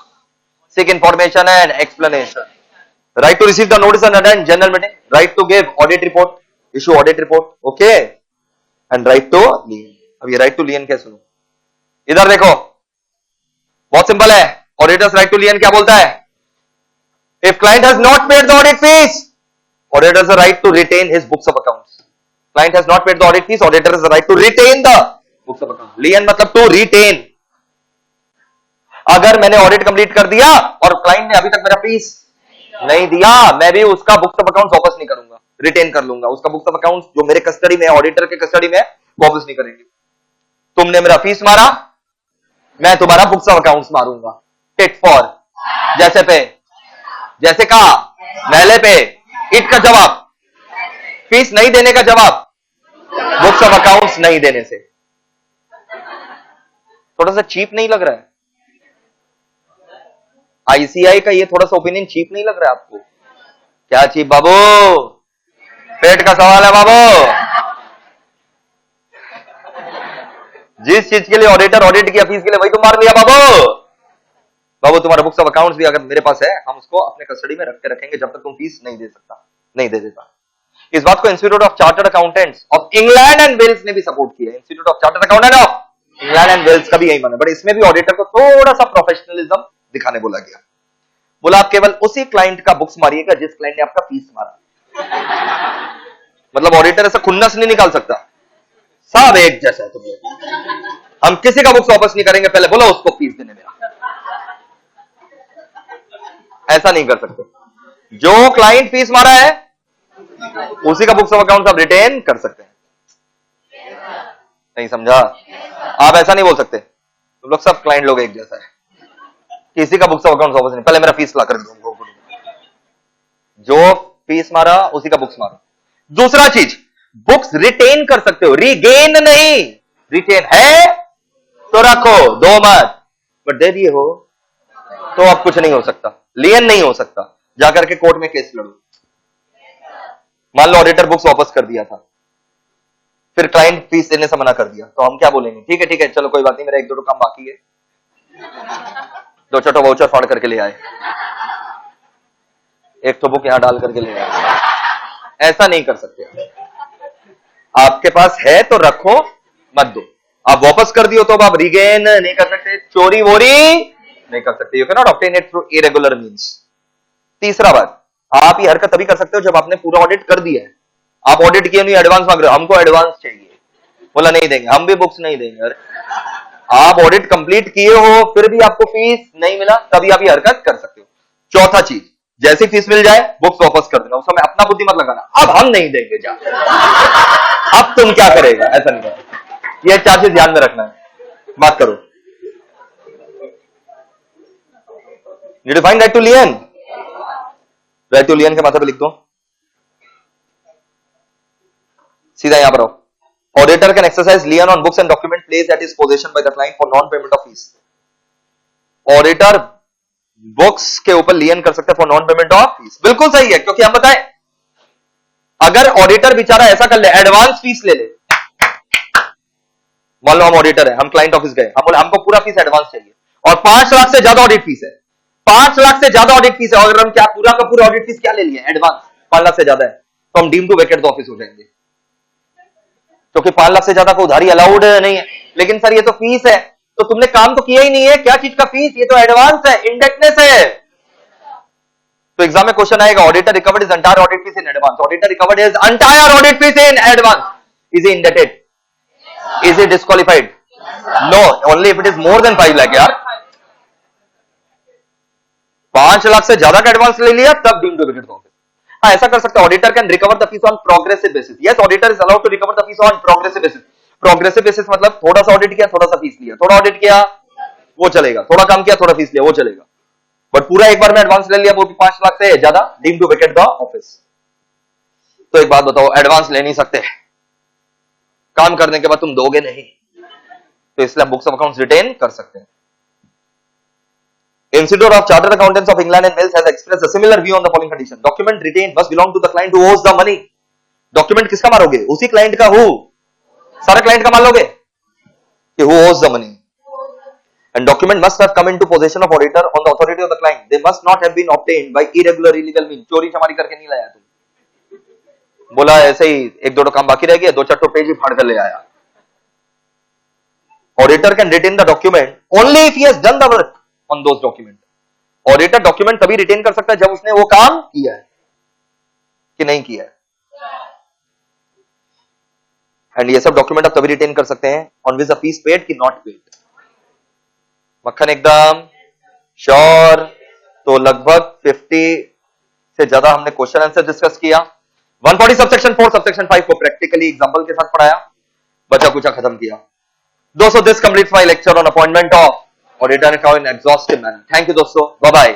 seek information and explanation, right to receive the notice and attend general meeting, right to give audit report, issue audit report, okay, and right to lien. अब ये राइट टू लियन क्या सुनो, इधर देखो, बहुत सिंपल है। ऑडिटर्स राइट टू लियन क्या बोलता है? If client has not paid the audit fees, auditor has a right to retain his books of accounts. Client has not paid the audit fees, auditor has a right to retain the books of accounts. Lien मतलब to retain. अगर मैंने ऑडिट कंप्लीट कर दिया और क्लाइंट ने अभी तक मेरा फीस नहीं दिया, मैं भी उसका बुक्स ऑफ अकाउंट्स वापस नहीं करूंगा, रिटेन कर लूंगा। उसका बुक्स ऑफ अकाउंट्स जो मेरे कस्टडी में, ऑडिटर के कस्टडी में, वापस नहीं करेंगे। तुमने मेरा फीस मारा, मैं तुम्हारा बुक्स ऑफ अकाउंट्स मारूंगा। टिट फॉर जैसे पे, जैसे कहा महले पे ईट का जवाब, फीस नहीं देने का जवाब, बुक्स ऑफ अकाउंट्स नहीं देने से। थोड़ा सा चीप नहीं लग रहा है? आईसीआई का ये थोड़ा सा ओपिनियन चीप नहीं लग रहा है आपको? क्या चीप बाबू? पेट का सवाल है बाबू। जिस चीज के लिए ऑडिटर ऑडिट किया फीस के लिए, वही तो मार लिया बाबू। बाबू तुम्हारा बुक्स ऑफ अकाउंट्स भी अगर मेरे पास है, हम उसको अपने कस्टडी में रख के रखेंगे जब तक तुम फीस नहीं दे देता। इस बात को institute of chartered accountants of England and Wales ने भी सपोर्ट किया। Institute of chartered accountant of England and Wales का भी यही मानना है, बट इसमें भी ऑडिटर को थोड़ा सा प्रोफेशनलिज्म दिखाने बोला गया। बोला आप केवल उसी क्लाइंट का बुक्स मारिएगा जिस क्लाइंट ने आपका फीस मारा। मतलब ऑडिटर ऐसा खुन्नस नहीं निकाल सकता, सब एक जैसा है तुम्हें, हम किसी का बुक्स वापस नहीं करेंगे, पहले बोलो उसको फीस देने मेरा। ऐसा नहीं कर सकते। जो क्लाइंट फीस मारा है उसी का बुक्स ऑफ अकाउंट्स आप रिटेन कर सकते हैं। नहीं समझा? आप ऐसा नहीं बोल सकते तुम लोग सब क्लाइंट लोग एक जैसा है, किसी का बुक्स ऑफ अकाउंट्स वापस नहीं, पहले मेरा फीस ला कर दो। जो फीस मारा उसी का बुक्स मारो। दूसरा चीज, बुक्स रिटेन कर सकते हो, रीगेन नहीं। रिटेन है तो रखो, दो मत, बट दे दिए हो तो अब कुछ नहीं हो सकता, लियन नहीं हो सकता, जाकर के कोर्ट में केस लड़ो। मान लो ऑडिटर बुक्स वापस कर दिया था, फिर क्लाइंट फीस देने से मना कर दिया, तो हम क्या बोलेंगे? ठीक है चलो कोई बात नहीं, मेरा एक दो काम बाकी है, दो छोटा वाउचर फाड़ करके ले आए, एक तो बुक यहां डाल करके ले आए। ऐसा नहीं कर सकते। आपके पास है तो रखो, मत दो। आप वापस कर दियो तो अब आप रिगेन नहीं कर सकते, चोरी वोरी नहीं कर सकते। You can not obtain it through irregular means. तीसरा बात, आप ये हरकत तभी कर सकते हो जब आपने पूरा ऑडिट कर दिया है। आप ऑडिट किए नहीं, एडवांस मांग रहे हो, हमको एडवांस चाहिए, बोला नहीं देंगे, हम भी बुक्स नहीं देंगे। अरे आप ऑडिट कंप्लीट किए हो फिर भी आपको फीस नहीं मिला, तभी आप ये हरकत कर सकते हो। चौथा चीज, जैसे फीस मिल जाए बुक्स वापस कर देना, उस समय अपना बुद्धि मत लगाना, अब हम नहीं देंगे, जा अब तुम क्या करेगा, ऐसा नहीं करना। ये चार चीज ध्यान में रखना है, बात करो। You define right to lien? Right to lien के माथे पे लिख दो, सीधा यहां पर आओ। Auditor can exercise lien on books and document placed at his position by the client for non payment of fees. Auditor books के ऊपर लियन कर सकते हैं for non payment of fees. बिल्कुल सही है, क्योंकि हम बताएं अगर ऑडिटर बेचारा ऐसा कर ले, एडवांस फीस ले ले। मान लो हम ऑडिटर है, हम क्लाइंट ऑफिस गए, हम बोले हमको पूरा फीस एडवांस चाहिए और 5 लाख से ज्यादा ऑडिट फीस है, 5 लाख से ज्यादा ऑडिट फीस है, और अगर हम क्या पूरा का पूरा ऑडिट फीस क्या ले लिए एडवांस 5 लाख से ज्यादा है, तो हम deem to vacate the office हो जाएंगे, क्योंकि 5 लाख से ज्यादा को उधारी अलाउड नहीं है। लेकिन सर ये तो फीस है, तो तुमने काम तो किया ही नहीं है, क्या चीज का फीस, ये तो एडवांस है, इंडेक्टनेस है। तो एग्जाम में क्वेश्चन आएगा, auditor recovered his entire audit fees in advance, auditor recovered his entire audit fees in advance, is he indebted, is he disqualified? No, only if it is more than 5 lakh. यार 5 लाख से ज्यादा का एडवांस ले लिया तब deem to vacate the office. हाँ, ऐसा कर सकता है, auditor can recover the fees on progressive basis. Yes, auditor is allowed to recover the fees on progressive basis. Progressive basis मतलब थोड़ा सा ऑडिट किया, थोड़ा सा फीस लिया, थोड़ा ऑडिट किया वो चलेगा, थोड़ा काम किया, थोड़ा फीस लिया वो चलेगा, बट पूरा एक बार में एडवांस ले लिया वो भी 5 लाख से ज्यादा, deem to vacate the office. तो एक बात बताओ, एडवांस ले नहीं सकते, काम करने के बाद तुम दोगे नहीं, तो इसलिए बुक्स ऑफ अकाउंट्स रिटेन कर सकते हैं। Institute of Chartered Accountants of England and Wales has expressed a similar view on the following condition. Document retained must belong to the client who owes the money. Document किसका मारोगे? उसी क्लाइंट का, who? सारे क्लाइंट का मान लोगे कि who owes the money. And document must have come into possession of auditor on the authority of the client. They must not have been obtained by irregular illegal means. चोरी चमारी करके नहीं लाया तुम, बोला ऐसे ही एक दो काम बाकी रह गया, 2-4 पेज ही फाड़ कर ले आया। Auditor can retain the document only if he has done the work on those document. Auditor document तभी रिटेन कर सकता है जब उसने वो काम किया है कि नहीं किया है, एंड ये सब डॉक्यूमेंट आप तभी रिटेन कर सकते हैं on which the fees paid कि नॉट पेड। मक्खन एकदम श्योर? तो लगभग 50 से ज्यादा हमने क्वेश्चन आंसर डिस्कस किया। 140 सबसेक्शन 4 सबसेक्शन 5 को प्रैक्टिकली एग्जांपल के साथ पढ़ाया, बचा कुचा खत्म किया। दोस्तों, this completes my lecture on appointment of auditor account in exhaustive manner. Thank you दोस्तों, बाय बाय।